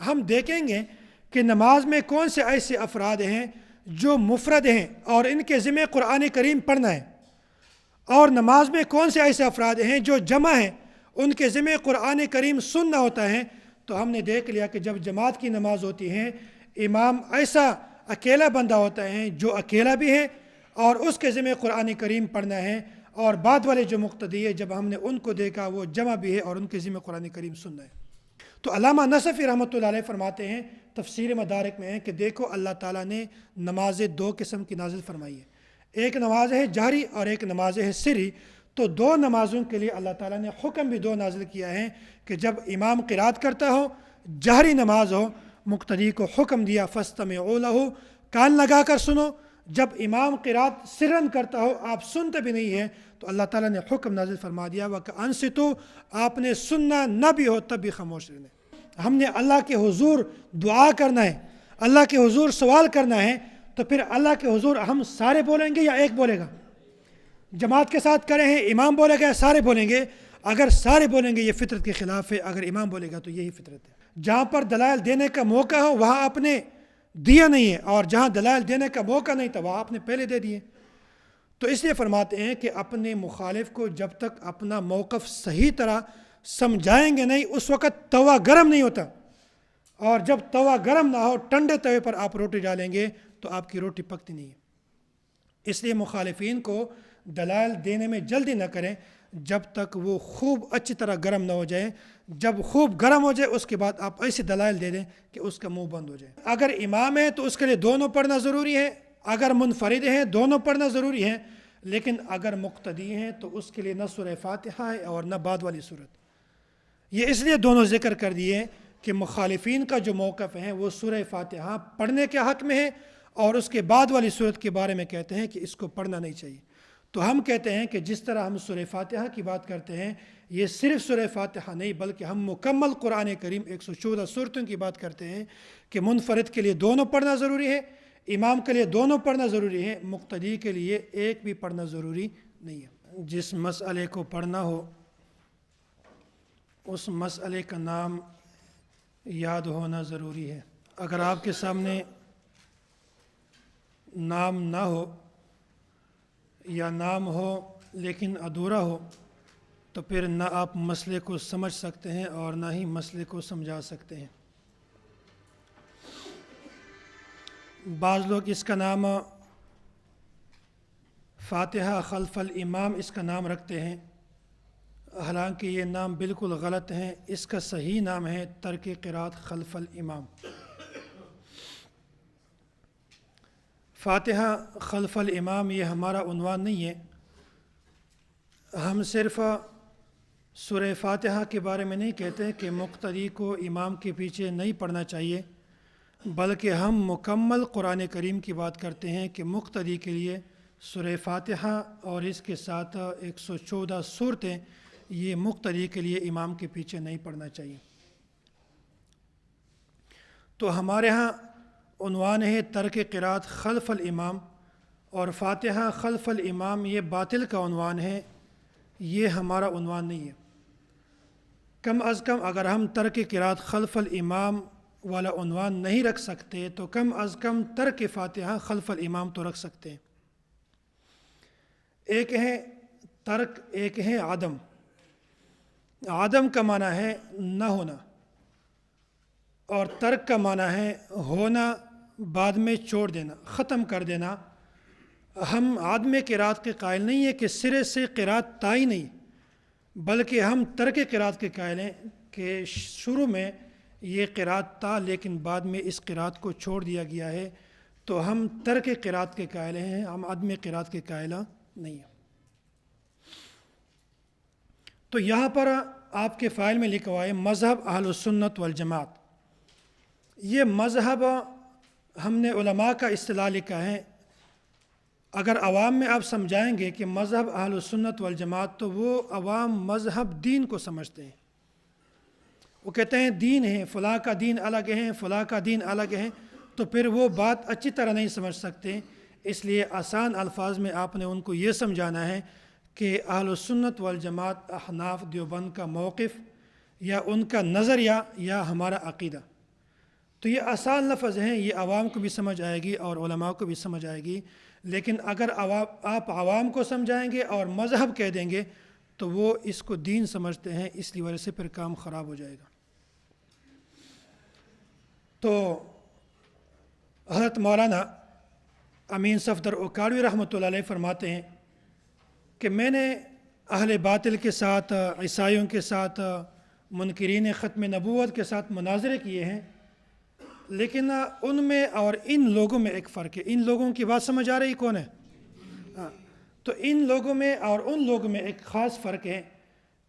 ہم دیکھیں گے کہ نماز میں کون سے ایسے افراد ہیں جو مفرد ہیں اور ان کے ذمہ قرآن کریم پڑھنا ہے، اور نماز میں کون سے ایسے افراد ہیں جو جمع ہیں، ان کے ذمہ قرآن کریم سننا ہوتا ہے۔ تو ہم نے دیکھ لیا کہ جب جماعت کی نماز ہوتی ہے، امام ایسا اکیلا بندہ ہوتا ہے جو اکیلا بھی ہے اور اس کے ذمہ قرآن کریم پڑھنا ہے، اور بعد والے جو مقتدی ہے جب ہم نے ان کو دیکھا وہ جمع بھی ہے اور ان کے ذمہ قرآن کریم سننا ہے۔ تو علامہ نصفی رحمۃ اللہ علیہ فرماتے ہیں، تفسیر مدارک میں ہے کہ دیکھو اللہ تعالیٰ نے نمازیں دو قسم کی نازل فرمائی ہے، ایک نماز ہے جہری اور ایک نماز ہے سری۔ تو دو نمازوں کے لیے اللہ تعالیٰ نے حکم بھی دو نازل کیا ہے کہ جب امام قرات کرتا ہو، جہری نماز ہو، مقتدی کو حکم دیا فاستمعوا لہ، کان لگا کر سنو۔ جب امام قرات سرن کرتا ہو، آپ سنتے بھی نہیں ہیں، تو اللہ تعالیٰ نے حکم نازل فرما دیا وَانصتوا، آپ نے سننا نہ بھی ہو تب بھی خاموش رہنا۔ ہم نے اللہ کے حضور دعا کرنا ہے، اللہ کے حضور سوال کرنا ہے، تو پھر اللہ کے حضور ہم سارے بولیں گے یا ایک بولے گا؟ جماعت کے ساتھ کرے ہیں، امام بولے گا یا سارے بولیں گے؟ اگر سارے بولیں گے یہ فطرت کے خلاف ہے، اگر امام بولے گا تو یہی فطرت ہے۔ جہاں پر دلائل دینے کا موقع ہو وہاں آپ نے دیا نہیں ہے، اور جہاں دلائل دینے کا موقع نہیں تھا وہاں آپ نے پہلے دے دیے۔ تو اس لیے فرماتے ہیں کہ اپنے مخالف کو جب تک اپنا موقف صحیح طرح سمجھائیں گے نہیں، اس وقت توا گرم نہیں ہوتا، اور جب توا گرم نہ ہو، ٹھنڈے توے پر آپ روٹی ڈالیں گے تو آپ کی روٹی پکتی نہیں ہے۔ اس لیے مخالفین کو دلائل دینے میں جلدی نہ کریں جب تک وہ خوب اچھی طرح گرم نہ ہو جائے۔ جب خوب گرم ہو جائے اس کے بعد آپ ایسی دلائل دے دیں کہ اس کا منہ بند ہو جائے۔ اگر امام ہے تو اس کے لیے دونوں پڑھنا ضروری ہے، اگر منفرد ہیں دونوں پڑھنا ضروری ہے، لیکن اگر مقتدی ہیں تو اس کے لیے نہ سورہ فاتحہ ہے اور نہ بعد والی صورت۔ یہ اس لیے دونوں ذکر کر دیے کہ مخالفین کا جو موقف ہے وہ سورہ فاتحہ پڑھنے کے حق میں ہے، اور اس کے بعد والی صورت کے بارے میں کہتے ہیں کہ اس کو پڑھنا نہیں چاہیے۔ تو ہم کہتے ہیں کہ جس طرح ہم سورہ فاتحہ کی بات کرتے ہیں، یہ صرف سورہ فاتحہ نہیں بلکہ ہم مکمل قرآن کریم 114 سورتوں کی بات کرتے ہیں کہ منفرد کے لیے دونوں پڑھنا ضروری ہے، امام کے لیے دونوں پڑھنا ضروری ہے، مقتدی کے لیے ایک بھی پڑھنا ضروری نہیں ہے۔ جس مسئلے کو پڑھنا ہو اس مسئلے کا نام یاد ہونا ضروری ہے۔ اگر آپ کے سامنے نام نہ ہو یا نام ہو لیکن ادھورا ہو تو پھر نہ آپ مسئلے کو سمجھ سکتے ہیں اور نہ ہی مسئلے کو سمجھا سکتے ہیں۔ بعض لوگ اس کا نام فاتحہ خلف الامام اس کا نام رکھتے ہیں، حالانکہ یہ نام بالکل غلط ہے۔ اس کا صحیح نام ہے ترک قرات خلف الامام۔ فاتحہ خلف الامام یہ ہمارا عنوان نہیں ہے، ہم صرف سورہ فاتحہ کے بارے میں نہیں کہتے کہ مقتدی کو امام کے پیچھے نہیں پڑھنا چاہیے، بلکہ ہم مکمل قرآن کریم کی بات کرتے ہیں کہ مقتدی کے لیے سورہ فاتحہ اور اس کے ساتھ 114 سورتیں یہ مقتدی کے لیے امام کے پیچھے نہیں پڑھنا چاہیے۔ تو ہمارے ہاں عنوان ہے ترک قرات خلف الامام، اور فاتحہ خلف الامام یہ باطل کا عنوان ہے، یہ ہمارا عنوان نہیں ہے۔ کم از کم اگر ہم ترک قرات خلف الامام والا عنوان نہیں رکھ سکتے تو کم از کم ترک فاتحہ خلف الامام تو رکھ سکتے ہیں۔ ایک ہے ترک، ایک ہے عدم۔ عدم کا معنی ہے نہ ہونا، اور ترک کا معنی ہے ہونا، بعد میں چھوڑ دینا، ختم کر دینا۔ ہم عدم قرات کے قائل نہیں ہیں کہ سرے سے قرات طائی نہیں، بلکہ ہم ترک قرات کے قائل ہیں کہ شروع میں یہ قرات تھا لیکن بعد میں اس قرات کو چھوڑ دیا گیا ہے، تو ہم ترک قرات کے قائل ہیں، ہم عدم قرات کے قائل نہیں ہیں۔ تو یہاں پر آپ کے فائل میں لکھا ہوا ہے مذہب اہل السنت والجماعت۔ یہ مذہب ہم نے علماء کا اصطلاح لکھا ہے۔ اگر عوام میں آپ سمجھائیں گے کہ مذہب اہل السنت والجماعت تو وہ عوام مذہب دین کو سمجھتے ہیں، وہ کہتے ہیں دین ہے، فلاں کا دین الگ ہے، فلاں کا دین الگ ہے، تو پھر وہ بات اچھی طرح نہیں سمجھ سکتے۔ اس لیے آسان الفاظ میں آپ نے ان کو یہ سمجھانا ہے کہ اہل السنت والجماعت احناف دیوبند کا موقف یا ان کا نظریہ یا ہمارا عقیدہ۔ تو یہ آسان لفظ ہیں، یہ عوام کو بھی سمجھ آئے گی اور علماء کو بھی سمجھ آئے گی، لیکن اگر آپ عوام کو سمجھائیں گے اور مذہب کہہ دیں گے تو وہ اس کو دین سمجھتے ہیں، اس لیے وجہ سے پھر کام خراب ہو جائے گا۔ تو حضرت مولانا امین صفدر اوکاڑوی رحمۃ اللہ علیہ فرماتے ہیں کہ میں نے اہل باطل کے ساتھ، عیسائیوں کے ساتھ، منکرین ختم نبوت کے ساتھ مناظرے کیے ہیں، لیکن ان میں اور ان لوگوں میں ایک فرق ہے۔ ان لوگوں کی بات سمجھ آ رہی کون ہے؟ تو ان لوگوں میں اور ان لوگوں میں ایک خاص فرق ہے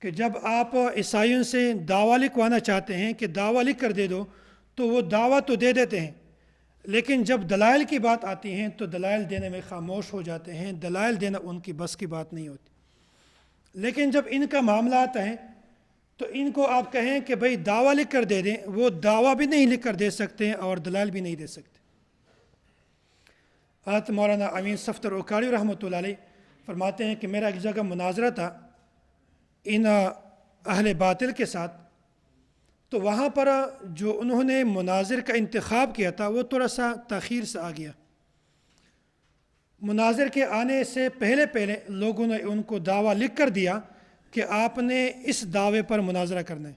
کہ جب آپ عیسائیوں سے دعویٰ لکھوانا چاہتے ہیں کہ دعویٰ لکھ کر دے دو تو وہ دعویٰ تو دے دیتے ہیں، لیکن جب دلائل کی بات آتی ہیں تو دلائل دینے میں خاموش ہو جاتے ہیں، دلائل دینا ان کی بس کی بات نہیں ہوتی۔ لیکن جب ان کا معاملہ آتا ہے تو ان کو آپ کہیں کہ بھئی دعویٰ لکھ کر دے دیں، وہ دعویٰ بھی نہیں لکھ کر دے سکتے ہیں اور دلائل بھی نہیں دے سکتے۔ حضرت مولانا امین صفدر اوکاڑوی رحمۃ اللہ علیہ فرماتے ہیں کہ میرا ایک جگہ مناظرہ تھا ان اہل باطل کے ساتھ، تو وہاں پر جو انہوں نے مناظر کا انتخاب کیا تھا وہ تھوڑا سا تاخیر سے آ گیا۔ مناظر کے آنے سے پہلے لوگوں نے ان کو دعویٰ لکھ کر دیا کہ آپ نے اس دعوے پر مناظرہ کرنا ہے۔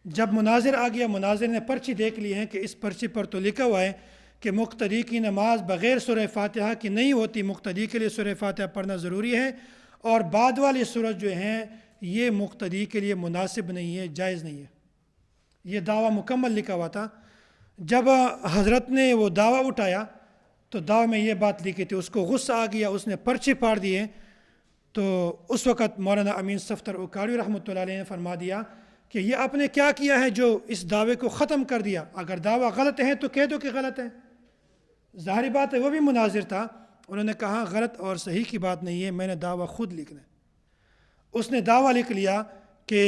جب مناظر آ گیا، مناظر نے پرچی دیکھ لی ہے کہ اس پرچی پر تو لکھا ہوا ہے کہ مقتدی کی نماز بغیر سورہ فاتحہ کی نہیں ہوتی، مقتدی کے لیے سورہ فاتحہ پڑھنا ضروری ہے، اور بعد والی سورت جو ہیں یہ مقتدی کے لیے مناسب نہیں ہے، جائز نہیں ہے۔ یہ دعویٰ مکمل لکھا ہوا تھا۔ جب حضرت نے وہ دعویٰ اٹھایا تو دعوے میں یہ بات لکھی تھی، اس کو غصہ آ گیا، اس نے پرچے پھاڑ دیے۔ تو اس وقت مولانا امین صفدر اوکاڑوی رحمۃ اللہ علیہ نے فرما دیا کہ یہ آپ نے کیا کیا ہے جو اس دعوے کو ختم کر دیا؟ اگر دعویٰ غلط ہے تو کہہ دو کہ غلط ہے۔ ظاہری بات ہے وہ بھی مناظر تھا، انہوں نے کہا غلط اور صحیح کی بات نہیں ہے، میں نے دعویٰ خود لکھنا ہے۔ اس نے دعویٰ لکھ لیا کہ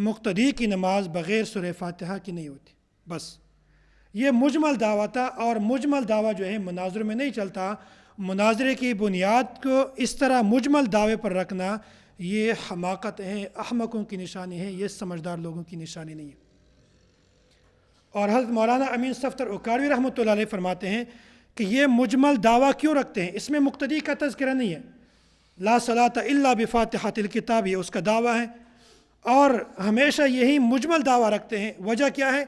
مقتدی کی نماز بغیر سورہ فاتحہ کی نہیں ہوتی، بس یہ مجمل دعویٰ تھا، اور مجمل دعویٰ جو ہے مناظر میں نہیں چلتا۔ مناظرے کی بنیاد کو اس طرح مجمل دعوے پر رکھنا یہ حماقت ہے، احمقوں کی نشانی ہے، یہ سمجھدار لوگوں کی نشانی نہیں ہے۔ اور حضرت مولانا امین صفدر اوکاڑوی رحمۃ اللہ علیہ فرماتے ہیں کہ یہ مجمل دعویٰ کیوں رکھتے ہیں؟ اس میں مقتدی کا تذکرہ نہیں ہے۔ لا صلاۃ الا بفاتحۃ الکتاب، یہ اس کا دعویٰ ہے، اور ہمیشہ یہی مجمل دعویٰ رکھتے ہیں۔ وجہ کیا ہے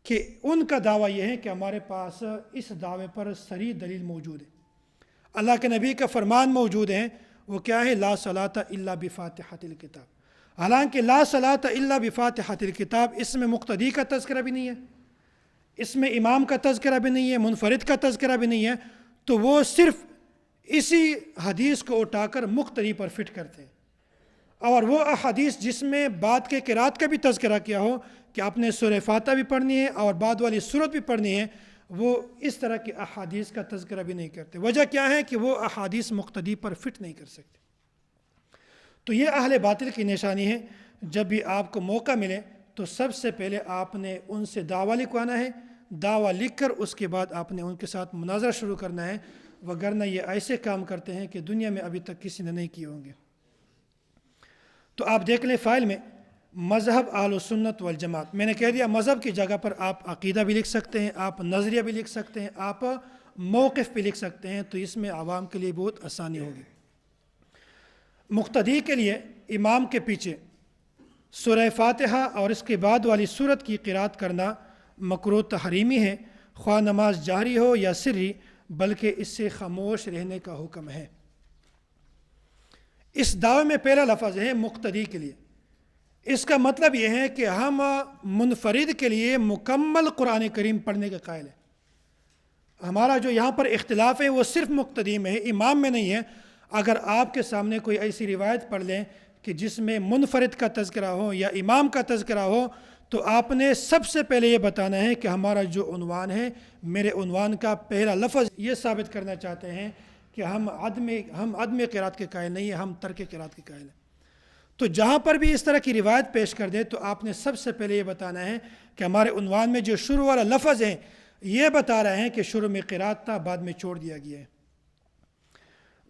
کہ ان کا دعویٰ یہ ہے کہ ہمارے پاس اس دعوے پر صریح دلیل موجود ہے، اللہ کے نبی کا فرمان موجود ہے، وہ کیا ہے؟ لا صلاۃ الا بفاتحۃ الکتاب۔ حالانکہ لا صلاۃ الا بفاتحۃ الکتاب اس میں مقتدی کا تذکرہ بھی نہیں ہے، اس میں امام کا تذکرہ بھی نہیں ہے، منفرد کا تذکرہ بھی نہیں ہے، تو وہ صرف اسی حدیث کو اٹھا کر مقتدی پر فٹ کرتے ہیں۔ اور وہ احادیث جس میں بعد کے قرات کا بھی تذکرہ کیا ہو کہ آپ نے سورہ فاتحہ بھی پڑھنی ہے اور بعد والی سورت بھی پڑھنی ہے، وہ اس طرح کی احادیث کا تذکرہ بھی نہیں کرتے۔ وجہ کیا ہے کہ وہ احادیث مقتدی پر فٹ نہیں کر سکتے۔ تو یہ اہل باطل کی نشانی ہے۔ جب بھی آپ کو موقع ملے تو سب سے پہلے آپ نے ان سے دعویٰ لکھوانا ہے، دعویٰ لکھ کر اس کے بعد آپ نے ان کے ساتھ مناظرہ شروع کرنا ہے، وگرنہ یہ ایسے کام کرتے ہیں کہ دنیا میں ابھی تک کسی نے نہیں کیے ہوں گے۔ تو آپ دیکھ لیں فائل میں مذہب اہل سنت والجماعت، میں نے کہہ دیا مذہب کی جگہ پر آپ عقیدہ بھی لکھ سکتے ہیں، آپ نظریہ بھی لکھ سکتے ہیں، آپ موقف بھی لکھ سکتے ہیں، تو اس میں عوام کے لیے بہت آسانی ہوگی۔ مقتدی کے لیے امام کے پیچھے سورہ فاتحہ اور اس کے بعد والی سورت کی قرات کرنا مکروہ تحریمی ہے، خواہ نماز جہری ہو یا سری، بلکہ اس سے خاموش رہنے کا حکم ہے۔ اس دعوے میں پہلا لفظ ہے مقتدی کے لیے۔ اس کا مطلب یہ ہے کہ ہم منفرد کے لیے مکمل قرآن کریم پڑھنے کے قائل ہیں۔ ہمارا جو یہاں پر اختلاف ہے وہ صرف مقتدی میں ہے، امام میں نہیں ہے۔ اگر آپ کے سامنے کوئی ایسی روایت پڑھ لیں کہ جس میں منفرد کا تذکرہ ہو یا امام کا تذکرہ ہو، تو آپ نے سب سے پہلے یہ بتانا ہے کہ ہمارا جو عنوان ہے، میرے عنوان کا پہلا لفظ یہ ثابت کرنا چاہتے ہیں کہ ہم عدم قرات کے قائل نہیں ہیں، ہم ترک قرات کے قائل ہیں۔ تو جہاں پر بھی اس طرح کی روایت پیش کر دے تو آپ نے سب سے پہلے یہ بتانا ہے کہ ہمارے عنوان میں جو شروع والا لفظ ہے یہ بتا رہے ہیں کہ شروع میں قرات تھا، بعد میں چھوڑ دیا گیا ہے۔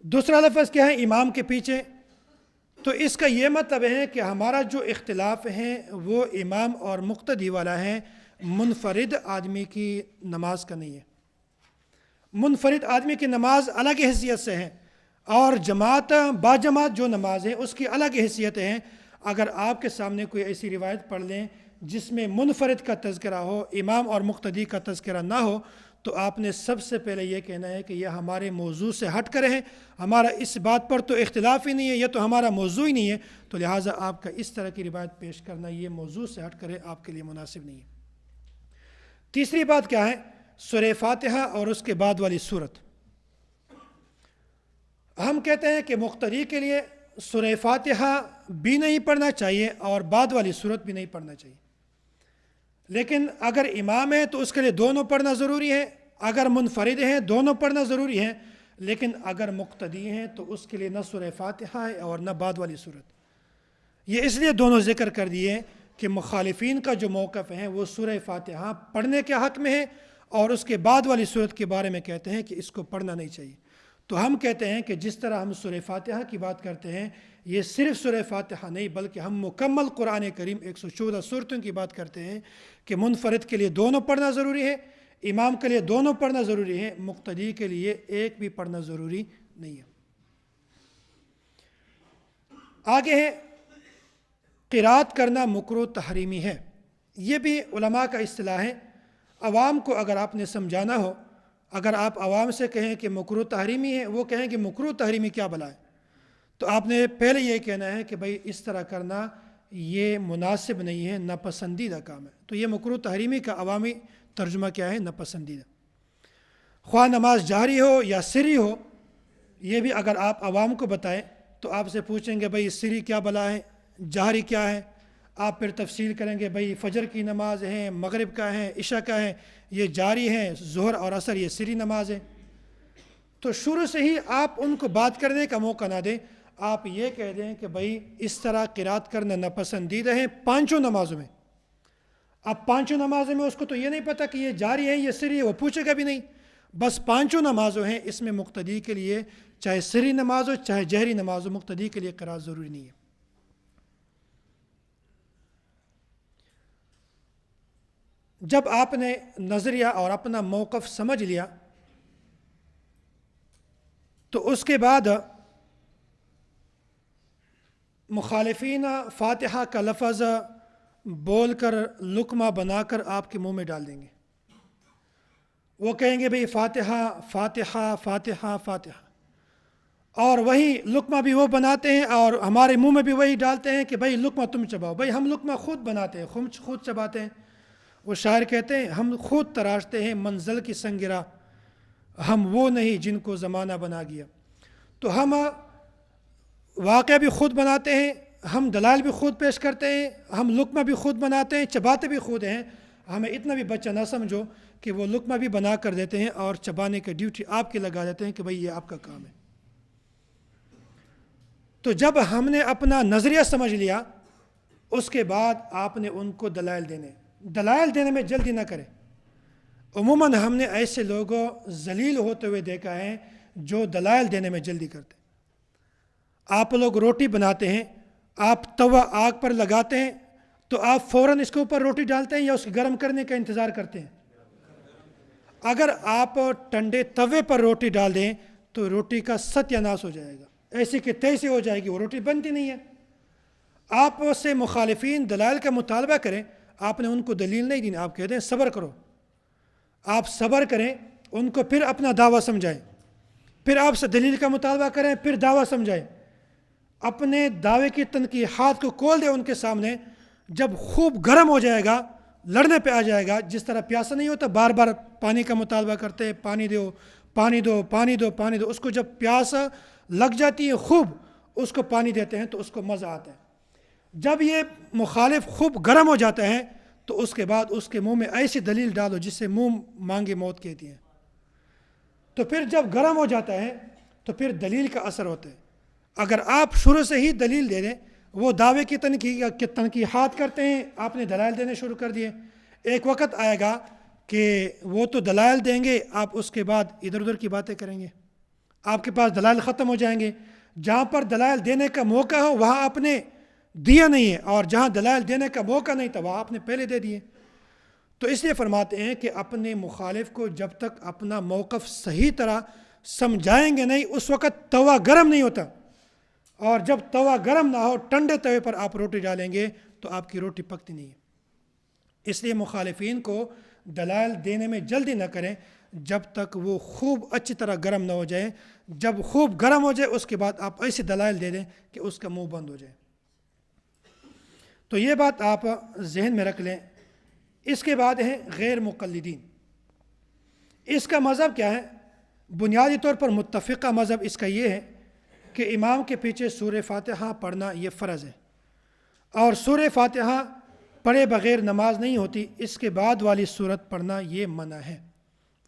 دوسرا لفظ کیا ہے؟ امام کے پیچھے۔ تو اس کا یہ مطلب ہے کہ ہمارا جو اختلاف ہے وہ امام اور مقتدی والا ہے، منفرد آدمی کی نماز کا نہیں ہے۔ منفرد آدمی کی نماز الگ حیثیت سے ہے، اور جماعت باجماعت جو نماز ہے اس کی الگ حیثیتیں ہیں۔ اگر آپ کے سامنے کوئی ایسی روایت پڑھ لیں جس میں منفرد کا تذکرہ ہو، امام اور مقتدی کا تذکرہ نہ ہو، تو آپ نے سب سے پہلے یہ کہنا ہے کہ یہ ہمارے موضوع سے ہٹ کر ہے، ہمارا اس بات پر تو اختلاف ہی نہیں ہے، یہ تو ہمارا موضوع ہی نہیں ہے، تو لہٰذا آپ کا اس طرح کی روایت پیش کرنا یہ موضوع سے ہٹ کر ہے، آپ کے لیے مناسب نہیں ہے۔ تیسری بات کیا ہے؟ سورہ فاتحہ اور اس کے بعد والی سورت۔ ہم کہتے ہیں کہ مقتدی کے لیے سورہ فاتحہ بھی نہیں پڑھنا چاہیے اور بعد والی سورت بھی نہیں پڑھنا چاہیے، لیکن اگر امام ہے تو اس کے لیے دونوں پڑھنا ضروری ہے، اگر منفرد ہیں دونوں پڑھنا ضروری ہے، لیکن اگر مقتدی ہیں تو اس کے لیے نہ سورہ فاتحہ ہے اور نہ بعد والی سورت۔ یہ اس لیے دونوں ذکر کر دیے کہ مخالفین کا جو موقف ہے وہ سورہ فاتحہ پڑھنے کے حق میں ہے، اور اس کے بعد والی سورت کے بارے میں کہتے ہیں کہ اس کو پڑھنا نہیں چاہیے۔ تو ہم کہتے ہیں کہ جس طرح ہم سورہ فاتحہ کی بات کرتے ہیں، یہ صرف سورہ فاتحہ نہیں بلکہ ہم مکمل قرآن کریم 114 سورتوں کی بات کرتے ہیں کہ منفرد کے لیے دونوں پڑھنا ضروری ہے، امام کے لیے دونوں پڑھنا ضروری ہے، مقتدی کے لیے ایک بھی پڑھنا ضروری نہیں ہے۔ آگے ہے قرات کرنا مکروہ تحریمی ہے۔ یہ بھی علماء کا اصطلاح ہے۔ عوام کو اگر آپ نے سمجھانا ہو، اگر آپ عوام سے کہیں کہ مکروہ تحریمی ہے، وہ کہیں کہ مکروہ تحریمی کیا بلا ہے، تو آپ نے پہلے یہ کہنا ہے کہ بھئی اس طرح کرنا یہ مناسب نہیں ہے، ناپسندیدہ کام ہے۔ تو یہ مکروہ تحریمی کا عوامی ترجمہ کیا ہے؟ ناپسندیدہ۔ خواہ نماز جہری ہو یا سری ہو، یہ بھی اگر آپ عوام کو بتائیں تو آپ سے پوچھیں گے بھئی سری کیا بلا ہے، جہری کیا ہے، آپ پھر تفصیل کریں گے بھئی فجر کی نماز ہے، مغرب کا ہے، عشاء کا ہے، یہ جاری ہے، ظہر اور عصر یہ سری نماز ہے۔ تو شروع سے ہی آپ ان کو بات کرنے کا موقع نہ دیں، آپ یہ کہہ دیں کہ بھئی اس طرح قرات کرنا ناپسندیدہ ہے پانچوں نمازوں میں۔ اب پانچوں نمازوں میں اس کو تو یہ نہیں پتہ کہ یہ جاری ہے یہ سری ہے، وہ پوچھے گا بھی نہیں، بس پانچوں نمازوں ہیں، اس میں مقتدی کے لیے چاہے سری نماز ہو چاہے جہری نماز ہو، مقتدی کے لیے قرات ضروری نہیں ہے۔ جب آپ نے نظریہ اور اپنا موقف سمجھ لیا تو اس کے بعد مخالفین فاتحہ کا لفظ بول کر لقمہ بنا کر آپ کے منہ میں ڈال دیں گے۔ وہ کہیں گے بھئی فاتحہ فاتحہ فاتحہ فاتحہ، اور وہی لقمہ بھی وہ بناتے ہیں اور ہمارے منہ میں بھی وہی ڈالتے ہیں کہ بھئی لقمہ تم چباؤ۔ بھئی ہم لقمہ خود بناتے ہیں، خود چباتے ہیں۔ وہ شاعر کہتے ہیں ہم خود تراشتے ہیں منزل کی سنگرا، ہم وہ نہیں جن کو زمانہ بنا گیا۔ تو ہم واقعہ بھی خود بناتے ہیں، ہم دلائل بھی خود پیش کرتے ہیں، ہم لقمہ بھی خود بناتے ہیں، چباتے بھی خود ہیں۔ ہمیں اتنا بھی بچہ نہ سمجھو کہ وہ لقمہ بھی بنا کر دیتے ہیں اور چبانے کی ڈیوٹی آپ کی لگا دیتے ہیں کہ بھئی یہ آپ کا کام ہے۔ تو جب ہم نے اپنا نظریہ سمجھ لیا، اس کے بعد آپ نے ان کو دلائل دینے میں جلدی نہ کریں۔ عموماً ہم نے ایسے لوگوں ذلیل ہوتے ہوئے دیکھا ہے جو دلائل دینے میں جلدی کرتے ہیں۔ آپ لوگ روٹی بناتے ہیں، آپ توا آگ پر لگاتے ہیں تو آپ فوراً اس کے اوپر روٹی ڈالتے ہیں یا اس گرم کرنے کا انتظار کرتے ہیں؟ اگر آپ ٹھنڈے توے پر روٹی ڈال دیں تو روٹی کا ستیہ ناش ہو جائے گا، ایسی کہ تیسی ہو جائے گی، وہ روٹی بنتی نہیں ہے۔ آپ سے مخالفین دلائل کا مطالبہ کریں، آپ نے ان کو دلیل نہیں دینی، آپ کہتے ہیں صبر کرو۔ آپ صبر کریں، ان کو پھر اپنا دعویٰ سمجھائیں، پھر آپ سے دلیل کا مطالبہ کریں، پھر دعویٰ سمجھائیں، اپنے دعوے کی تنقیحات کو کھول دیں ان کے سامنے۔ جب خوب گرم ہو جائے گا، لڑنے پہ آ جائے گا، جس طرح پیاسا نہیں ہوتا بار بار پانی کا مطالبہ کرتے ہیں، پانی دو پانی دو پانی دو پانی دو، اس کو جب پیاس لگ جاتی ہے خوب اس کو پانی دیتے ہیں تو اس کو مزہ آتا ہے۔ جب یہ مخالف خوب گرم ہو جاتا ہے تو اس کے بعد اس کے منہ میں ایسی دلیل ڈالو جس سے منہ مانگے موت کہتی ہیں۔ تو پھر جب گرم ہو جاتا ہے تو پھر دلیل کا اثر ہوتا ہے۔ اگر آپ شروع سے ہی دلیل دے دیں، وہ دعوے کی تنقیحات کرتے ہیں، آپ نے دلائل دینے شروع کر دیے، ایک وقت آئے گا کہ وہ تو دلائل دیں گے، آپ اس کے بعد ادھر ادھر کی باتیں کریں گے، آپ کے پاس دلائل ختم ہو جائیں گے۔ جہاں پر دلائل دینے کا موقع ہو وہاں آپ نے دیا نہیں ہے، اور جہاں دلائل دینے کا موقع نہیں تھا وہاں آپ نے پہلے دے دیے۔ تو اس لیے فرماتے ہیں کہ اپنے مخالف کو جب تک اپنا موقف صحیح طرح سمجھائیں گے نہیں، اس وقت توا گرم نہیں ہوتا، اور جب توا گرم نہ ہو، ٹھنڈے توے پر آپ روٹی ڈالیں گے تو آپ کی روٹی پکتی نہیں ہے۔ اس لیے مخالفین کو دلائل دینے میں جلدی نہ کریں جب تک وہ خوب اچھی طرح گرم نہ ہو جائے۔ جب خوب گرم ہو جائے اس کے بعد آپ ایسی دلائل دے دیں کہ اس کا منہ بند ہو جائے۔ تو یہ بات آپ ذہن میں رکھ لیں۔ اس کے بعد ہیں غیر مقلدین۔ اس کا مذہب کیا ہے؟ بنیادی طور پر متفقہ مذہب اس کا یہ ہے کہ امام کے پیچھے سورہ فاتحہ پڑھنا یہ فرض ہے، اور سورہ فاتحہ پڑھے بغیر نماز نہیں ہوتی، اس کے بعد والی سورت پڑھنا یہ منع ہے۔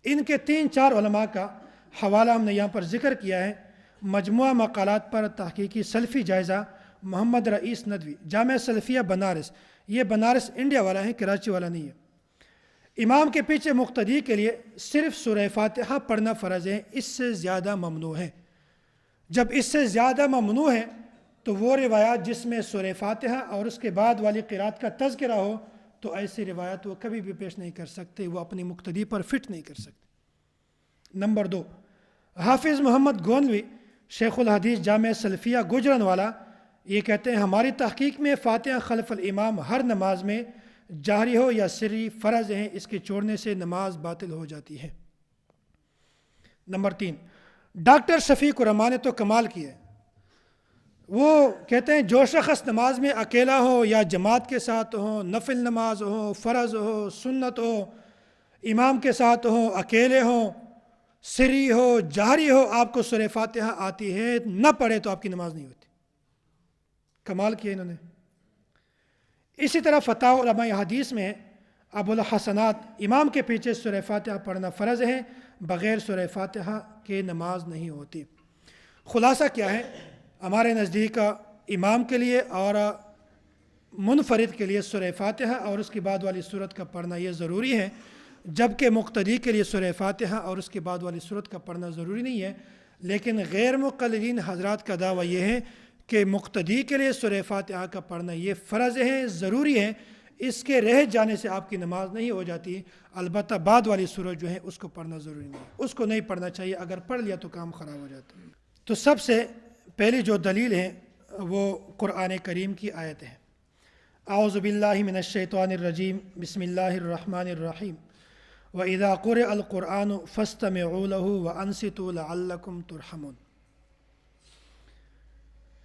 ان کے 3-4 علماء کا حوالہ ہم نے یہاں پر ذکر کیا ہے۔ مجموعہ مقالات پر تحقیقی سلفی جائزہ محمد رئیس ندوی، جامعہ سلفیہ بنارس، یہ بنارس انڈیا والا ہے، کراچی والا نہیں ہے۔ امام کے پیچھے مقتدی کے لیے صرف سورہ فاتحہ پڑھنا فرض ہے، اس سے زیادہ ممنوع ہے۔ جب اس سے زیادہ ممنوع ہے تو وہ روایات جس میں سورہ فاتحہ اور اس کے بعد والی قرات کا تذکرہ ہو، تو ایسی روایت وہ کبھی بھی پیش نہیں کر سکتے، وہ اپنی مقتدی پر فٹ نہیں کر سکتے۔ نمبر 2، حافظ محمد گونوی، شیخ الحدیث، جامعہ سلفیہ گجرانوالا، یہ کہتے ہیں ہماری تحقیق میں فاتحہ خلف الامام ہر نماز میں جہری ہو یا سری فرض ہیں، اس کے چھوڑنے سے نماز باطل ہو جاتی ہے۔ نمبر 3، ڈاکٹر شفیق الرحمان نے تو کمال کیا ہے۔ وہ کہتے ہیں جو شخص نماز میں اکیلا ہو یا جماعت کے ساتھ ہو، نفل نماز ہو، فرض ہو، سنت ہو، امام کے ساتھ ہو، اکیلے ہو، سری ہو، جہری ہو، آپ کو سورہ فاتحہ آتی ہے، نہ پڑھے تو آپ کی نماز نہیں ہوتی۔ کمال کیا انہوں نے۔ اسی طرح فتاوی علماء حدیث میں ابو الحسنات، امام کے پیچھے سورہ فاتحہ پڑھنا فرض ہے، بغیر سورہ فاتحہ کے نماز نہیں ہوتی۔ خلاصہ کیا ہے؟ ہمارے نزدیک امام کے لیے اور منفرد کے لیے سورہ فاتحہ اور اس کے بعد والی سورت کا پڑھنا یہ ضروری ہے، جبکہ مقتدی کے لیے سورہ فاتحہ اور اس کے بعد والی سورت کا پڑھنا ضروری نہیں ہے۔ لیکن غیر مقلدین حضرات کا دعویٰ یہ ہے کہ مقتدی کے لیے سورہ فاتحہ کا پڑھنا یہ فرض ہے، ضروری ہے، اس کے رہ جانے سے آپ کی نماز نہیں ہو جاتی۔ البتہ بعد والی سورت جو ہے اس کو پڑھنا ضروری نہیں ہے، اس کو نہیں پڑھنا چاہیے، اگر پڑھ لیا تو کام خراب ہو جاتا ہے۔ تو سب سے پہلی جو دلیل ہے وہ قرآن کریم کی آیت ہے۔ اعوذ باللہ من الشیطان الرجیم، بسم اللہ الرحمن الرحیم، وَإِذَا قُرِئَ الْقُرْآنُ فَاسْتَمِعُوا لَهُ وَأَنصِتُوا لَعَلَّكُمْ تُرْحَمُونَ۔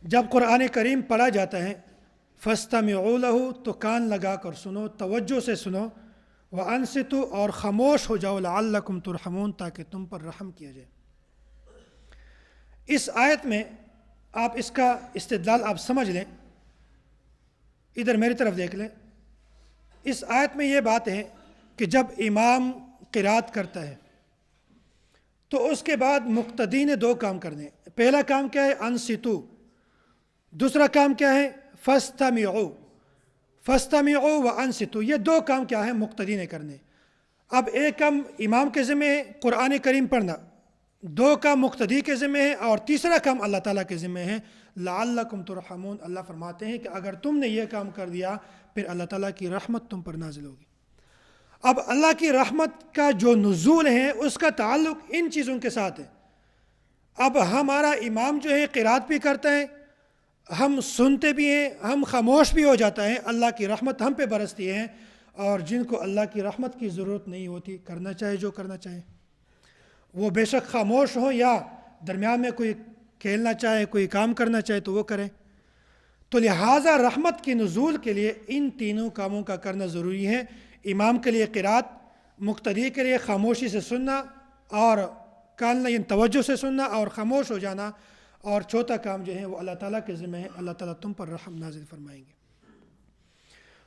جب قرآن کریم پڑھا جاتا ہے، فَاسْتَمِعُوا لَهُ، تو کان لگا کر سنو، توجہ سے سنو، وَأَنصِتُوا، اور خاموش ہو جاؤ، لَعَلَّكُمْ تُرْحَمُونَ، تاکہ تم پر رحم کیا جائے۔ اس آیت میں آپ اس کا استدلال آپ سمجھ لیں، ادھر میری طرف دیکھ لیں۔ اس آیت میں یہ بات ہے کہ جب امام قرات کرتا ہے تو اس کے بعد مقتدی نے 2 کام کرنے ہیں۔ پہلا کام کیا ہے؟ انصتو۔ دوسرا کام کیا ہے؟ فاستمعوا۔ فاستمعوا وانصتوا، یہ 2 کام کیا ہے؟ مقتدی نے کرنے۔ اب ایک کام امام کے ذمہ ہے قرآن کریم پڑھنا، 2 کام مقتدی کے ذمہ ہے، اور تیسرا کام اللہ تعالیٰ کے ذمہ ہے، لعلکم ترحمون۔ اللہ فرماتے ہیں کہ اگر تم نے یہ کام کر دیا پھر اللہ تعالیٰ کی رحمت تم پر نازل ہوگی۔ اب اللہ کی رحمت کا جو نزول ہے اس کا تعلق ان چیزوں کے ساتھ ہے۔ اب ہمارا امام جو ہے قرات بھی کرتا ہے، ہم سنتے بھی ہیں، ہم خاموش بھی ہو جاتا ہے، اللہ کی رحمت ہم پہ برستی ہے، اور جن کو اللہ کی رحمت کی ضرورت نہیں ہوتی، کرنا چاہے جو کرنا چاہے، وہ بے شک خاموش ہوں یا درمیان میں کوئی کھیلنا چاہے، کوئی کام کرنا چاہے تو وہ کریں۔ تو لہٰذا رحمت کی نزول کے لیے ان تینوں کاموں کا کرنا ضروری ہے۔ امام کے لیے قرات، مقتدی کے لیے خاموشی سے سننا اور کان لگن توجہ سے سننا اور خاموش ہو جانا، اور چوتھا کام جو ہے وہ اللہ تعالیٰ کے ذمہ ہے، اللہ تعالیٰ تم پر رحم نازل فرمائیں گے۔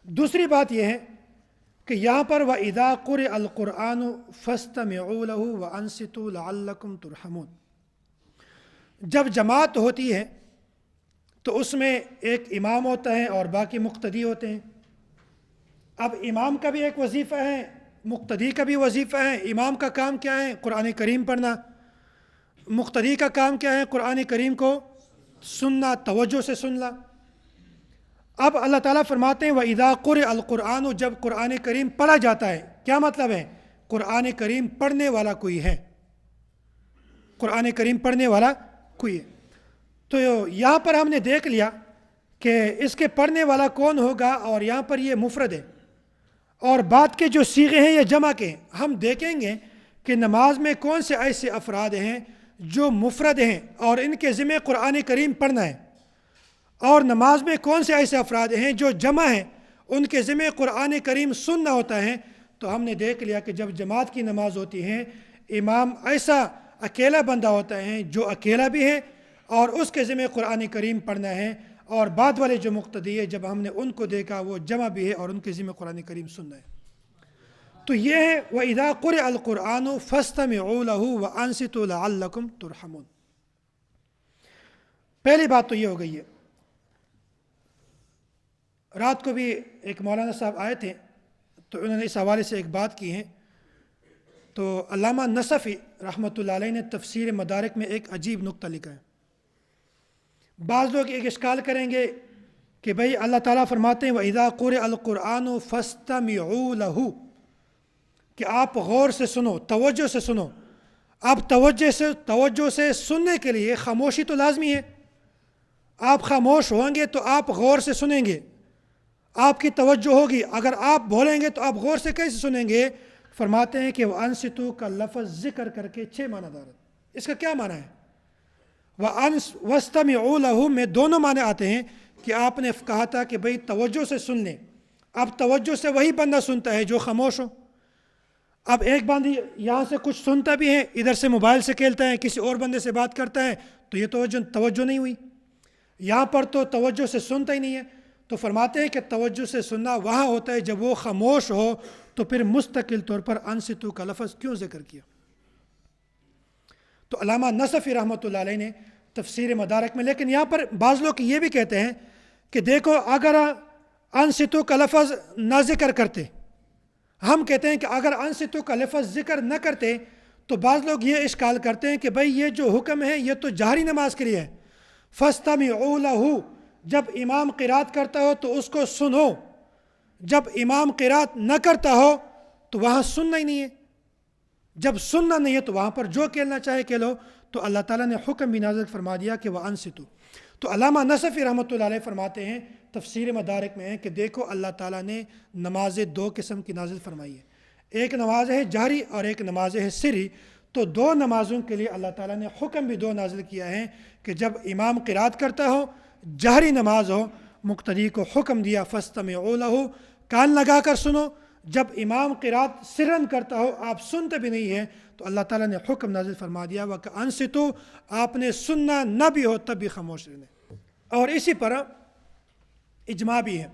دوسری بات یہ ہے کہ یہاں پر وَإِذَا قُرِئَ الْقُرْآنُ فَاسْتَمِعُوا لَهُ وَأَنصِتُوا لَعَلَّكُمْ تُرْحَمُونَ۔ جب جماعت ہوتی ہے تو اس میں ایک امام ہوتا ہے اور باقی مقتدی ہوتے ہیں۔ اب امام کا بھی ایک وظیفہ ہے، مقتدی کا بھی وظیفہ ہے۔ امام کا کام کیا ہے؟ قرآن کریم پڑھنا۔ مقتدی کا کام کیا ہے؟ قرآن کریم کو سننا، توجہ سے سننا۔ اب اللہ تعالیٰ فرماتے ہیں وَإِذَا قُرِئَ الْقُرْآنُ، جب قرآن کریم پڑھا جاتا ہے، کیا مطلب ہے؟ قرآن کریم پڑھنے والا کوئی ہے، قرآن کریم پڑھنے والا کوئی ہے۔ تو یہاں پر ہم نے دیکھ لیا کہ اس کے پڑھنے والا کون ہوگا، اور یہاں پر یہ مفرد ہے، اور بات کے جو صیغے ہیں یہ جمع کے ہیں۔ ہم دیکھیں گے کہ نماز میں کون سے ایسے افراد ہیں جو مفرد ہیں اور ان کے ذمہ قرآن کریم پڑھنا ہے، اور نماز میں کون سے ایسے افراد ہیں جو جمع ہیں، ان کے ذمہ قرآن کریم سننا ہوتا ہے۔ تو ہم نے دیکھ لیا کہ جب جماعت کی نماز ہوتی ہے، امام ایسا اکیلا بندہ ہوتا ہے جو اکیلا بھی ہے اور اس کے ذمہ قرآن کریم پڑھنا ہے، اور بعد والے جو مقتدی ہے جب ہم نے ان کو دیکھا وہ جمع بھی ہے اور ان کے ذمہ قرآن کریم سننا ہے۔ تو یہ ہے وَإِذَا قُرِئَ الْقُرْآنُ فَاسْتَمِعُوا لَهُ وَأَنصِتُوا لَعَلَّكُمْ تُرْحَمُونَ۔ پہلی بات تو یہ ہو گئی ہے۔ رات کو بھی ایک مولانا صاحب آئے تھے تو انہوں نے اس حوالے سے ایک بات کی ہے، تو علامہ نصفی رحمۃ اللہ علیہ نے تفسیر مدارک میں ایک عجیب نقطہ لکھا ہے۔ بعض لوگ ایک اشکال کریں گے کہ بھئی اللہ تعالیٰ فرماتے ہیں وَإِذَا قُرِئَ الْقُرْآنُ فَاسْتَمِعُوا لَهُ، کہ آپ غور سے سنو، توجہ سے سنو۔ اب توجہ سے سننے کے لیے خاموشی تو لازمی ہے۔ آپ خاموش ہوں گے تو آپ غور سے سنیں گے، آپ کی توجہ ہوگی۔ اگر آپ بولیں گے تو آپ غور سے کیسے سنیں گے؟ فرماتے ہیں کہ وَأَنصِتُوا کا لفظ ذکر کر کے 6 معنی دار ہے۔ اس کا کیا معنی ہے؟ وَاسْتَمِعُوا لَهُ میں دونوں معنی آتے ہیں کہ آپ نے کہا تھا کہ بھئی توجہ سے سن لیں۔ اب توجہ سے وہی بندہ سنتا ہے جو خاموش ہو۔ اب ایک بندہ یہاں سے کچھ سنتا بھی ہے، ادھر سے موبائل سے کھیلتا ہے، کسی اور بندے سے بات کرتا ہے، تو یہ توجہ نہیں ہوئی۔ یہاں پر تو توجہ سے سنتا ہی نہیں ہے۔ تو فرماتے ہیں کہ توجہ سے سننا وہاں ہوتا ہے جب وہ خاموش ہو، تو پھر مستقل طور پر انصتو کا لفظ کیوں ذکر کیا؟ تو علامہ نصفی رحمۃ اللہ علیہ نے تفسیر مدارک میں، لیکن یہاں پر بعض لوگ یہ بھی کہتے ہیں کہ دیکھو اگر انصتو کا لفظ نہ ذکر کرتے، ہم کہتے ہیں کہ اگر انصتو کا لفظ ذکر نہ کرتے تو بعض لوگ یہ اشکال کرتے ہیں کہ بھئی یہ جو حکم ہے یہ تو جہری نماز کے لیے ہے۔ فَاسْتَمِعُوا لَهُ، جب امام قرات کرتا ہو تو اس کو سنو، جب امام قرات نہ کرتا ہو تو وہاں سننا ہی نہیں ہے۔ جب سننا نہیں ہے تو وہاں پر جو کہنا چاہے کہہ لو۔ تو اللہ تعالیٰ نے حکم بھی نازل فرما دیا کہ وَأَنصِتُوا۔ تو علامہ نصفی رحمۃ اللہ علیہ فرماتے ہیں تفسیر مدارک میں کہ دیکھو اللہ تعالیٰ نے نمازیں 2 قسم کی نازل فرمائی ہے، ایک نماز ہے جہری اور ایک نماز ہے سری۔ تو 2 نمازوں کے لیے اللہ تعالیٰ نے حکم بھی 2 نازل کیا ہے کہ جب امام قرات کرتا ہو، جہری نماز ہو، مقتدی کو حکم دیا فَاسْتَمِعُوا لَهُ، کان لگا کر سنو۔ جب امام قرات سرن کرتا ہو، آپ سنتے بھی نہیں ہیں، تو اللہ تعالیٰ نے حکم نازل فرما دیا وَأَنصِتُوا، آپ نے سننا نہ بھی ہو تب بھی خاموش رہنے۔ اور اسی پر اجماع بھی ہے۔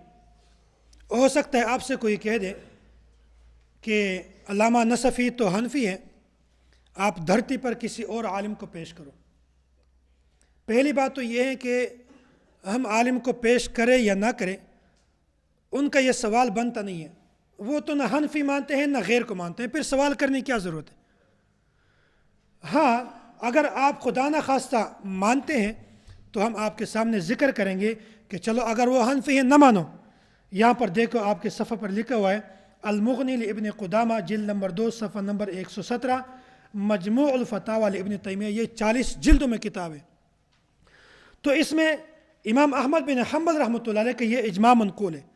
ہو سکتا ہے آپ سے کوئی کہہ دے کہ علامہ نصفی تو حنفی ہیں، آپ دھرتی پر کسی اور عالم کو پیش کرو۔ پہلی بات تو یہ ہے کہ ہم عالم کو پیش کریں یا نہ کریں، ان کا یہ سوال بنتا نہیں ہے۔ وہ تو نہ حنفی مانتے ہیں نہ غیر کو مانتے ہیں، پھر سوال کرنے کی کیا ضرورت ہے؟ ہاں، اگر آپ خدا نخواستہ مانتے ہیں تو ہم آپ کے سامنے ذکر کریں گے کہ چلو اگر وہ حنفی ہیں نہ مانو۔ یہاں پر دیکھو آپ کے صفحہ پر لکھا ہوا ہے المغنی لابن قدامہ جلد نمبر 2 صفحہ نمبر 117، مجموع الفتاوی لابن تیمیہ، یہ 40 جلدوں میں کتاب ہے۔ تو اس میں امام احمد بن حنبل رحمۃ اللہ علیہ کا یہ اجماع منقول ہے۔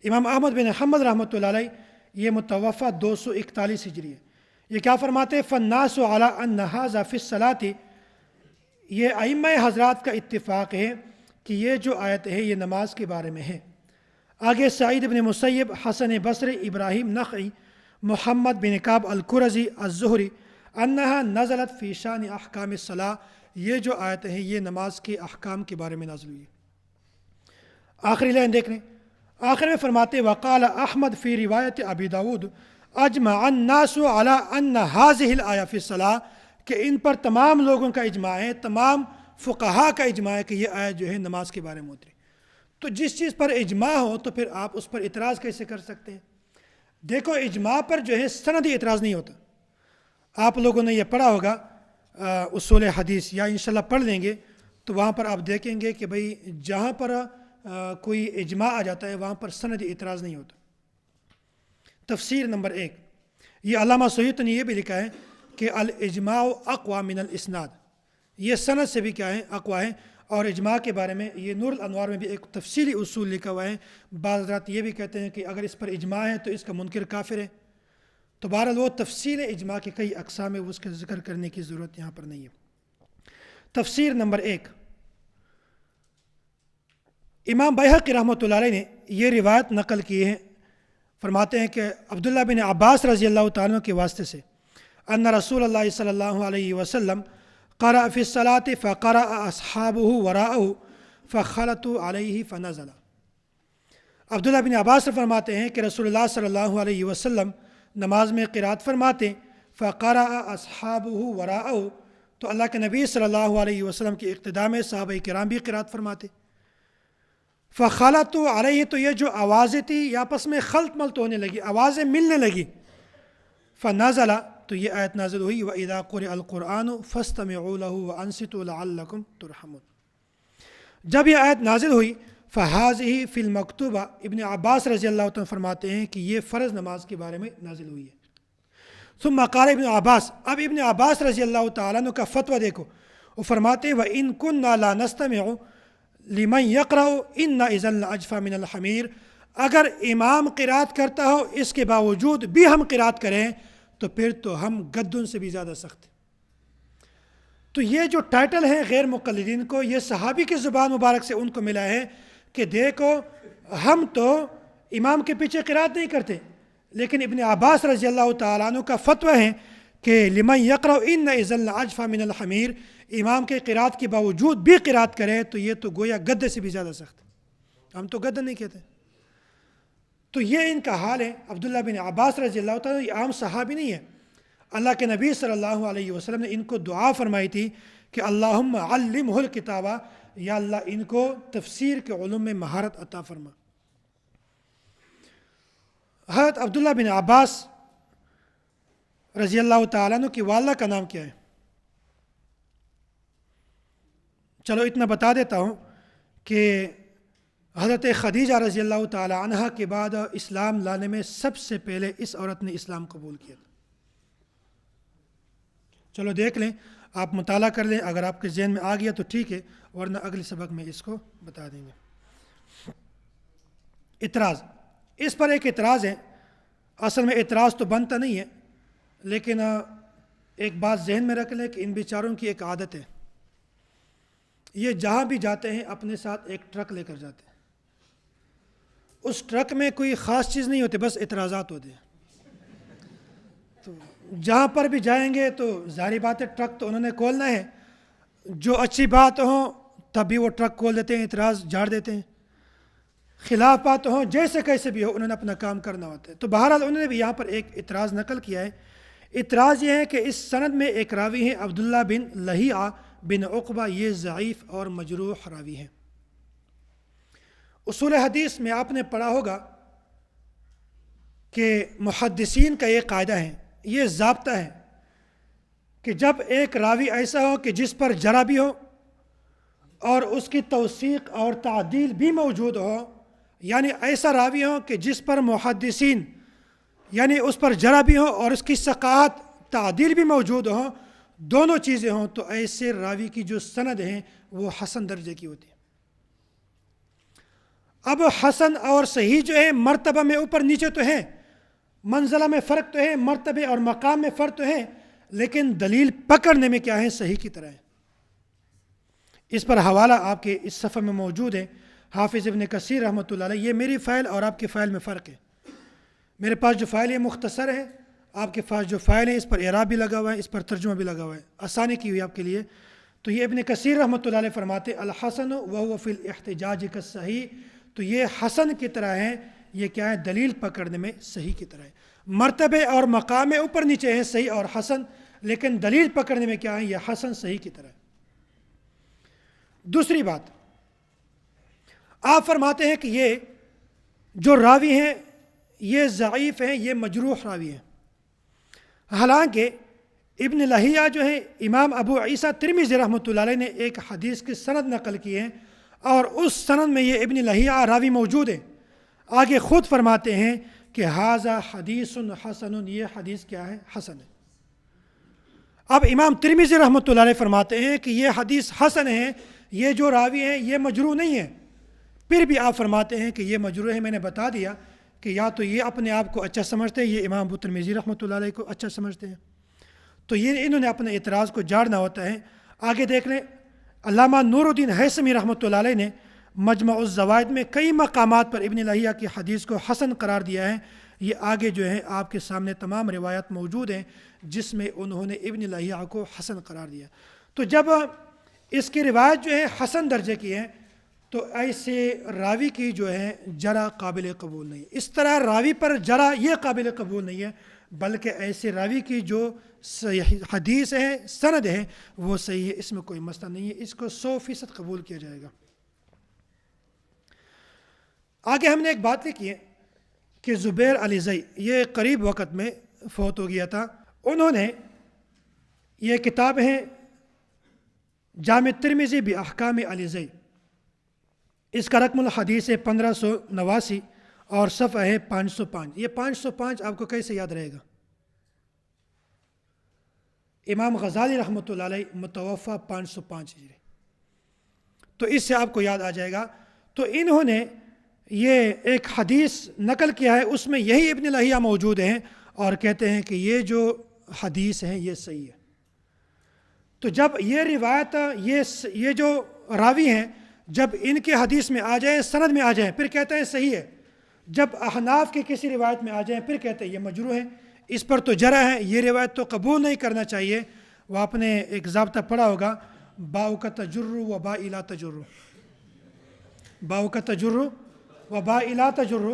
امام احمد بن حنبل رحمۃ اللہ علیہ یہ متوفہ 241 ہجری ہے۔ یہ کیا فرماتے ہیں؟ فالناس علی ان ھذا فی الصلاۃ، یہ ائمہ حضرات کا اتفاق ہے کہ یہ جو آیت ہے یہ نماز کے بارے میں ہے۔ آگے سعید بن مسیب، حسن بصری، ابراہیم نخعی، محمد بن کعب القرظی الزہری انہا نزلت فی شان احکام الصلاۃ، یہ جو آیت ہے یہ نماز کے احکام کے بارے میں نازل ہوئی ہے۔ آخری لائن دیکھ لیں، آخر میں فرماتے وقال احمد فی روایت ابی داود اجمع الناس علی ان هذه الآیہ فی الصلاۃ، کہ ان پر تمام لوگوں کا اجماع ہے، تمام فقہا کا اجماع ہے کہ یہ آیت جو ہے نماز کے بارے میں اتری۔ تو جس چیز پر اجماع ہو تو پھر آپ اس پر اعتراض کیسے کر سکتے ہیں؟ دیکھو اجماع پر جو ہے سندی اعتراض نہیں ہوتا۔ آپ لوگوں نے یہ پڑھا ہوگا اصول حدیث، یا انشاءاللہ پڑھ لیں گے تو وہاں پر آپ دیکھیں گے کہ بھئی جہاں پر کوئی اجماع آ جاتا ہے وہاں پر سندی اعتراض نہیں ہوتا۔ تفسیر نمبر 1، یہ علامہ سیوطی نے یہ بھی لکھا ہے کہ الاجماع اقوی من الاسناد، یہ سند سے بھی کیا ہے؟ اقوی ہے۔ اور اجماع کے بارے میں یہ نور الانوار میں بھی ایک تفصیلی اصول لکھا ہوا ہے۔ بعض حضرات یہ بھی کہتے ہیں کہ اگر اس پر اجماع ہے تو اس کا منکر کافر ہے۔ تو بہرحال وہ تفصیل اجماع کے کئی اقسام ہے، اس کا ذکر کرنے کی ضرورت یہاں پر نہیں ہے۔ تفسیر نمبر 1، امام بیہقی رحمۃ اللہ علیہ نے یہ روایت نقل کی ہے، فرماتے ہیں کہ عبداللہ بن عباس رضی اللہ تعالیٰ کے واسطے سے ان رسول اللہ صلی اللہ علیہ وسلم قرأ فی الصلاۃ فقرأ اصحابہ وراءہ فخلطوا علیہ فنزل۔ عبداللہ بن عباس فرماتے ہیں کہ رسول اللہ صلی اللہ علیہ وسلم نماز میں قرات فرماتے، فقرأ اصحابہ وراءہ، تو اللہ کے نبی صلی اللہ علیہ وسلم کی اقتداء میں صحابہ کرام بھی قرات فرماتے۔ فخلطوا علیہ، تو یہ جو آوازیں تھی یہ آپس میں خلط ملط ہونے لگی، آوازیں ملنے لگی۔ فنزل، تو یہ آیت نازل ہوئی، وَإِذَا قُرِئَ الْقُرْآنُ فَاسْتَمِعُوا لَهُ وَأَنصِتُوا لَعَلَّكُمْ تُرْحَمُونَ۔ جب یہ آیت نازل ہوئی، فَهَذِهِ فِي الْمَكْتُوبَةِ، ابن عباس رضی اللہ عنہ فرماتے ہیں کہ یہ فرض نماز کے بارے میں نازل ہوئی ہے۔ ثم قال ابن عباس، اب ابن عباس رضی اللہ تعالیٰ عنہ کا فتویٰ دیکھو، وہ فرماتے ہیں وَإِن كُنَّا لَا نَسْتَمِعُ لِمَنْ يَقْرَأُ إِنَّ إِذًا لَأَجْفَى مِنَ الْحَمِيرِ، اگر امام قرات کرتا ہو اس کے باوجود بھی ہم قرات کریں تو پھر تو ہم گدوں سے بھی زیادہ سخت ہیں۔ تو یہ جو ٹائٹل ہیں غیر مقلدین کو، یہ صحابی کی زبان مبارک سے ان کو ملا ہے کہ دیکھو ہم تو امام کے پیچھے قرات نہیں کرتے، لیکن ابن عباس رضی اللہ تعالیٰ عنہ کا فتویٰ ہے کہ لمن یقرأ ان اذا لعجفا من الحمیر، امام کے قرات کے باوجود بھی قرات کرے تو یہ تو گویا گدے سے بھی زیادہ سخت ہے، ہم تو گدہ نہیں کہتے۔ تو یہ ان کا حال ہے۔ عبداللہ بن عباس رضی اللہ تعالیٰ یہ عام صحابی نہیں ہے، اللہ کے نبی صلی اللہ علیہ وسلم نے ان کو دعا فرمائی تھی کہ اللہم علمہ الکتابہ، یا اللہ ان کو تفسیر کے علوم میں مہارت عطا فرما۔ حضرت عبداللہ بن عباس رضی اللہ تعالیٰ عنہ کی والدہ کا نام کیا ہے؟ چلو اتنا بتا دیتا ہوں کہ حضرت خدیجہ رضی اللہ تعالیٰ عنہ کے بعد اسلام لانے میں سب سے پہلے اس عورت نے اسلام قبول کیا تھا۔ چلو دیکھ لیں، آپ مطالعہ کر لیں، اگر آپ کے ذہن میں آ گیا تو ٹھیک ہے، ورنہ اگلے سبق میں اس کو بتا دیں گے۔ اعتراض، اس پر ایک اعتراض ہے، اصل میں اعتراض تو بنتا نہیں ہے، لیکن ایک بات ذہن میں رکھ لیں کہ ان بیچاروں کی ایک عادت ہے، یہ جہاں بھی جاتے ہیں اپنے ساتھ ایک ٹرک لے کر جاتے ہیں، اس ٹرک میں کوئی خاص چیز نہیں ہوتی، بس اعتراضات ہوتے ہیں۔ تو جہاں پر بھی جائیں گے تو ظاہری بات ہے ٹرک تو انہوں نے کھولنا ہے، جو اچھی بات ہوں تب بھی وہ ٹرک کھول دیتے ہیں، اعتراض جھاڑ دیتے ہیں، خلاف بات ہوں جیسے کیسے بھی ہو انہوں نے اپنا کام کرنا ہوتا ہے۔ تو بہرحال انہوں نے بھی یہاں پر ایک اعتراض نقل کیا ہے۔ اعتراض یہ ہے کہ اس سند میں ایک راوی ہیں عبداللہ بن لہیعہ بن عقبہ، یہ ضعیف اور مجروح راوی ہیں۔ اصول حدیث میں آپ نے پڑھا ہوگا کہ محدثین کا یہ قاعدہ ہے، یہ ضابطہ ہے کہ جب ایک راوی ایسا ہو کہ جس پر جرح بھی ہو اور اس کی توثیق اور تعدیل بھی موجود ہو، یعنی ایسا راوی ہو کہ جس پر محدثین یعنی اس پر جرح بھی ہو اور اس کی ثقاہت تعدیل بھی موجود ہو، دونوں چیزیں ہوں، تو ایسے راوی کی جو سند ہیں وہ حسن درجے کی ہوتی ہے۔ اب حسن اور صحیح جو ہے مرتبہ میں اوپر نیچے تو ہیں، منزلہ میں فرق تو ہے، مرتبے اور مقام میں فرق تو ہے، لیکن دلیل پکڑنے میں کیا ہے؟ صحیح کی طرح ہے۔ اس پر حوالہ آپ کے اس صفحے میں موجود ہے، حافظ ابن کثیر رحمۃ اللہ علیہ۔ یہ میری فائل اور آپ کے فائل میں فرق ہے، میرے پاس جو فائل ہے مختصر ہے، آپ کے پاس جو فائل ہے اس پر اعراب بھی لگا ہوا ہے، اس پر ترجمہ بھی لگا ہوا ہے، آسانی کی ہوئی آپ کے لیے۔ تو یہ ابن کثیر رحمۃ اللہ علیہ فرماتے الحسن وهو فی الاحتجاج کالصحیح، تو یہ حسن کی طرح ہے، یہ کیا ہے؟ دلیل پکڑنے میں صحیح کی طرح ہے۔ مرتبے اور مقام میں اوپر نیچے ہیں صحیح اور حسن، لیکن دلیل پکڑنے میں کیا ہے؟ یہ حسن صحیح کی طرح ہے۔ دوسری بات، آپ فرماتے ہیں کہ یہ جو راوی ہیں یہ ضعیف ہیں، یہ مجروح راوی ہیں، حالانکہ ابن لہیعہ جو ہے امام ابو عیسیٰ ترمذی رحمۃ اللہ علیہ نے ایک حدیث کی سند نقل کی ہے، اور اس سند میں یہ ابن لہیعہ راوی موجود ہے. آگے خود فرماتے ہیں کہ ھذا حدیث حسن، یہ حدیث کیا ہے؟ حسن ہے. اب امام ترمذی رحمۃ اللہ علیہ فرماتے ہیں کہ یہ حدیث حسن ہے، یہ جو راوی ہیں یہ مجروح نہیں ہے. پھر بھی آپ فرماتے ہیں کہ یہ مجروح ہے. میں نے بتا دیا کہ یا تو یہ اپنے آپ کو اچھا سمجھتے ہیں، یہ امام ابو ترمذی رحمۃ اللہ علیہ کو اچھا سمجھتے ہیں، تو یہ انہوں نے اپنے اعتراض کو جاڑنا ہوتا ہے. آگے دیکھ لیں، علامہ نور الدین ہیثمی رحمۃ اللہ علیہ نے مجمع الزوائد میں کئی مقامات پر ابن لہیعہ کی حدیث کو حسن قرار دیا ہے. یہ آگے جو ہے آپ کے سامنے تمام روایات موجود ہیں جس میں انہوں نے ابن لہیعہ کو حسن قرار دیا. تو جب اس کی روایت جو ہے حسن درجے کی ہے تو ایسے راوی کی جو ہے جرح قابل قبول نہیں. اس طرح راوی پر جرح یہ قابل قبول نہیں ہے، بلکہ ایسے راوی کی جو صحیح حدیث ہے، سند ہے، وہ صحیح ہے، اس میں کوئی مسئلہ نہیں ہے، اس کو 100% قبول کیا جائے گا. آگے ہم نے ایک بات لکھی ہے کہ زبیر علیزئی یہ قریب وقت میں فوت ہو گیا تھا. انہوں نے یہ کتاب ہے جامع ترمذی باحکام علیزئی، اس کا رقم الحدیث ہے 1589 اور صفحہ ہے 505. یہ 505 آپ کو کیسے یاد رہے گا؟ امام غزالی رحمۃ اللہ علیہ متوفہ 505 ہجری، تو اس سے آپ کو یاد آ جائے گا. تو انہوں نے یہ ایک حدیث نقل کیا ہے، اس میں یہی ابن لہیعہ موجود ہیں اور کہتے ہیں کہ یہ جو حدیث ہے یہ صحیح ہے. تو جب یہ روایت یہ جو راوی ہیں جب ان کے حدیث میں آ جائیں، سند میں آ جائیں، پھر کہتے ہیں صحیح ہے. جب احناف کی کسی روایت میں آ جائیں پھر کہتے ہیں یہ مجروح ہے، اس پر تو جرح ہے، یہ روایت تو قبول نہیں کرنا چاہیے. وہ آپ نے ایک ضابطہ پڑھا ہوگا، باء کا تجر و باء لا تجر، باء کا تجر و باء لا تجر.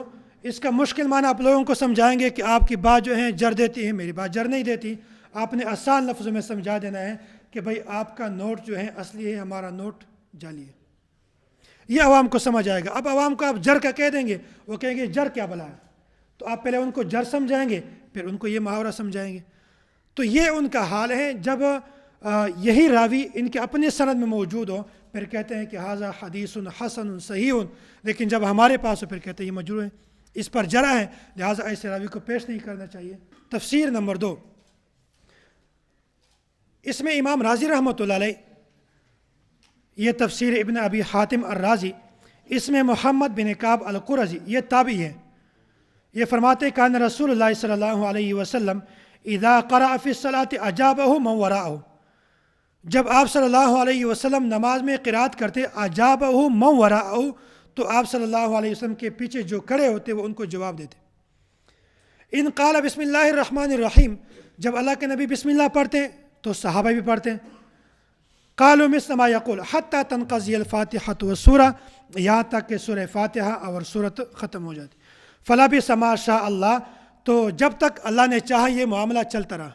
اس کا مشکل معنی آپ لوگوں کو سمجھائیں گے کہ آپ کی بات جو ہے جر دیتی ہے، میری بات جر نہیں دیتی. آپ نے آسان لفظوں میں سمجھا دینا ہے کہ بھائی آپ کا نوٹ جو ہے اصلی ہے، ہمارا نوٹ جعلی ہے. یہ عوام کو سمجھ آئے گا. اب عوام کو آپ جر کا کہہ دیں گے، وہ کہیں گے جر کیا بلا ہے، تو آپ پہلے ان کو جر سمجھائیں گے پھر ان کو یہ محاورہ سمجھائیں گے. تو یہ ان کا حال ہے. جب یہی راوی ان کے اپنے سند میں موجود ہو پھر کہتے ہیں کہ ھذا حدیث حسن صحیح، لیکن جب ہمارے پاس ہو پھر کہتے ہیں یہ مجروح ہے، اس پر جرح ہے، لہٰذا ایسے راوی کو پیش نہیں کرنا چاہیے. تفسیر نمبر 2، اس میں امام رازی رحمۃ اللہ علیہ، یہ تفسیر ابن ابی حاتم الرازی، اس میں محمد بن کعب القرظی یہ تابعی ہے. یہ فرماتے کان رسول اللہ صلی اللہ علیہ وسلم اذا قرأ فی الصلاۃ اجابہ من وراءہ، جب آپ صلی اللہ علیہ وسلم نماز میں قرات کرتے اجابہ من وراءہ، تو آپ صلی اللہ علیہ وسلم کے پیچھے جو کھڑے ہوتے وہ ان کو جواب دیتے. ان قال بسم اللہ الرحمن الرحیم، جب اللہ کے نبی بسم اللہ پڑھتے ہیں تو صحابہ بھی پڑھتے ہیں. قالوا مثل ما یقول حتی تنقضی الفاتحۃ والسورہ، یہاں تک کہ سورہ فاتحہ اور سورت ختم ہو جاتی. فلبث ما شاء اللہ، تو جب تک اللہ نے چاہا یہ معاملہ چلتا رہا،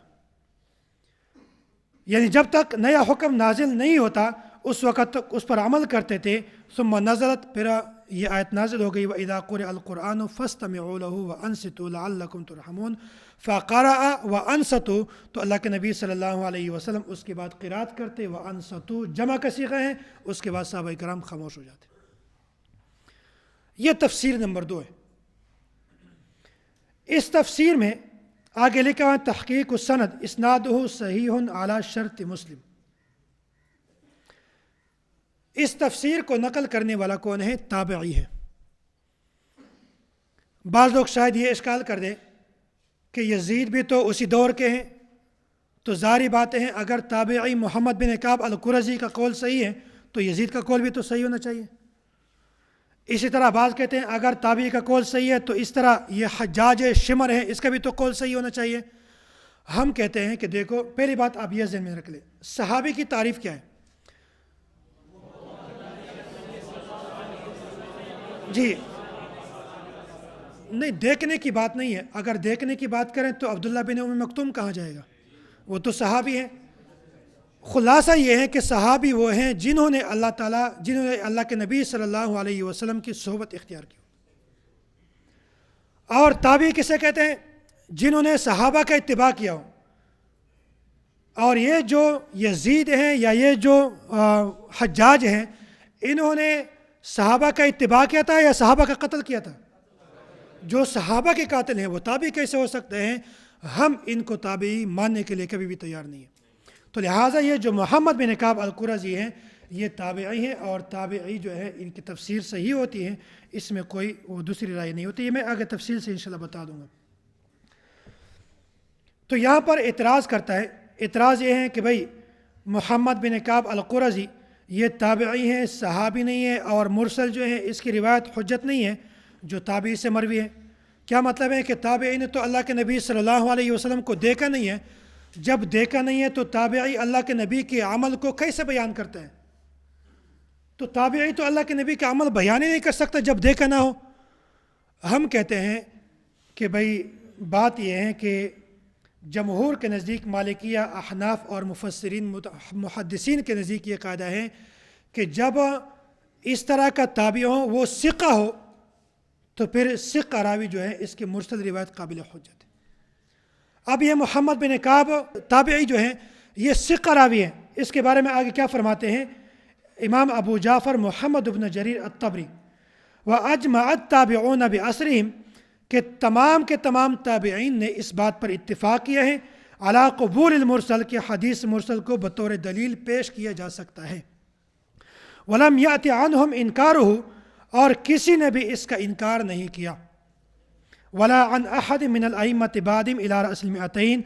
یعنی جب تک نیا حکم نازل نہیں ہوتا اس وقت تک اس پر عمل کرتے تھے. ثم نزلت، پھر یہ آیت نازل ہو گئی وَإِذَا قُرِئَ الْقُرْآنُ فَاسْتَمِعُوا لَهُ وَأَنصِتُوا لَعَلَّكُمْ تُرْحَمُونَ. فَقَرَأَ وَأَنصَتُوا، تو اللہ کے نبی صلی اللہ علیہ وسلم اس کے بعد قرات کرتے. وَأَنصَتُوا جمع کا صیغہ ہے، اس کے بعد صحابہ کرام خاموش ہو جاتے. یہ تفسیر نمبر 2 ہے. اس تفسیر میں آگے لکھا ہے تحقیق السند اسنادہ صحیح علی شرط مسلم. اس تفسیر کو نقل کرنے والا کون ہے؟ تابعی ہے. بعض لوگ شاید یہ اشکال کر دیں کہ یزید بھی تو اسی دور کے ہیں، تو ظاہری باتیں ہیں اگر تابعی محمد بن کعب القرظی کا قول صحیح ہے تو یزید کا قول بھی تو صحیح ہونا چاہیے. اسی طرح بعض کہتے ہیں اگر تابعی کا قول صحیح ہے تو اس طرح یہ حجاج شمر ہے، اس کا بھی تو قول صحیح ہونا چاہیے. ہم کہتے ہیں کہ دیکھو، پہلی بات آپ یہ ذہن میں رکھ لیں، صحابی کی تعریف کیا ہے؟ جی نہیں، دیکھنے کی بات نہیں ہے. اگر دیکھنے کی بات کریں تو عبداللہ بن ام مکتوم کہاں جائے گا؟ وہ تو صحابی ہیں. خلاصہ یہ ہے کہ صحابی وہ ہیں جنہوں نے اللہ کے نبی صلی اللہ علیہ وسلم کی صحبت اختیار کی. اور تابعی کسے کہتے ہیں؟ جنہوں نے صحابہ کا اتباع کیا ہو. اور یہ جو یزید ہیں یا یہ جو حجاج ہیں، انہوں نے صحابہ کا اتباع کیا تھا یا صحابہ کا قتل کیا تھا؟ جو صحابہ کے قاتل ہیں وہ تابعی کیسے ہو سکتے ہیں؟ ہم ان کو تابعی ماننے کے لیے کبھی بھی تیار نہیں ہیں۔ تو لہٰذا یہ جو محمد بن کعب القرظی ہیں یہ تابعی ہیں، اور تابعی جو ہے ان کی تفسیر صحیح ہوتی ہے، اس میں کوئی وہ دوسری رائے نہیں ہوتی، یہ میں آگے تفصیل سے انشاءاللہ بتا دوں گا۔ تو یہاں پر اعتراض کرتا ہے، اعتراض یہ ہے کہ بھائی محمد بن کعب القرظی یہ تابعی ہیں، صحابی نہیں ہے، اور مرسل جو ہے اس کی روایت حجت نہیں ہے جو تابعی سے مروی ہے۔ کیا مطلب ہے کہ تابعی نے تو اللہ کے نبی صلی اللہ علیہ وسلم کو دیکھا نہیں ہے، جب دیکھا نہیں ہے تو تابعی اللہ کے نبی کے عمل کو کیسے بیان کرتا ہے؟ تو تابعی تو اللہ کے نبی کا عمل بیان ہی نہیں کر سکتا جب دیکھا نہ ہو۔ ہم کہتے ہیں کہ بھائی بات یہ ہے کہ جمہور کے نزدیک، مالکیہ، احناف اور مفسرین محدثین کے نزدیک یہ قاعدہ ہے کہ جب اس طرح کا تابع ہو، وہ ثقہ ہو، تو پھر ثقہ راوی جو ہے اس کی مرسل روایت قابل حجت ہے۔ اب یہ محمد بن کعب تابعی جو ہیں یہ ثقہ راوی ہیں، اس کے بارے میں آگے کیا فرماتے ہیں امام ابو جعفر محمد بن جریر الطبری: وَأَجْمَعَ التَّابِعُونَ بِعَصْرِهِمْ، کہ تمام کے تمام تابعین نے اس بات پر اتفاق کیا ہے علی قبول المرسل، کہ حدیث مرسل کو بطور دلیل پیش کیا جا سکتا ہے۔ وَلَمْ يَأْتِ عَنْهُمْ إِنْكَارُهُ، اور کسی نے بھی اس کا انکار نہیں کیا۔ وَلَا عَنْ أَحَدٍ مِّنَ الْأَئِمَّةِ بَعْدِهِمْ إِلَىٰ رَأْسِ الْمِئَتَيْنِ،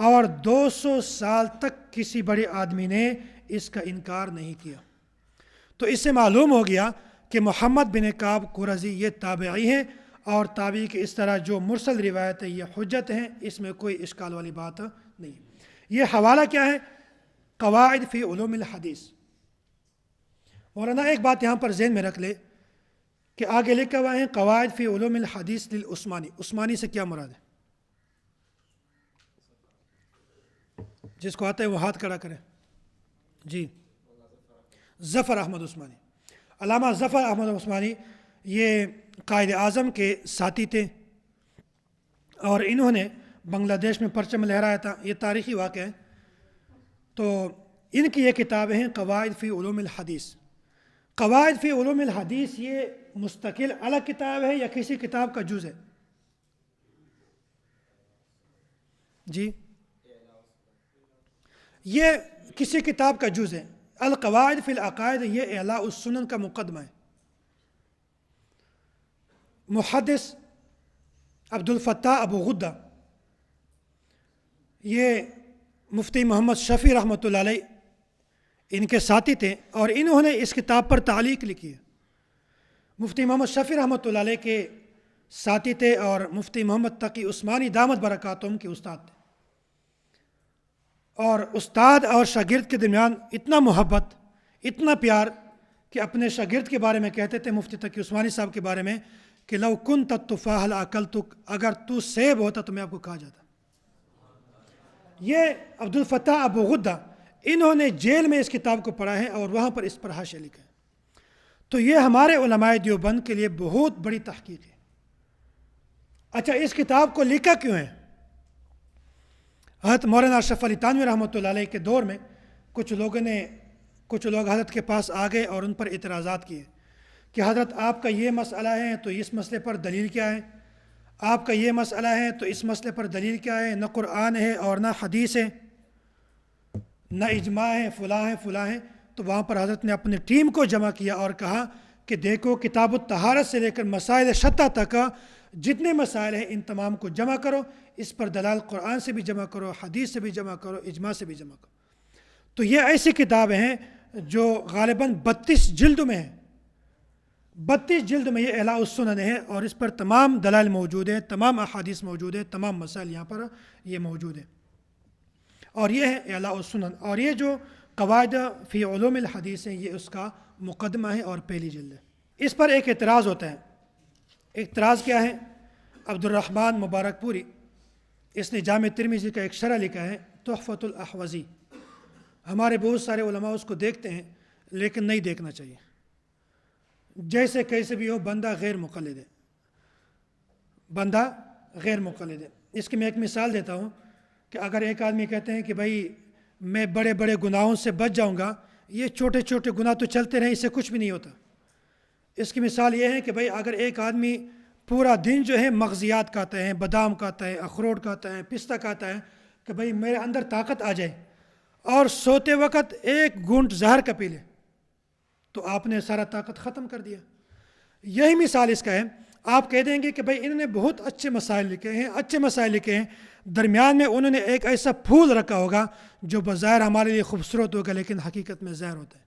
اور 200 سال تک کسی بڑے آدمی نے اس کا انکار نہیں کیا۔ تو اس سے معلوم ہو گیا کہ محمد بن کعب قرظی یہ تابعی ہیں، اور تابعی کی اس طرح جو مرسل روایت ہے یہ حجت ہیں، اس میں کوئی اشکال والی بات نہیں۔ یہ حوالہ کیا ہے؟ قواعد فی علوم الحدیث۔ مولانا ایک بات یہاں پر ذہن میں رکھ لے کہ آگے لکھا ہوا ہے قواعد فی علوم الحدیث للعثمانی۔ عثمانی سے کیا مراد ہے؟ جس کو آتا ہے وہ ہاتھ کھڑا کرے۔ جی، ظفر احمد عثمانی۔ علامہ ظفر احمد عثمانی یہ قائد اعظم کے ساتھی تھے، اور انہوں نے بنگلہ دیش میں پرچم لہرایا تھا، یہ تاریخی واقعہ ہے۔ تو ان کی یہ کتابیں ہیں قواعد فی علوم الحدیث۔ قواعد فی علوم الحدیث یہ مستقل الگ کتاب ہے یا کسی کتاب کا جز ہے؟ جی، یہ کسی کتاب کا جز ہے۔ القواعد فی العقائد یہ اعلاء السنن کا مقدمہ ہے۔ محدث عبد الفتاح ابو غدہ یہ مفتی محمد شفیع رحمۃ اللہ علیہ ان کے ساتھی تھے، اور انہوں نے اس کتاب پر تعلیق لکھی ہے۔ مفتی محمد شفیع رحمۃ اللہ علیہ کے ساتھی تھے، اور مفتی محمد تقی عثمانی دامت برکاتہم کے استاد تھے، اور استاد اور شاگرد کے درمیان اتنا محبت، اتنا پیار کہ اپنے شاگرد کے بارے میں کہتے تھے مفتی تقی عثمانی صاحب کے بارے میں کہ لو کنت التفاح لاکلتک، اگر تو سیب ہوتا تو میں آپ کو کھا جاتا۔ یہ عبد الفتاح ابو غدہ انہوں نے جیل میں اس کتاب کو پڑھا ہے، اور وہاں پر اس پر حاشیہ لکھا ہے۔ تو یہ ہمارے علماء دیوبند کے لیے بہت بڑی تحقیق ہے۔ اچھا، اس کتاب کو لکھا کیوں ہے؟ حضرت مولانا اشرف علی تھانوی رحمۃ اللہ علیہ کے دور میں کچھ لوگ حضرت کے پاس آ گئے اور ان پر اعتراضات کیے کہ حضرت آپ کا یہ مسئلہ ہے تو اس مسئلے پر دلیل کیا ہے؟ آپ کا یہ مسئلہ ہے تو اس مسئلے پر دلیل کیا ہے؟ نہ قرآن ہے اور نہ حدیث ہے، نہ اجماع ہے، فلاں ہے۔ تو وہاں پر حضرت نے اپنی ٹیم کو جمع کیا اور کہا کہ دیکھو، کتاب الطہارت سے لے کر مسائل شتہ تک جتنے مسائل ہیں ان تمام کو جمع کرو، اس پر دلائل قرآن سے بھی جمع کرو، حدیث سے بھی جمع کرو، اجماع سے بھی جمع کرو۔ تو یہ ایسی کتابیں ہیں جو غالباً 32 جلد میں ہیں، 32 جلد میں یہ اعلاء السنن ہے، اور اس پر تمام دلائل موجود ہیں، تمام احادیث موجود ہیں، تمام مسائل یہاں پر یہ موجود ہیں، اور یہ ہے اعلاء السنن۔ اور یہ جو قواعد فی علوم الحدیث ہیں یہ اس کا مقدمہ ہے اور پہلی جلد ہے۔ اس پر ایک اعتراض ہوتا ہے۔ اعتراض کیا ہے؟ عبد الرحمن مبارک پوری، اس نے جامع ترمذی کا ایک شرح لکھا ہے تحفۃ الاحوذی۔ ہمارے بہت سارے علماء اس کو دیکھتے ہیں لیکن نہیں دیکھنا چاہیے، جیسے کیسے بھی ہو بندہ غیر مقلد ہے، بندہ غیر مقلد ہے۔ اس کی میں ایک مثال دیتا ہوں کہ اگر ایک آدمی کہتے ہیں کہ بھائی میں بڑے بڑے گناہوں سے بچ جاؤں گا، یہ چھوٹے چھوٹے گناہ تو چلتے رہیں، اس سے کچھ بھی نہیں ہوتا، اس کی مثال یہ ہے کہ بھائی اگر ایک آدمی پورا دن جو ہے مغزیات کھاتا ہے، بادام کھاتا ہے، اخروٹ کھاتا ہے، پستہ کھاتا ہے کہ بھائی میرے اندر طاقت آ جائے، اور سوتے وقت ایک گھونٹ زہر کا پی لے، تو آپ نے سارا طاقت ختم کر دیا۔ یہی مثال اس کا ہے۔ آپ کہہ دیں گے کہ بھائی انہوں نے بہت اچھے مسائل لکھے ہیں، اچھے مسائل لکھے ہیں، درمیان میں انہوں نے ایک ایسا پھول رکھا ہوگا جو بظاہر ہمارے لیے خوبصورت ہوگا لیکن حقیقت میں زہر ہوتا ہے۔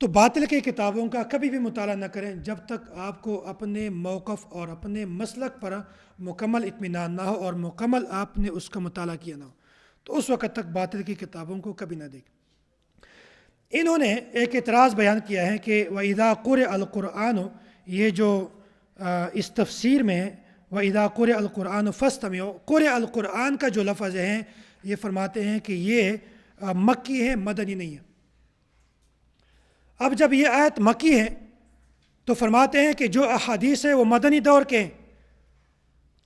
تو باطل کی کتابوں کا کبھی بھی مطالعہ نہ کریں جب تک آپ کو اپنے موقف اور اپنے مسلک پر مکمل اطمینان نہ ہو اور مکمل آپ نے اس کا مطالعہ کیا نہ ہو، تو اس وقت تک باطل کی کتابوں کو کبھی نہ دیکھیں۔ انہوں نے ایک اعتراض بیان کیا ہے کہ وَإِذَا قُرِئَ الْقُرْآنُ، یہ جو اس تفسیر میں وَإِذَا قُرِئَ الْقُرْآنُ فَاسْتَمِعُوا، قُرِئَ القرآن کا جو لفظ ہے یہ فرماتے ہیں کہ یہ مکی ہے، مدنی نہیں ہے۔ اب جب یہ آیت مکی ہے تو فرماتے ہیں کہ جو احادیث ہے وہ مدنی دور کے ہیں۔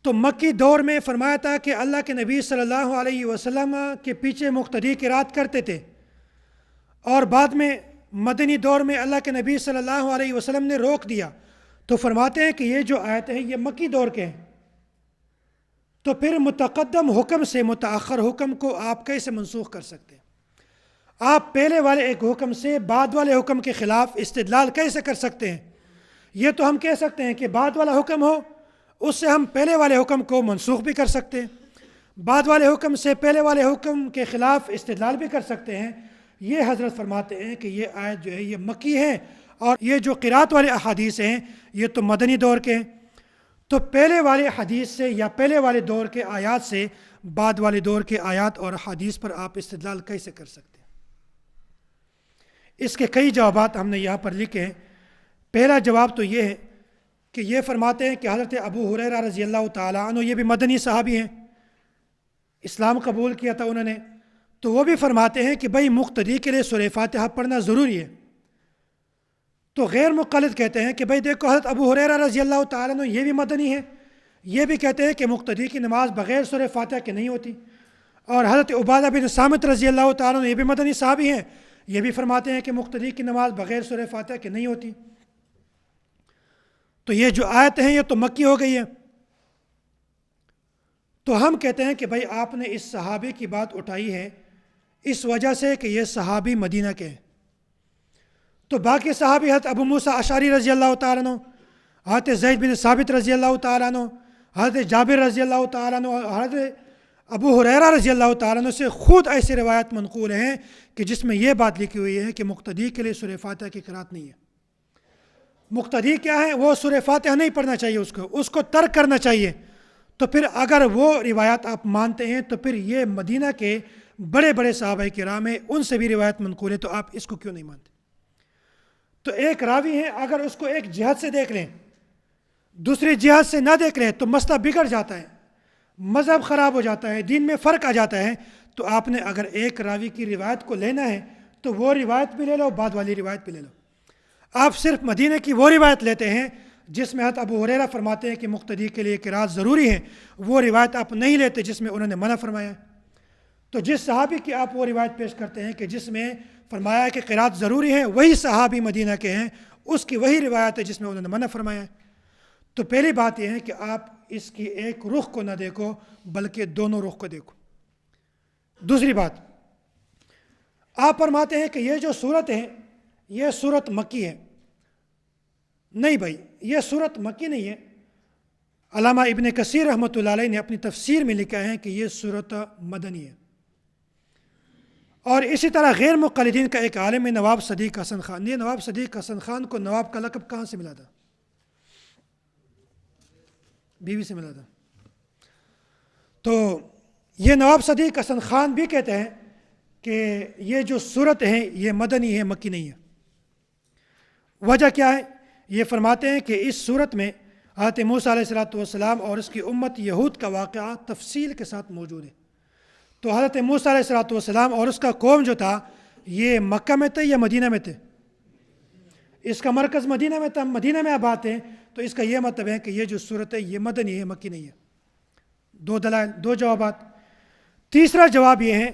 تو مکی دور میں فرمایا تھا کہ اللہ کے نبی صلی اللہ علیہ وسلم کے پیچھے مقتدی قرات کرتے تھے، اور بعد میں مدنی دور میں اللہ کے نبی صلی اللہ علیہ وسلم نے روک دیا، تو فرماتے ہیں کہ یہ جو آیت ہے یہ مکی دور کے ہیں۔ تو پھر متقدم حکم سے متأخر حکم کو آپ کیسے منسوخ کر سکتے ہیں؟ آپ پہلے والے ایک حکم سے بعد والے حکم کے خلاف استدلال کیسے کر سکتے ہیں؟ یہ تو ہم کہہ سکتے ہیں کہ بعد والا حکم ہو اس سے ہم پہلے والے حکم کو منسوخ بھی کر سکتے ہیں، بعد والے حکم سے پہلے والے حکم کے خلاف استدلال بھی کر سکتے ہیں۔ یہ حضرت فرماتے ہیں کہ یہ آیت جو ہے یہ مکی ہے، اور یہ جو قرات والے احادیث ہیں یہ تو مدنی دور کے ہیں۔ تو پہلے والے حدیث سے یا پہلے والے دور کے آیات سے بعد والے دور کے آیات اور حدیث پر آپ استدلال کیسے کر سکتے ہیں؟ اس کے کئی جوابات ہم نے یہاں پر لکھے ہیں۔ پہلا جواب تو یہ ہے کہ یہ فرماتے ہیں کہ حضرت ابو ہریرہ رضی اللہ تعالیٰ عنہ، یہ بھی مدنی صحابی ہیں، اسلام قبول کیا تھا انہوں نے، تو وہ بھی فرماتے ہیں کہ بھائی مقتدی کے لیے سورہ فاتحہ پڑھنا ضروری ہے۔ تو غیر مقلد کہتے ہیں کہ بھائی دیکھو حضرت ابو ہریرہ رضی اللہ تعالیٰ عنہ یہ بھی مدنی ہے، یہ بھی کہتے ہیں کہ مقتدی کی نماز بغیر سورہ فاتحہ کے نہیں ہوتی، اور حضرت عبادہ بن صامت رضی اللہ تعالیٰ عنہ یہ بھی مدنی صحابی ہیں، یہ بھی فرماتے ہیں کہ مقتدی کی نماز بغیر سورہ فاتحہ کے نہیں ہوتی۔ تو یہ جو آیت ہیں یہ تو مکی ہو گئی ہے۔ تو ہم کہتے ہیں کہ بھائی آپ نے اس صحابی کی بات اٹھائی ہے اس وجہ سے کہ یہ صحابی مدینہ کے ہیں۔ تو باقی صحابی حضرت ابو موسیٰ اشعری رضی اللہ تعالیٰ عنہ، حضرت زید بن ثابت رضی اللہ تعالیٰ عنہ، حضرت جابر رضی اللہ تعالیٰ عنہ، حضرت ابو ہریرہ رضی اللہ تعالیٰ عنہ سے خود ایسی روایت منقول ہیں کہ جس میں یہ بات لکھی ہوئی ہے کہ مقتدی کے لیے سورہ فاتحہ کی قرات نہیں ہے۔ مقتدی کیا ہے؟ وہ سورہ فاتحہ نہیں پڑھنا چاہیے، اس کو ترک کرنا چاہیے۔ تو پھر اگر وہ روایات آپ مانتے ہیں تو پھر یہ مدینہ کے بڑے بڑے صحابہ کرام ہیں، ان سے بھی روایت منقول ہے، تو آپ اس کو کیوں نہیں مانتے؟ تو ایک راوی ہیں، اگر اس کو ایک جہت سے دیکھ لیں، دوسری جہت سے نہ دیکھ لیں تو مسئلہ بگڑ جاتا ہے، مذہب خراب ہو جاتا ہے، دین میں فرق آ جاتا ہے۔ تو آپ نے اگر ایک راوی کی روایت کو لینا ہے تو وہ روایت بھی لے لو، بعد والی روایت بھی لے لو۔ آپ صرف مدینہ کی وہ روایت لیتے ہیں جس میں حضرت ابو ہریرہ فرماتے ہیں کہ مقتدی کے لیے قرات ضروری ہے، وہ روایت آپ نہیں لیتے جس میں انہوں نے منع فرمایا ہے۔ تو جس صحابی کی آپ وہ روایت پیش کرتے ہیں کہ جس میں فرمایا ہے کہ قرات ضروری ہے، وہی صحابی مدینہ کے ہیں، اس کی وہی روایت ہے جس میں انہوں نے منع فرمایا ہے۔ تو پہلی بات یہ ہے کہ آپ اس کی ایک رخ کو نہ دیکھو بلکہ دونوں رخ کو دیکھو۔ دوسری بات، آپ فرماتے ہیں کہ یہ جو صورت ہے یہ صورت مکی ہے۔ نہیں بھائی، یہ صورت مکی نہیں ہے۔ علامہ ابن کثیر رحمۃ اللہ علیہ نے اپنی تفسیر میں لکھا ہے کہ یہ صورت مدنی ہے۔ اور اسی طرح غیر مقلدین کا ایک عالم ہے نواب صدیق حسن خان۔ یہ نواب صدیق حسن خان کو نواب کا لقب کہاں سے ملا تھا؟ بیوی سے ملا تھا۔ تو یہ نواب صدیق حسن خان بھی کہتے ہیں کہ یہ جو صورت ہے یہ مدنی ہے، مکی نہیں ہے۔ وجہ کیا ہے؟ یہ فرماتے ہیں کہ اس صورت میں حضرت موسیٰ علیہ السلام اور اس کی امت یہود کا واقعہ تفصیل کے ساتھ موجود ہے۔ تو حضرت موسیٰ علیہ السلام اور اس کا قوم جو تھا یہ مکہ میں تھے یا مدینہ میں تھے؟ اس کا مرکز مدینہ میں تھا، مدینہ میں آباد ہیں، تو اس کا یہ مطلب ہے کہ یہ جو صورت ہے یہ مدنی ہے، مکی نہیں ہے۔ دو دلائل، دو جوابات۔ تیسرا جواب یہ ہے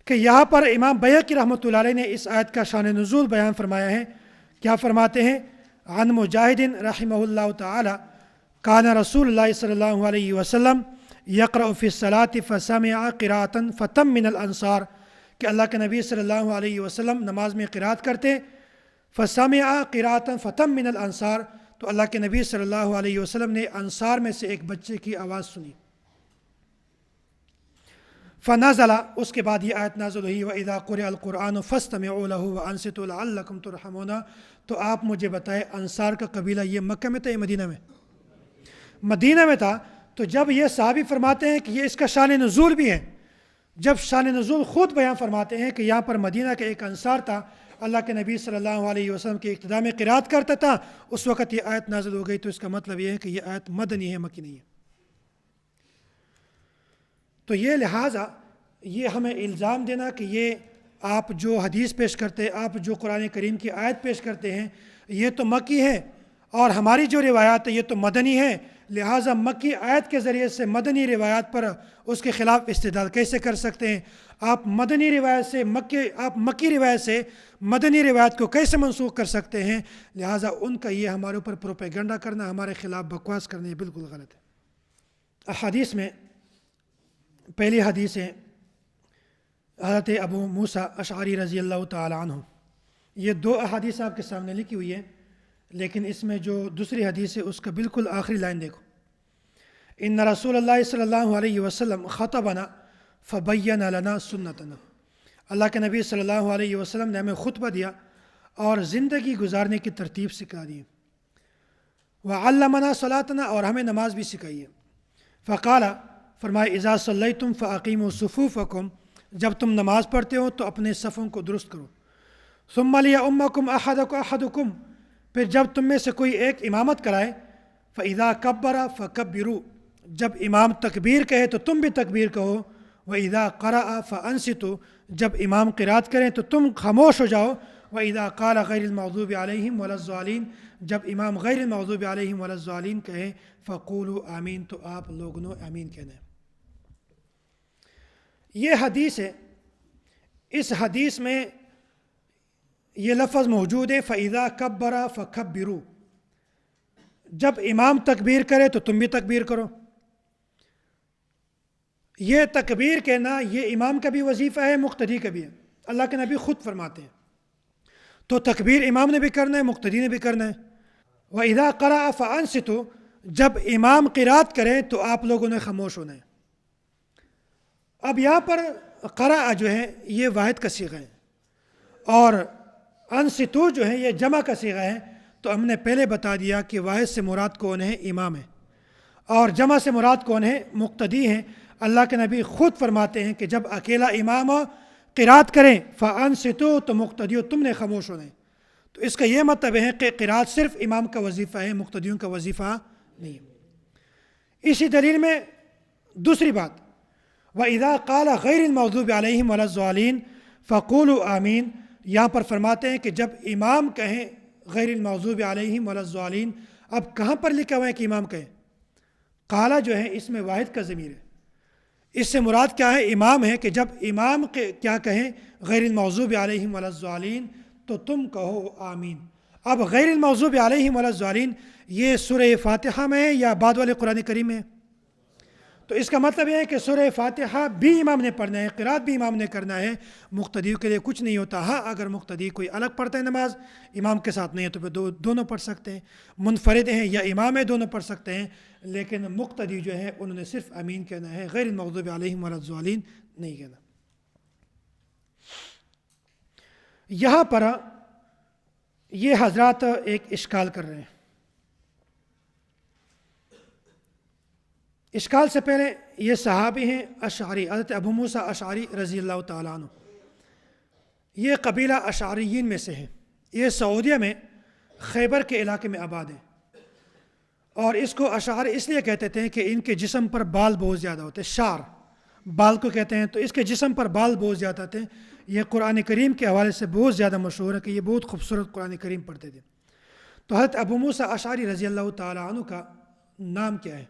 کہ یہاں پر امام بیہقی رحمۃ اللہ علیہ نے اس آیت کا شان نزول بیان فرمایا ہے۔ کیا فرماتے ہیں؟ عن مجاہد رحمہ اللہ تعالی کان رسول اللہ صلی اللہ علیہ وسلم یقرأ فی الصلاۃ فسمع قراءۃ فتم من الانصار کہ اللہ کے نبی صلی اللہ علیہ وسلم نماز میں قراءت کرتے، فسمع قراءۃ فتم من الانصار، تو اللہ کے نبی صلی اللہ علیہ وسلم نے انصار میں سے ایک بچے کی آواز سنی، فنزل، اس کے بعد یہ آیت نازل ہوئی، وَإِذَا قُرِئَ الْقُرْآنُ فَاسْتَمِعُوا لَهُ وَأَنصِتُوا لَعَلَّكُمْ تُرْحَمُونَ۔ تو آپ مجھے بتائیں انصار کا قبیلہ یہ مکہ میں تھا یا مدینہ میں؟ مدینہ میں تھا۔ تو جب یہ صحابی فرماتے ہیں کہ یہ اس کا شان نزول بھی ہے، جب شان نزول خود بیان فرماتے ہیں کہ یہاں پر مدینہ کا ایک انصار تھا، اللہ کے نبی صلی اللہ علیہ وسلم کی اقتداء میں قرات کرتا تھا، اس وقت یہ آیت نازل ہو گئی، تو اس کا مطلب یہ ہے کہ یہ آیت مدنی ہے، مکی نہیں ہے۔ تو یہ لہٰذا یہ ہمیں الزام دینا کہ یہ آپ جو حدیث پیش کرتے ہیں، آپ جو قرآن کریم کی آیت پیش کرتے ہیں، یہ تو مکی ہے، اور ہماری جو روایات ہے یہ تو مدنی ہے، لہٰذا مکی آیت کے ذریعے سے مدنی روایات پر اس کے خلاف استدلال کیسے کر سکتے ہیں؟ آپ مدنی روایت سے مکی روایت سے مدنی روایت کو کیسے منسوخ کر سکتے ہیں؟ لہٰذا ان کا یہ ہمارے اوپر پروپیگنڈا کرنا، ہمارے خلاف بکواس کرنا، یہ بالکل غلط ہے۔ احادیث میں پہلی حدیث ہے حضرت ابو موسیٰ اشعری رضی اللہ تعالیٰ عنہ، یہ دو احادیث آپ کے سامنے لکھی ہوئی ہے، لیکن اس میں جو دوسری حدیث ہے اس کا بالکل آخری لائن دیکھو، ان رسول اللہ صلی اللہ علیہ وسلم خطبنا فبین لنا سنتنا، اللہ کے نبی صلی اللہ علیہ وسلم نے ہمیں خطبہ دیا اور زندگی گزارنے کی ترتیب سکھا دی، وعلمنا صلاتنا، اور ہمیں نماز بھی سکھائی ہے، فقال، فرمائے، اذا صلیتم فاقیموا صفوفکم، جب تم نماز پڑھتے ہو تو اپنے صفوں کو درست کرو، ثم لیؤمکم احدکم، پھر جب تم میں سے کوئی ایک امامت کرائے، فاذا کبر فکبروا، جب امام تکبیر کہے تو تم بھی تکبیر کہو، واذا قرأ فانصتوا، جب امام قرات کریں تو تم خاموش ہو جاؤ، واذا قال غیر المغضوب علیہم ولا الضالین، جب امام غیر المغضوب علیہم ولا الضالین کہیں، فقولوا آمین، تو آپ لوگوں نے آمین کہنا ہے۔ یہ حدیث ہے، اس حدیث میں یہ لفظ موجود ہے، فَإِذَا كَبَّرَ فَكَبِّرُوا، جب امام تکبیر کرے تو تم بھی تکبیر کرو۔ یہ تکبیر کہنا یہ امام کا بھی وظیفہ ہے، مقتدی کا بھی ہے، اللہ کے نبی خود فرماتے ہیں، تو تکبیر امام نے بھی کرنا ہے، مقتدی نے بھی کرنا ہے۔ وَإِذَا قَرَأَ فَأَنصِتُوا، جب امام قرات کرے تو آپ لوگوں نے خاموش ہونا ہے۔ اب یہاں پر قرأ جو ہے یہ واحد کا صیغہ ہے، اور انصتو جو ہے یہ جمع کا صیغہ ہے، تو ہم نے پہلے بتا دیا کہ واحد سے مراد کون ہے؟ امام ہے، اور جمع سے مراد کون ہے؟ مقتدی ہیں۔ اللہ کے نبی خود فرماتے ہیں کہ جب اکیلا امام قرات کریں فانصتو، تو مقتدیوں تم نے خاموش ہونا ہے۔ تو اس کا یہ مطلب ہے کہ قرات صرف امام کا وظیفہ ہے، مقتدیوں کا وظیفہ نہیں ہے۔ اسی دلیل میں دوسری بات، وَإِذَا قَالَ غَيْرِ الْمَغْضُوبِ عَلَيْهِمْ وَلَا الضَّالِينَ فَقُولُوا آمین، یہاں پر فرماتے ہیں کہ جب امام کہیں غیر المغضوب علیہم ولا الضالین، اب کہاں پر لکھا ہوا ہے کہ امام کہیں؟ قالا جو ہے اس میں واحد کا ضمیر ہے، اس سے مراد کیا ہے؟ امام ہے، کہ جب امام کیا کہیں غیر المغضوب علیہم ولا الضالین، تو تم کہو آمین۔ اب غیر المغضوب علیہم ولا الضالین یہ سورہ فاتحہ میں ہے یا بعد والے قرآن کریم میں؟ تو اس کا مطلب یہ ہے کہ سورہ فاتحہ بھی امام نے پڑھنا ہے، قرات بھی امام نے کرنا ہے، مقتدیوں کے لیے کچھ نہیں ہوتا۔ ہاں اگر مقتدی کوئی الگ پڑھتا ہے نماز امام کے ساتھ نہیں ہے تو پھر دونوں پڑھ سکتے ہیں، منفرد ہیں یا امام ہے دونوں پڑھ سکتے ہیں، لیکن مقتدی جو ہے انہوں نے صرف آمین کہنا ہے، غیر المغضوب علیہم ولا الضالین نہیں کہنا۔ یہاں پر یہ حضرات ایک اشکال کر رہے ہیں۔ اشکال سے پہلے یہ صحابی ہیں اشعری، حضرت ابو موسیٰ اشعری رضی اللہ تعالیٰ عنہ، یہ قبیلہ اشعریین میں سے ہیں، یہ سعودیہ میں خیبر کے علاقے میں آباد ہیں، اور اس کو اشعری اس لیے کہتے تھے کہ ان کے جسم پر بال بہت زیادہ ہوتے ہیں، شعر بال کو کہتے ہیں، تو اس کے جسم پر بال بہت زیادہ تھے۔ یہ قرآن کریم کے حوالے سے بہت زیادہ مشہور ہے کہ یہ بہت خوبصورت قرآن کریم پڑھتے تھے۔ تو حضرت ابو موسیٰ اشعری رضی اللہ تعالیٰ عنہ کا نام کیا ہے؟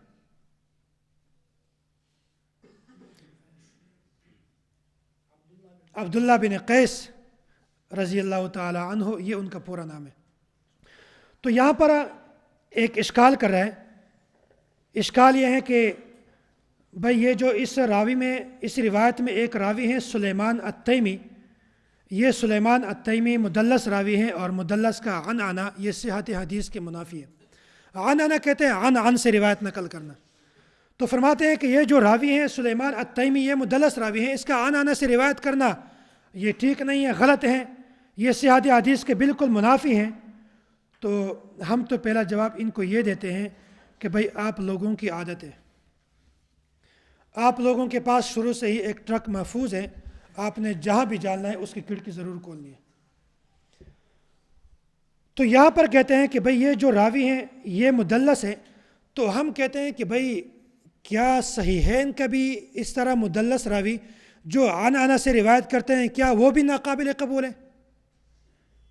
عبداللہ بن قیس رضی اللہ تعالیٰ عنہ، یہ ان کا پورا نام ہے۔ تو یہاں پر ایک اشکال کر رہا ہے. اشکال یہ ہے کہ بھائی یہ جو اس راوی میں اس روایت میں ایک راوی ہیں سلیمان التیمی، یہ سلیمان التیمی مدلس راوی ہیں، اور مدلس کا عن یہ صحت حدیث کے منافی ہے. عن کہتے ہیں عن سے روایت نقل کرنا. تو فرماتے ہیں کہ یہ جو راوی ہیں سلیمان التیمی یہ مدلس راوی ہیں، اس کا عن سے روایت کرنا یہ ٹھیک نہیں ہے، غلط ہے، یہ صحت حدیث کے بالکل منافی ہیں. تو ہم تو پہلا جواب ان کو یہ دیتے ہیں کہ بھائی آپ لوگوں کی عادت ہے، آپ لوگوں کے پاس شروع سے ہی ایک ٹرک محفوظ ہے، آپ نے جہاں بھی جانا ہے اس کی کھڑکی ضرور کھولنی ہے. تو یہاں پر کہتے ہیں کہ بھئی یہ جو راوی ہیں یہ مدلس ہیں. تو ہم کہتے ہیں کہ بھئی کیا صحیحین کا بھی اس طرح مدلس راوی جو عن سے روایت کرتے ہیں کیا وہ بھی ناقابل قبول ہے؟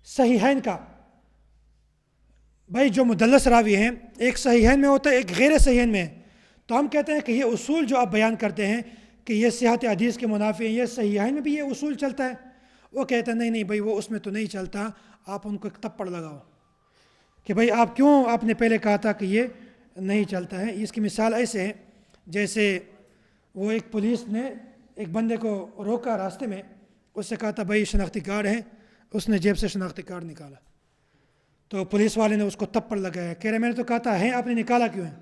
صحیحین کا بھئی جو مدلس راوی ہیں ایک صحیحین میں ہوتا ہے ایک غیر صحیحین میں ہے. تو ہم کہتے ہیں کہ یہ اصول جو آپ بیان کرتے ہیں کہ یہ صحت حدیث کے منافی ہیں، یہ صحیحین میں بھی یہ اصول چلتا ہے. وہ کہتے ہیں نہیں بھئی وہ اس میں تو نہیں چلتا، آپ ان کو ایک تپڑ لگاؤ کہ بھئی آپ کیوں آپ نے پہلے کہا تھا کہ یہ نہیں چلتا ہے. اس کی مثال ایسے ہے جیسے وہ ایک پولیس نے ایک بندے کو روکا راستے میں، اس سے کہا تھا بھئی شناختی کارڈ ہے، اس نے جیب سے شناختی کارڈ نکالا. تو پولیس والے نے اس کو تپڑ لگایا، کہہ رہے میں نے تو کہا تھا ہے آپ نے نکالا کیوں ہے؟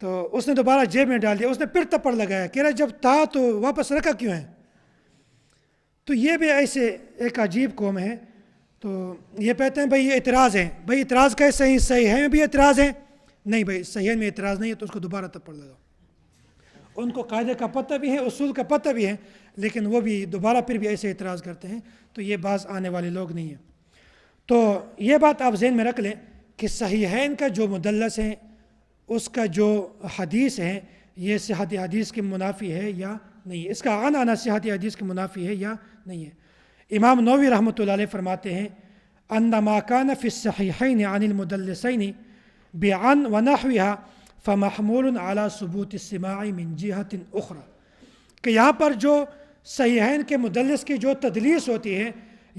تو اس نے دوبارہ جیب میں ڈال دیا، اس نے پھر تپڑ لگایا، کہہ رہا جب تھا تو واپس رکھا کیوں ہے؟ تو یہ بھی ایسے ایک عجیب قوم ہے. تو یہ کہتے ہیں بھئی یہ اعتراض ہے. بھئی اعتراض کا صحیح ہے میں بھی اعتراض ہے؟ نہیں بھئی صحیح میں اعتراض نہیں ہے تو اس کو دوبارہ تپڑ لگاؤ. ان کو قاعدے کا پتہ بھی ہے، اصول کا پتہ بھی ہے، لیکن وہ بھی دوبارہ پھر بھی ایسے اعتراض کرتے ہیں. تو یہ باز آنے والے لوگ نہیں ہیں. تو یہ بات آپ ذہن میں رکھ لیں کہ صحیحین کا جو مدلس ہیں اس کا جو حدیث ہے یہ صحت حدیث کے منافی ہے یا نہیں ہے، اس کا عن صحت حدیث کے منافی ہے یا نہیں ہے. امام نووی رحمۃ اللہ علیہ فرماتے ہیں ان ما کان فی الصحیحین عن المدلسین بعن ونحوها فمحمول على ثبوت السماع من جہت اخرى، کہ یہاں پر جو صحیحین کے مدلس کی جو تدلیس ہوتی ہے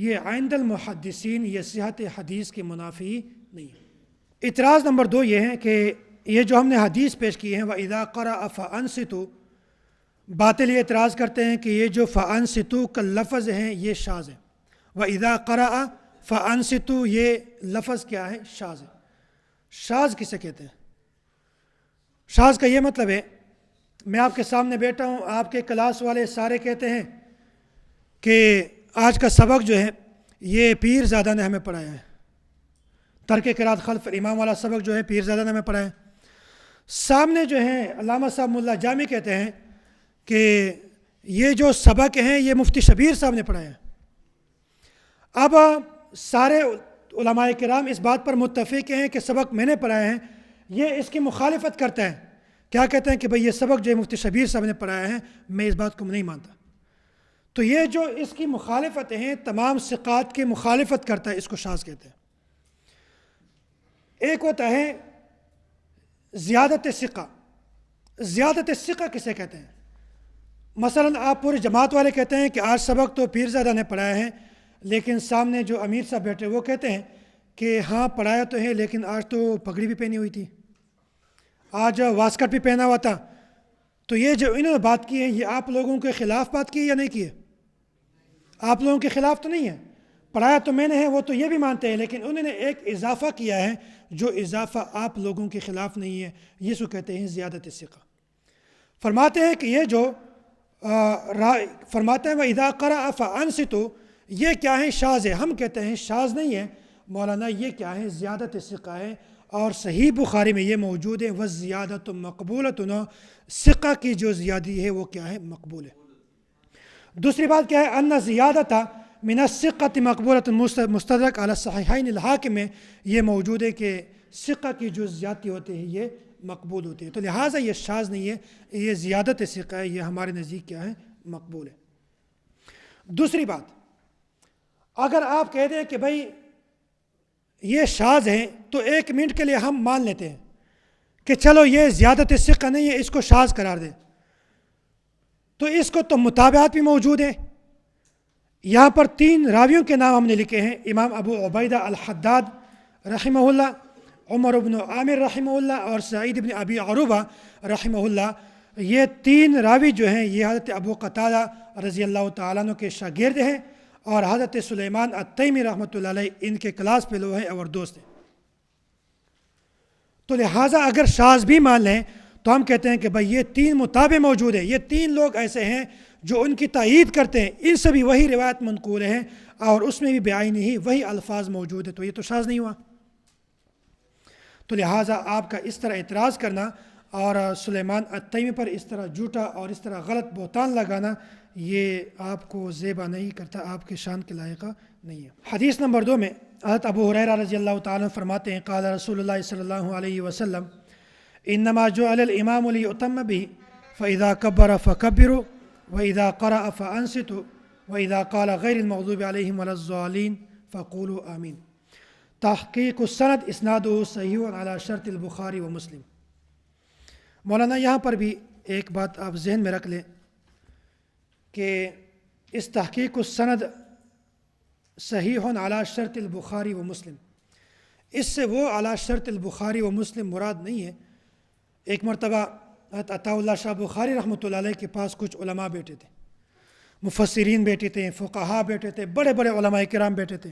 یہ عند المحدثین یہ صحت حدیث کے منافی نہیں ہے. اعتراض نمبر 2 یہ ہے کہ یہ جو ہم نے حدیث پیش کی ہیں وَإِذَا قَرَأَ فَأَنصِتُوا، باطل یہ اعتراض کرتے ہیں کہ یہ جو فَأَنصِتُوا کا لفظ ہیں یہ شاذ ہے. وَإِذَا قَرَأَ فَأَنصِتُوا یہ لفظ کیا ہے؟ شاذ ہے. شاذ کسے کہتے ہیں؟ شاذ کا یہ مطلب ہے میں آپ کے سامنے بیٹھا ہوں، آپ کے کلاس والے سارے کہتے ہیں کہ آج کا سبق جو ہے یہ پیر زادہ نے ہمیں پڑھایا ہے، ترک قرات خلف امام والا سبق جو ہے پیر زادہ نے ہمیں پڑھایا ہے. سامنے جو ہیں علامہ صاحب ملا جامی کہتے ہیں کہ یہ جو سبق ہیں یہ مفتی شبیر صاحب نے پڑھایا ہے. اب سارے علماء کرام اس بات پر متفق ہیں کہ سبق میں نے پڑھایا ہے، یہ اس کی مخالفت کرتا ہے. کیا کہتے ہیں کہ بھئی یہ سبق جو مفتی شبیر صاحب نے پڑھایا ہے میں اس بات کو نہیں مانتا. تو یہ جو اس کی مخالفت ہیں تمام ثقات کی مخالفت کرتا ہے، اس کو شاذ کہتے ہیں. ایک ہوتا ہے زیادت ثقہ. زیادت ثقہ کسے کہتے ہیں؟ مثلا آپ پوری جماعت والے کہتے ہیں کہ آج سبق تو پیر زادہ نے پڑھایا ہے، لیکن سامنے جو امیر صاحب بیٹھے وہ کہتے ہیں کہ ہاں پڑھایا تو ہے لیکن آج تو پگڑی بھی پہنی ہوئی تھی، آج واسکٹ بھی پہنا ہوا تھا. تو یہ جو انہوں نے بات کی ہے یہ آپ لوگوں کے خلاف بات کی ہے یا نہیں کی ہے؟ آپ لوگوں کے خلاف تو نہیں ہے. پڑھایا تو میں نے ہے وہ تو یہ بھی مانتے ہیں، لیکن انہوں نے ایک اضافہ کیا ہے جو اضافہ آپ لوگوں کے خلاف نہیں ہے. یہ سو کہتے ہیں زیادت ثقہ. فرماتے ہیں کہ یہ جو فرماتے ہیں وَإِذَا قَرَأَ فَأَنصِتُوا یہ کیا ہے؟ شاذ ہے. ہم کہتے ہیں شاذ نہیں ہے مولانا، یہ کیا ہے؟ زیادت ثقہ ہے. اور صحیح بخاری میں یہ موجود ہے وَالزِّيَادَةُ مَقْبُولَةٌ، ثقہ کی جو زیادتی ہے وہ کیا ہے؟ مقبول ہے. دوسری بات کیا ہے؟ ان زیادت من الثقۃ مقبولۃ مستدرک علی الصحیحین الحاکم میں یہ موجود ہے کہ ثقہ کی جو زیادتی ہوتی ہے یہ مقبول ہوتی ہے. تو لہٰذا یہ شاذ نہیں ہے، یہ زیادت ثقہ ہے، یہ ہمارے نزدیک کیا ہے؟ مقبول ہے. دوسری بات، اگر آپ کہہ دیں کہ بھائی یہ شاذ ہیں تو ایک منٹ کے لیے ہم مان لیتے ہیں کہ چلو یہ زیادت ثقہ نہیں ہے، اس کو شاذ قرار دیں. تو اس کو تو متابعات بھی موجود ہیں. یہاں پر 3 راویوں کے نام ہم نے لکھے ہیں، امام ابو عبیدہ الحداد رحمہ اللہ, عمر بن عامر رحمہ اللہ اور سعید بن ابی عروبہ رحمہ اللہ, یہ 3 راوی جو ہیں یہ حضرت ابو قتادہ رضی اللہ تعالیٰ عنہ کے شاگرد ہیں, اور حضرت سلیمان التیمی رحمۃ اللہ علیہ ان کے کلاس فیلو ہیں اور دوست ہیں. تو لہٰذا اگر شاذ بھی مان لیں تو ہم کہتے ہیں کہ بھائی یہ 3 متابع موجود ہیں, یہ 3 لوگ ایسے ہیں جو ان کی تائید کرتے ہیں, ان سے بھی وہی روایت منقول ہیں اور اس میں بھی بعینی ہی وہی الفاظ موجود ہیں, تو یہ تو شاذ نہیں ہوا. تو لہٰذا آپ کا اس طرح اعتراض کرنا اور سلیمان التیمی پر اس طرح جھوٹا اور اس طرح غلط بہتان لگانا, یہ آپ کو زیبا نہیں کرتا, آپ کے شان کے لائق نہیں ہے. حدیث نمبر 2 میں حضرت ابو ہریرہ رضی اللہ تعالیٰ عنہ فرماتے ہیں, قال رسول اللہ صلی اللہ علیہ وسلم انما جعل الامام لیؤتم به فاذا كبر فكبروا واذا قرأ فانصتوا واذا قال غیر المغضوب علیہم ولا الضالین فقولوا آمین. تحقیق السند اسنادہ صحیح علی شرط البخاری و مسلم. مولانا یہاں پر بھی ایک بات آپ ذہن میں رکھ لیں کہ اس تحقیق السند صحیح علی شرط البخاری و مسلم, اس سے وہ علی شرط البخاری و مسلم مراد نہیں ہے. ایک مرتبہ عطا اللہ شاہ بخاری رحمۃ اللہ علیہ کے پاس کچھ علماء بیٹھے تھے, مفسرین بیٹھے تھے, فقہاء بیٹھے تھے, بڑے بڑے علماء کرام بیٹھے تھے.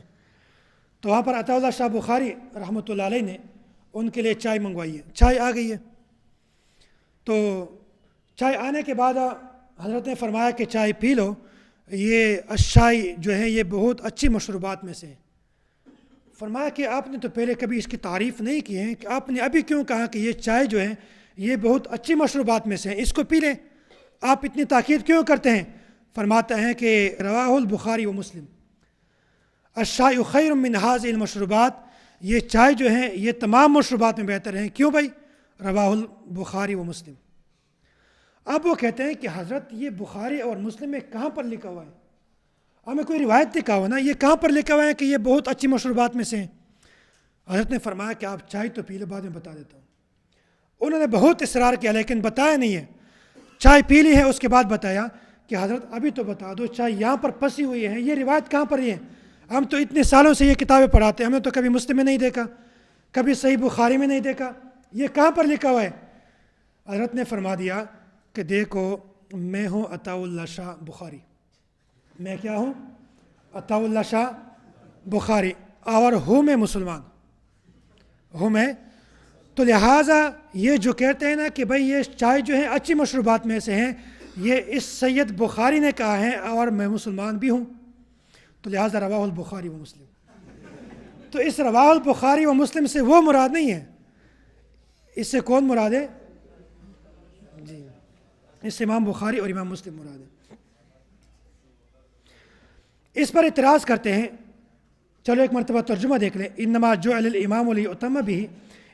تو وہاں پر عطا اللہ شاہ بخاری رحمۃ اللہ علیہ نے ان کے لیے چائے منگوائی ہے. چائے آ گئی ہے, تو چائے آنے کے بعد حضرت نے فرمایا کہ چائے پی لو, یہ اشائی جو ہے یہ بہت اچھی مشروبات میں سے ہے. فرمایا کہ آپ نے تو پہلے کبھی اس کی تعریف نہیں کی ہے, کہ آپ نے ابھی کیوں کہا کہ یہ چائے جو ہے یہ بہت اچھی مشروبات میں سے ہیں, اس کو پی لیں, آپ اتنی تاکید کیوں کرتے ہیں؟ فرماتا ہے کہ رواہ البخاری و مسلم, الشائی خیر من هذه المشروبات, یہ چائے جو ہیں یہ تمام مشروبات میں بہتر ہیں. کیوں بھائی؟ رواہ البخاری و مسلم. اب وہ کہتے ہیں کہ حضرت یہ بخاری اور مسلم میں کہاں پر لکھا ہوا ہے؟ ہمیں کوئی روایت دکھا ہوا نا, یہ کہاں پر لکھا ہوا ہے کہ یہ بہت اچھی مشروبات میں سے ہیں؟ حضرت نے فرمایا کہ آپ چائے تو پی لو, بعد میں بتا دیتا ہوں. انہوں نے بہت اصرار کیا لیکن بتایا نہیں ہے. چائے پی لی ہے, اس کے بعد بتایا کہ حضرت ابھی تو بتا دو, چائے یہاں پر پسی ہوئی ہے, یہ روایت کہاں پر ہے؟ ہم تو اتنے سالوں سے یہ کتابیں پڑھاتے ہیں, ہم نے تو کبھی مسلم میں نہیں دیکھا, کبھی صحیح بخاری میں نہیں دیکھا, یہ کہاں پر لکھا ہوا ہے؟ حضرت نے فرما دیا کہ دیکھو میں ہوں عطا اللہ شاہ بخاری, میں کیا ہوں؟ عطا اللہ شاہ بخاری, اور ہوں میں مسلمان, ہوں میں. تو لہٰذا یہ جو کہتے ہیں نا کہ بھئی یہ چائے جو ہے اچھی مشروبات میں سے ہیں, یہ اس سید بخاری نے کہا ہے اور میں مسلمان بھی ہوں, تو لہٰذا رواہ البخاری و مسلم. تو اس رواہ البخاری و مسلم سے وہ مراد نہیں ہے, اس سے کون مراد ہے؟ جی, اس سے امام بخاری اور امام مسلم مراد ہے. اس پر اعتراض کرتے ہیں, چلو ایک مرتبہ ترجمہ دیکھ لیں. انما جعل الامام لیؤتم به,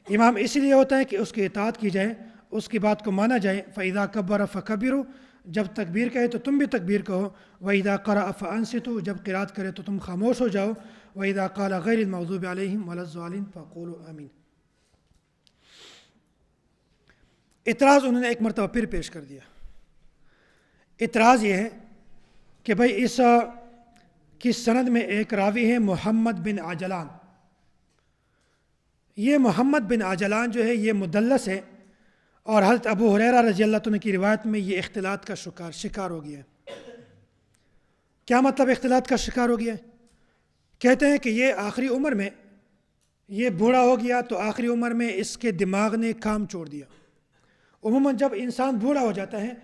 امام اس لیے ہوتا ہے کہ اس کی اطاعت کی جائے, اس کی بات کو مانا جائے. فاذا کبر فکبروا, جب تکبیر کہے تو تم بھی تکبیر کہو. واذا قرأ فانصتوا, جب قرات کرے تو تم خاموش ہو جاؤ. واذا قال غیر المغضوب علیہم ولا الضالین فقولوا آمین. اعتراض انہوں نے ایک مرتبہ پھر پیش کر دیا. اعتراض یہ ہے کہ بھئی اس کی سند میں ایک راوی ہے محمد بن عجلان. یہ محمد بن عجلان جو ہے یہ مدلس ہے, اور حضرت ابو ہریرہ رضی اللہ عنہ کی روایت میں یہ اختلاط کا شکار ہو گیا ہے. کیا مطلب اختلاط کا شکار ہو گیا ہے؟ کہتے ہیں کہ یہ آخری عمر میں یہ بوڑھا ہو گیا, تو آخری عمر میں اس کے دماغ نے کام چھوڑ دیا. عموماً جب انسان بوڑھا ہو جاتا ہے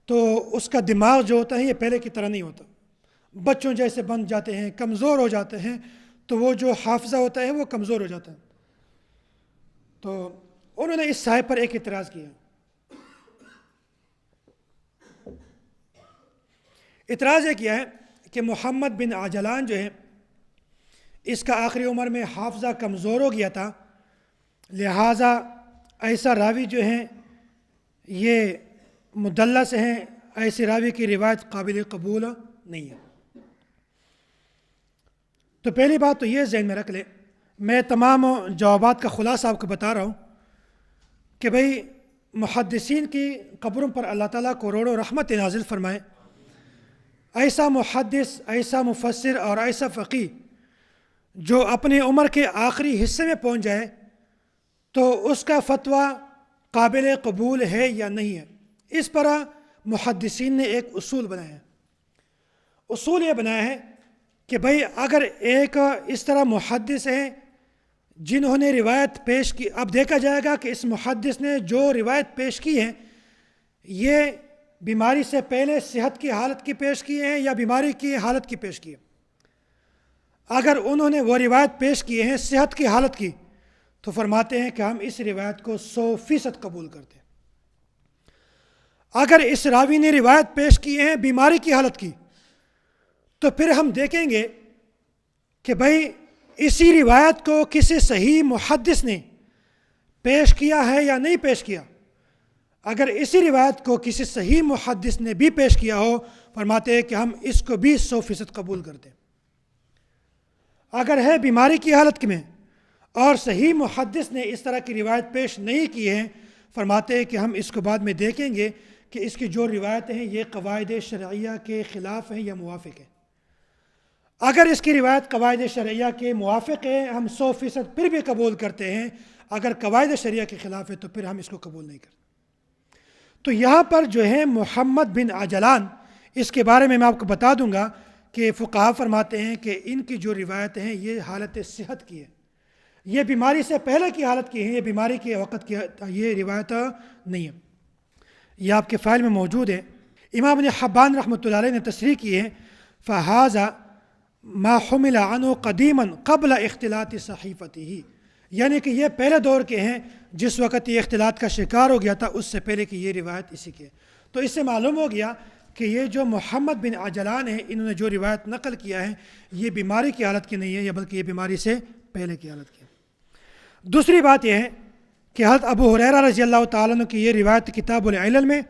تو اس کا دماغ جو ہوتا ہے یہ پہلے کی طرح نہیں ہوتا, بچوں جیسے بن جاتے ہیں, کمزور ہو جاتے ہیں, تو وہ جو حافظہ ہوتا ہے وہ کمزور ہو جاتا ہے. تو انہوں نے اس صاحب پر ایک اعتراض کیا. اعتراض یہ کیا ہے کہ محمد بن عجلان جو ہے اس کا آخری عمر میں حافظہ کمزور ہو گیا تھا, لہٰذا ایسا راوی جو ہیں یہ مدلس ہیں, ایسے راوی کی روایت قابل قبول نہیں ہے. تو پہلی بات تو یہ ذہن میں رکھ لے, میں تمام جوابات کا خلاصہ آپ کو بتا رہا ہوں کہ بھئی محدثین کی قبروں پر اللہ تعالیٰ کروڑوں رحمت نازل فرمائے. ایسا محدث, ایسا مفسر اور ایسا فقیہ جو اپنی عمر کے آخری حصے میں پہنچ جائے تو اس کا فتویٰ قابل قبول ہے یا نہیں ہے. اس پر محدثین نے ایک اصول بنایا ہے. اصول یہ بنایا ہے کہ بھئی اگر ایک اس طرح محدث ہیں جنہوں نے روایت پیش کی، اب دیکھا جائے گا کہ اس محدث نے جو روایت پیش کی ہے یہ بیماری سے پہلے صحت کی حالت کی پیش کی ہے یا بیماری کی حالت کی پیش کی ہے. اگر انہوں نے وہ روایت پیش کی ہے صحت کی حالت کی تو فرماتے ہیں کہ ہم اس روایت کو 100% قبول کرتے ہیں. اگر اس راوی نے روایت پیش کی ہے بیماری کی حالت کی تو پھر ہم دیکھیں گے کہ بھئی اسی روایت کو کسی صحیح محدث نے پیش کیا ہے یا نہیں پیش کیا. اگر اسی روایت کو کسی صحیح محدث نے بھی پیش کیا ہو فرماتے ہیں کہ ہم اس کو بھی 100% قبول کرتے ہیں. اگر ہے بیماری کی حالت میں اور صحیح محدث نے اس طرح کی روایت پیش نہیں کی ہے فرماتے ہیں کہ ہم اس کو بعد میں دیکھیں گے کہ اس کی جو روایتیں ہیں یہ قواعد شرعیہ کے خلاف ہیں یا موافق ہیں. اگر اس کی روایت قواعد شرعیہ کے موافق ہے ہم 100% پھر بھی قبول کرتے ہیں. اگر قواعد شرعیہ کے خلاف ہے تو پھر ہم اس کو قبول نہیں کرتے. تو یہاں پر جو ہے محمد بن عجلان، اس کے بارے میں آپ کو بتا دوں گا کہ فقہا فرماتے ہیں کہ ان کی جو روایتیں ہیں یہ حالت صحت کی ہے، یہ بیماری سے پہلے کی حالت کی ہیں، یہ بیماری کے وقت کی یہ روایت نہیں ہے. یہ آپ کے فائل میں موجود ہے. امام ابن حبان رحمۃ اللہ علیہ نے تصریح کی ہے فَهَذَا مَا حُمِلَ عَنْهُ قَدِيمًا قَبْلَ اختلاط صحیفته، یعنی کہ یہ پہلے دور کے ہیں جس وقت یہ اختلاط کا شکار ہو گیا تھا اس سے پہلے کہ یہ روایت اسی کی ہے. تو اس سے معلوم ہو گیا کہ یہ جو محمد بن عجلان ہیں انہوں نے جو روایت نقل کیا ہے یہ بیماری کی حالت کی نہیں ہے، یا بلکہ یہ بیماری سے پہلے کی حالت کی ہے. دوسری بات یہ ہے کہ حضرت ابو ہریرہ رضی اللہ تعالیٰ عنہ کی یہ روایت کتاب العلل میں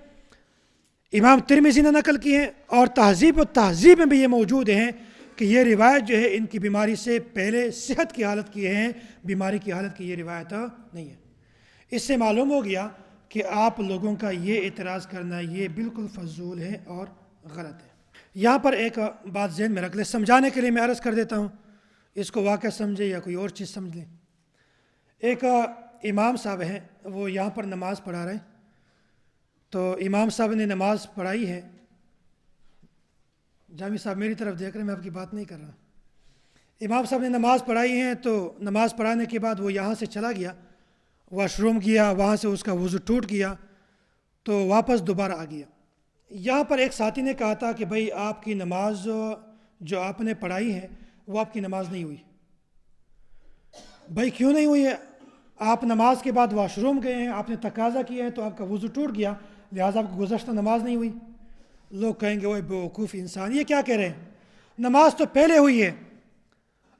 امام ترمذی نے نقل کی ہے اور تہذیب و تہذیب میں بھی یہ موجود ہیں کہ یہ روایت جو ہے ان کی بیماری سے پہلے صحت کی حالت کی ہے، بیماری کی حالت کی یہ روایت نہیں ہے. اس سے معلوم ہو گیا کہ آپ لوگوں کا یہ اعتراض کرنا یہ بالکل فضول ہے اور غلط ہے. یہاں پر ایک بات ذہن میں رکھ لیں، سمجھانے کے لیے میں عرض کر دیتا ہوں، اس کو واقعہ سمجھے یا کوئی اور چیز سمجھ لیں. ایک امام صاحب ہیں وہ یہاں پر نماز پڑھا رہے ہیں. تو امام صاحب نے نماز پڑھائی ہے، جامی صاحب میری طرف دیکھ رہے ہیں، میں آپ کی بات نہیں کر رہا. امام صاحب نے نماز پڑھائی ہے تو نماز پڑھانے کے بعد وہ یہاں سے چلا گیا، واش روم گیا، وہاں سے اس کا وضو ٹوٹ گیا تو واپس دوبارہ آ گیا. یہاں پر ایک ساتھی نے کہا تھا کہ بھئی آپ کی نماز جو آپ نے پڑھائی ہے وہ آپ کی نماز نہیں ہوئی. بھائی کیوں نہیں ہوئی ہے؟ آپ نماز کے بعد واش روم گئے ہیں، آپ نے تقاضا کیا ہے تو آپ کا وضو ٹوٹ گیا، لہٰذا آپ کو گزشتہ نماز نہیں ہوئی. لوگ کہیں گے وہ بیوقوف انسان یہ کیا کہہ رہے ہیں، نماز تو پہلے ہوئی ہے،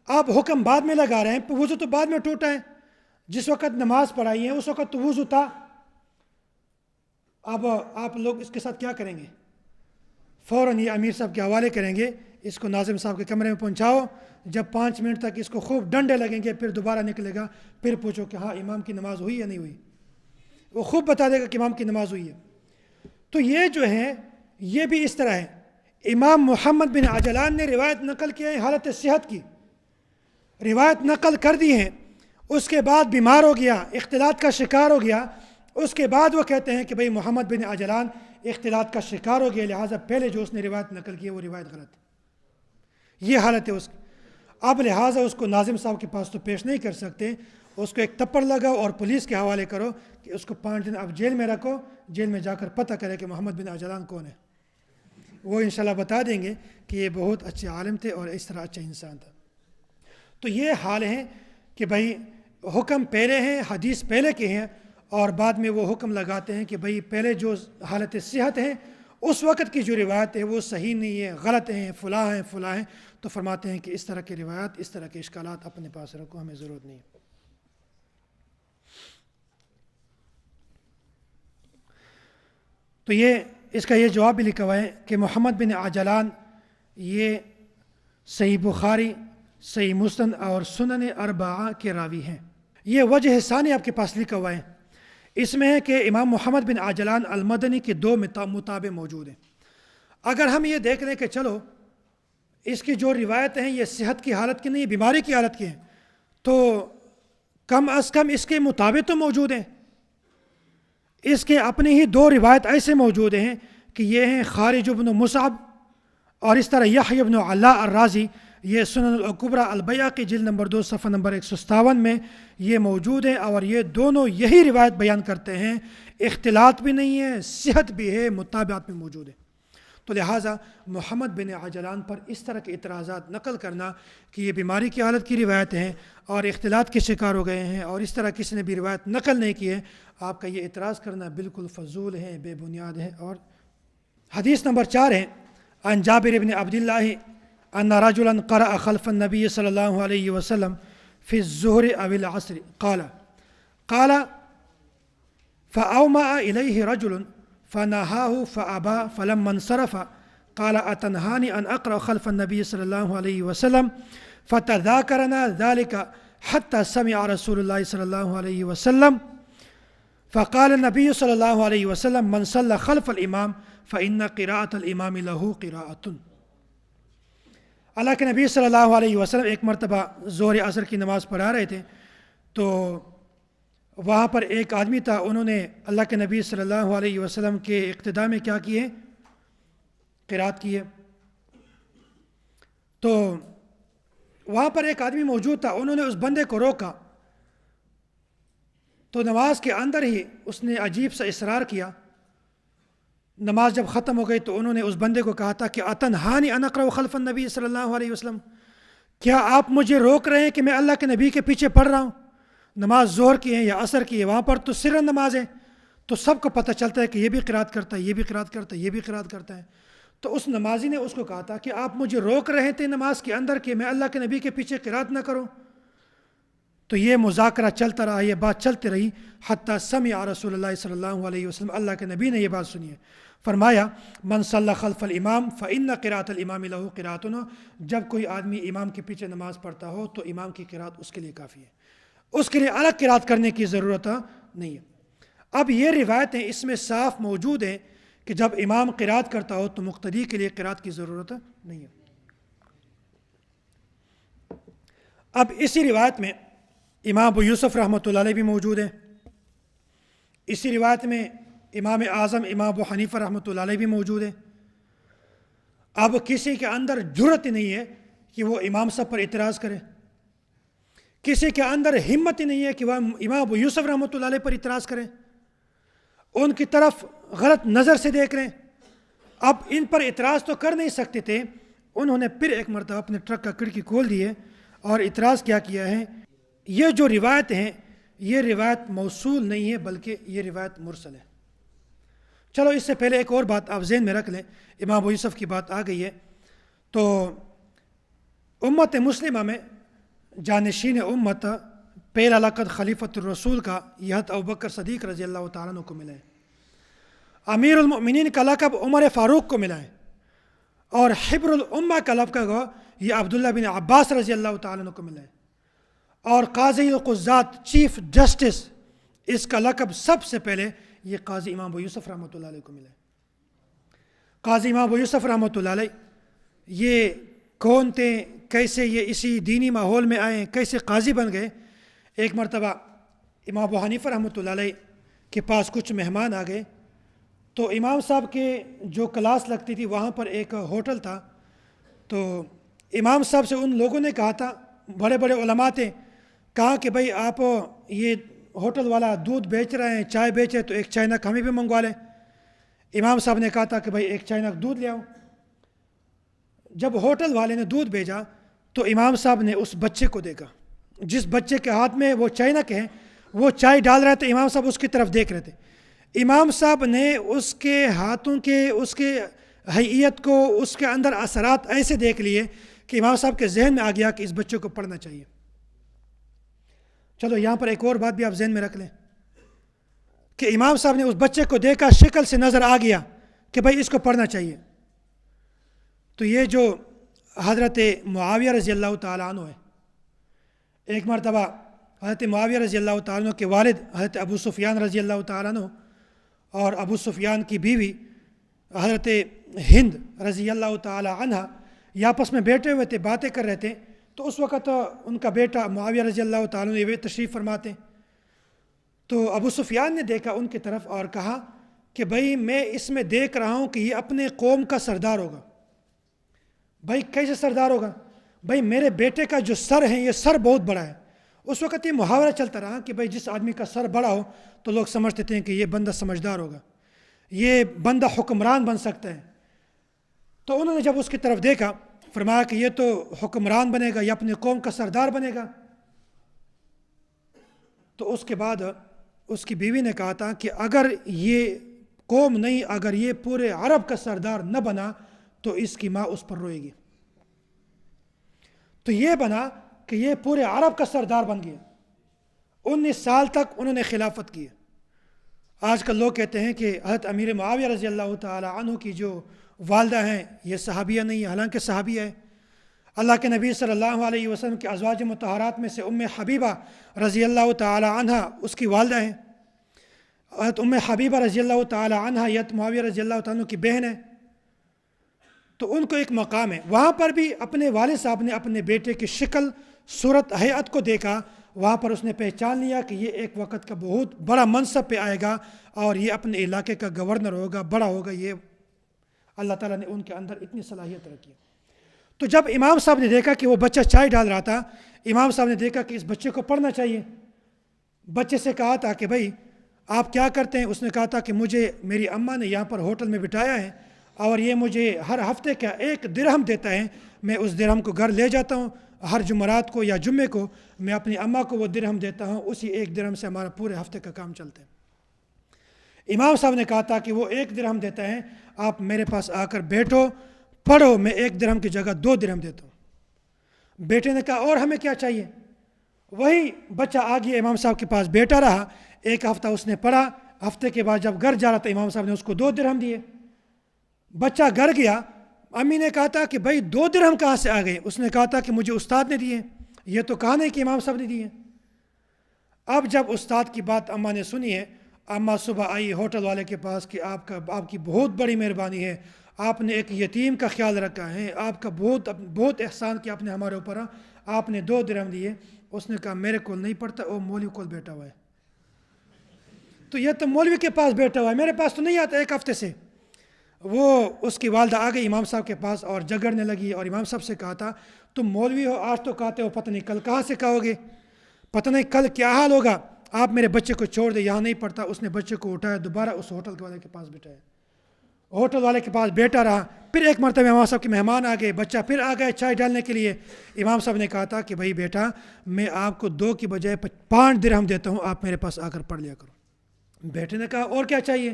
آپ حکم بعد میں لگا رہے ہیں، وضو تو بعد میں ٹوٹا ہے. جس وقت نماز پڑھائی ہے اس وقت تو وضو تھا. اب آپ لوگ اس کے ساتھ کیا کریں گے؟ فوراً یہ امیر صاحب کے حوالے کریں گے، اس کو ناظم صاحب کے کمرے میں پہنچاؤ. جب 5 منٹ تک اس کو خوب ڈنڈے لگیں گے پھر دوبارہ نکلے گا، پھر پوچھو کہ ہاں امام کی نماز ہوئی یا نہیں ہوئی. وہ خوب بتا دے گا کہ امام کی نماز ہوئی ہے. تو یہ جو ہے یہ بھی اس طرح ہے. امام محمد بن عجلان نے روایت نقل کی ہے حالت صحت کی، روایت نقل کر دی ہے، اس کے بعد بیمار ہو گیا، اختلاط کا شکار ہو گیا. اس کے بعد وہ کہتے ہیں کہ بھئی محمد بن عجلان اختلاط کا شکار ہو گیا، لہٰذا پہلے جو اس نے روایت نقل کی ہے وہ روایت غلط ہے. یہ حالت ہے اس کی. اب لہٰذا اس کو ناظم صاحب کے پاس تو پیش نہیں کر سکتے، اس کو ایک تپڑ لگاؤ اور پولیس کے حوالے کرو کہ اس کو 5 دن اب جیل میں رکھو، جیل میں جا کر پتہ کرے کہ محمد بن عجلان کون ہے. وہ انشاءاللہ بتا دیں گے کہ یہ بہت اچھے عالم تھے اور اس طرح اچھا انسان تھا. تو یہ حال ہے کہ بھئی حکم پہلے ہیں، حدیث پہلے کے ہیں، اور بعد میں وہ حکم لگاتے ہیں کہ بھئی پہلے جو حالت صحت ہے اس وقت کی جو روایت ہے وہ صحیح نہیں ہے، غلط ہیں، فلاں ہیں فلاں ہیں. تو فرماتے ہیں کہ اس طرح کی روایات، اس طرح کے اشکالات اپنے پاس رکھو، ہمیں ضرورت نہیں. تو یہ اس کا یہ جواب بھی لکھا ہوا ہے کہ محمد بن عجلان یہ صحیح بخاری، صحیح مسند اور سنن اربعہ کے راوی ہیں. یہ وجہ ثانی آپ کے پاس لکھا ہوا ہے. اس میں ہے کہ امام محمد بن عجلان المدنی کے 2 متابع موجود ہیں. اگر ہم یہ دیکھ لیں کہ چلو اس کی جو روایتیں ہیں یہ صحت کی حالت کی نہیں، بیماری کی حالت کی ہیں، تو کم از کم اس کے مطابق تو موجود ہیں۔ اس کے اپنے ہی 2 روایت ایسے موجود ہیں کہ یہ ہیں خارج بن مصعب، اور اس طرح یحییٰ بن علاء الرازی، یہ سنن الکبریٰ البیہقی جلد نمبر 2 صفحہ نمبر 157 میں یہ موجود ہیں، اور یہ دونوں یہی روایت بیان کرتے ہیں، اختلاط بھی نہیں ہے، صحت بھی ہے، مطابعت بھی موجود ہے۔ تو لہٰذا محمد بن عجلان پر اس طرح کے اعتراضات نقل کرنا کہ یہ بیماری کی حالت کی روایت ہیں اور اختلاط کے شکار ہو گئے ہیں اور اس طرح کسی نے بھی روایت نقل نہیں کی ہے، آپ کا یہ اعتراض کرنا بالکل فضول ہے، بے بنیاد ہے۔ اور حدیث نمبر 4 ہے، عن جابر بن عبد اللہ ان رجلا قرأ خلف النبی صلی اللہ علیہ وسلم فی الظہر او العصر قال فأومأ إليه رجل فنهاه فأبى فلما انصرف قال أتنهاني أن أقرأ خلف النبي صلى الله عليه وسلم فتذاكرنا ذلك حتى سمع رسول الله صلى الله عليه وسلم فقال النبي صلى الله عليه وسلم من صلى خلف الإمام فإن قراءة الإمام له قراءة۔ اللہ کے نبی صلی اللہ علیہ وسلم ایک مرتبہ ظہر عصر کی نماز پڑھا رہے تھے، تو وہاں پر ایک آدمی تھا، انہوں نے اللہ کے نبی صلی اللہ علیہ وسلم کے اقتداء میں کیا کیے، قرات کی ہے۔ تو وہاں پر ایک آدمی موجود تھا، انہوں نے اس بندے کو روکا، تو نماز کے اندر ہی اس نے عجیب سا اصرار کیا۔ نماز جب ختم ہو گئی تو انہوں نے اس بندے کو کہا تھا کہ اتنہانی ان اقرأ خلف النبی صلی اللہ علیہ وسلم، کیا آپ مجھے روک رہے ہیں کہ میں اللہ کے نبی کے پیچھے پڑھ رہا ہوں؟ نماز ظہر کی ہے یا عصر کی ہے، وہاں پر تو سرن نماز ہے، تو سب کو پتہ چلتا ہے کہ یہ بھی قرات کرتا ہے، یہ بھی قرات کرتا ہے، یہ بھی قرات کرتا ہے۔ تو اس نمازی نے اس کو کہا تھا کہ آپ مجھے روک رہے تھے نماز کے اندر کہ میں اللہ کے نبی کے پیچھے قرات نہ کروں۔ تو یہ مذاکرہ چلتا رہا، یہ بات چلتی رہی، حتیٰ سمع رسول اللہ صلی اللہ علیہ وسلم، اللہ کے نبی نے یہ بات سنی ہے، فرمایا من صلی خلف الامام فإن قراءة الامام له قراءة، جب کوئی آدمی امام کے پیچھے نماز پڑھتا ہو تو امام کی قرات اس کے لیے کافی ہے، اس کے لیے الگ قرات کرنے کی ضرورت نہیں ہے۔ اب یہ روایتیں اس میں صاف موجود ہیں کہ جب امام قرات کرتا ہو تو مقتدی کے لیے قرات کی ضرورت نہیں ہے۔ اب اسی روایت میں امام ابو یوسف رحمۃ اللہ علیہ بھی موجود ہے، اسی روایت میں امام اعظم امام ابو حنیفہ رحمۃ اللہ علیہ بھی موجود ہے۔ اب کسی کے اندر جرأت ہی نہیں ہے کہ وہ امام صاحب پر اعتراض کرے، کسی کے اندر ہمت ہی نہیں ہے کہ وہ امام ابو یوسف رحمۃ اللہ علیہ پر اعتراض کریں، ان کی طرف غلط نظر سے دیکھ رہے ہیں۔ اب ان پر اعتراض تو کر نہیں سکتے تھے، انہوں نے پھر ایک مرتبہ اپنے ٹرک کا کھڑکی کھول دی ہے اور اعتراض کیا ہے، یہ جو روایت ہیں یہ روایت موصول نہیں ہے بلکہ یہ روایت مرسل ہے۔ چلو اس سے پہلے ایک اور بات آپ ذہن میں رکھ لیں، امام ابو یوسف کی بات آ گئی ہے تو امت مسلمہ میں جانشین امت پہلا لقب خلیفۃ الرسول کا یہ حضرت ابوبکر صدیق رضی اللہ تعالیٰ عنہ کو ملا ہے، امیر المؤمنین کا لقب عمر فاروق کو ملا ہے، اور حبر الامہ کا لقب یہ عبداللہ بن عباس رضی اللہ تعالیٰ عنہ کو ملا ہے، اور قاضی القضات چیف جسٹس اس کا لقب سب سے پہلے یہ قاضی امام ابو یوسف رحمۃ اللہ علیہ کو ملا ہے۔ قاضی امام ابو یوسف رحمۃ اللہ علیہ یہ کون تھے، کیسے یہ اسی دینی ماحول میں آئے، کیسے قاضی بن گئے؟ ایک مرتبہ امام ابو حنیفہ رحمۃ اللہ علیہ کے پاس کچھ مہمان آ گئے، تو امام صاحب کے جو کلاس لگتی تھی وہاں پر ایک ہوٹل تھا، تو امام صاحب سے ان لوگوں نے کہا تھا، بڑے بڑے علماء تھے، کہا کہ بھائی آپ یہ ہوٹل والا دودھ بیچ رہے ہیں، چائے بیچ رہے، تو ایک چائنک ہمیں بھی منگوا لیں۔ امام صاحب نے کہا تھا کہ بھائی ایک چائنک دودھ لے آؤ۔ جب ہوٹل والے نے دودھ بھیجا تو امام صاحب نے اس بچے کو دیکھا، جس بچے کے ہاتھ میں وہ چائنک ہے، وہ چائے ڈال رہا تھا، امام صاحب اس کی طرف دیکھ رہے تھے۔ امام صاحب نے اس کے ہاتھوں کے، اس کے حیثیت کو، اس کے اندر اثرات ایسے دیکھ لیے کہ امام صاحب کے ذہن میں آ گیا کہ اس بچے کو پڑھنا چاہیے۔ چلو یہاں پر ایک اور بات بھی آپ ذہن میں رکھ لیں کہ امام صاحب نے اس بچے کو دیکھا، شکل سے نظر آ گیا کہ بھائی اس کو پڑھنا چاہیے۔ تو یہ جو حضرت معاویہ رضی اللہ تعالیٰ عنہ ہے، ایک مرتبہ حضرت معاویہ رضی اللہ تعالیٰ عنہ کے والد حضرت ابو سفیان رضی اللہ تعالیٰ عنہ اور ابو سفیان کی بیوی حضرت ہند رضی اللہ تعالیٰ عنہ، یہ آپس میں بیٹھے ہوئے تھے، باتیں کر رہے تھے، تو اس وقت ان کا بیٹا معاویہ رضی اللہ تعالیٰ عنہ تشریف فرماتے. تو ابو سفیان نے دیکھا ان کی طرف اور کہا کہ بھائی میں اس میں دیکھ رہا ہوں کہ یہ اپنے قوم کا سردار ہوگا. بھائی کیسے سردار ہوگا؟ بھائی میرے بیٹے کا جو سر ہے یہ سر بہت بڑا ہے. اس وقت یہ محاورہ چلتا رہا کہ بھائی جس آدمی کا سر بڑا ہو تو لوگ سمجھتے تھے کہ یہ بندہ سمجھدار ہوگا، یہ بندہ حکمران بن سکتا ہے. تو انہوں نے جب اس کی طرف دیکھا فرمایا کہ یہ تو حکمران بنے گا، یہ اپنے قوم کا سردار بنے گا. تو اس کے بعد اس کی بیوی نے کہا تھا کہ اگر یہ قوم نہیں، اگر یہ پورے عرب کا سردار نہ بنا تو اس کی ماں اس پر روئے گی. تو یہ بنا کہ یہ پورے عرب کا سردار بن گیا. 19 سال تک انہوں نے خلافت کی. آج کل لوگ کہتے ہیں کہ حضرت امیر معاویہ رضی اللہ تعالی عنہ کی جو والدہ ہیں یہ صحابیہ نہیں ہے، حالانکہ صحابیہ ہے. اللہ کے نبی صلی اللہ علیہ وسلم کے ازواج مطہرات میں سے ام حبیبہ رضی اللہ تعالی عنہ اس کی والدہ ہیں. حضرت ام حبیبہ رضی اللہ تعالی عنہ حضرت معاویہ رضی اللہ تعالیٰ عنہ کی بہن ہے. تو ان کو ایک مقام ہے. وہاں پر بھی اپنے والد صاحب نے اپنے بیٹے کی شکل، صورت، ہیئت کو دیکھا. وہاں پر اس نے پہچان لیا کہ یہ ایک وقت کا بہت بڑا منصب پہ آئے گا اور یہ اپنے علاقے کا گورنر ہوگا، بڑا ہوگا. یہ اللہ تعالیٰ نے ان کے اندر اتنی صلاحیت رکھی. تو جب امام صاحب نے دیکھا کہ وہ بچہ چائے ڈال رہا تھا، امام صاحب نے دیکھا کہ اس بچے کو پڑھنا چاہیے. بچے سے کہا تھا کہ بھائی آپ کیا کرتے ہیں؟ اس نے کہا تھا کہ مجھے میری اماں نے یہاں پر ہوٹل میں بٹھایا ہے اور یہ مجھے ہر ہفتے کا 1 درہم دیتا ہے. میں اس درہم کو گھر لے جاتا ہوں، ہر جمعرات کو یا جمعے کو میں اپنی اماں کو وہ درہم دیتا ہوں. اسی 1 درہم سے ہمارا پورے ہفتے کا کام چلتا ہے. امام صاحب نے کہا تھا کہ وہ 1 درہم دیتا ہے، آپ میرے پاس آ کر بیٹھو، پڑھو، میں 1 درہم کی جگہ 2 درہم دیتا ہوں. بیٹے نے کہا اور ہمیں کیا چاہیے؟ وہی بچہ آ گیا امام صاحب کے پاس بیٹھا رہا. 1 ہفتہ اس نے پڑھا. ہفتے کے بعد جب گھر جا رہا تھا امام صاحب نے اس کو 2 درہم دیے. بچہ گھر گیا. امی نے کہا تھا کہ بھائی 2 درہم کہاں سے آ گئے؟ اس نے کہا تھا کہ مجھے استاد نے دیے. یہ تو کہا نہیں کہ امام صاحب نے دیے. اب جب استاد کی بات اماں نے سنی ہے، اماں صبح آئی ہوٹل والے کے پاس کہ آپ کی بہت بڑی مہربانی ہے، آپ نے ایک یتیم کا خیال رکھا ہے، آپ کا بہت احسان کیا آپ نے ہمارے اوپر، آپ نے 2 درہم دیے. اس نے کہا میرے کول نہیں پڑتا، وہ مولوی کول بیٹھا ہوا ہے. تو یہ تو مولوی کے پاس بیٹھا ہوا ہے، میرے پاس تو نہیں آتا 1 ہفتے سے. وہ اس کی والدہ آ گئی امام صاحب کے پاس اور جھگڑنے لگی اور امام صاحب سے کہا تھا تم مولوی ہو، آج تو کہتے ہو، پتہ نہیں کل کہاں سے کہو گے، پتہ نہیں کل کیا حال ہوگا. آپ میرے بچے کو چھوڑ دے، یہاں نہیں پڑھتا. اس نے بچے کو اٹھایا، دوبارہ اس ہوٹل والے کے پاس بٹھایا. ہوٹل والے کے پاس بیٹھا رہا. پھر ایک مرتبہ امام صاحب کے مہمان آ گئے، بچہ پھر آ گئے چائے ڈالنے کے لیے. امام صاحب نے کہا تھا کہ بھائی بیٹا میں آپ کو 2 کی بجائے 5 درہم دیتا ہوں، آپ میرے پاس آ کر پڑھ لیا کرو. بیٹے نے کہا اور کیا چاہیے؟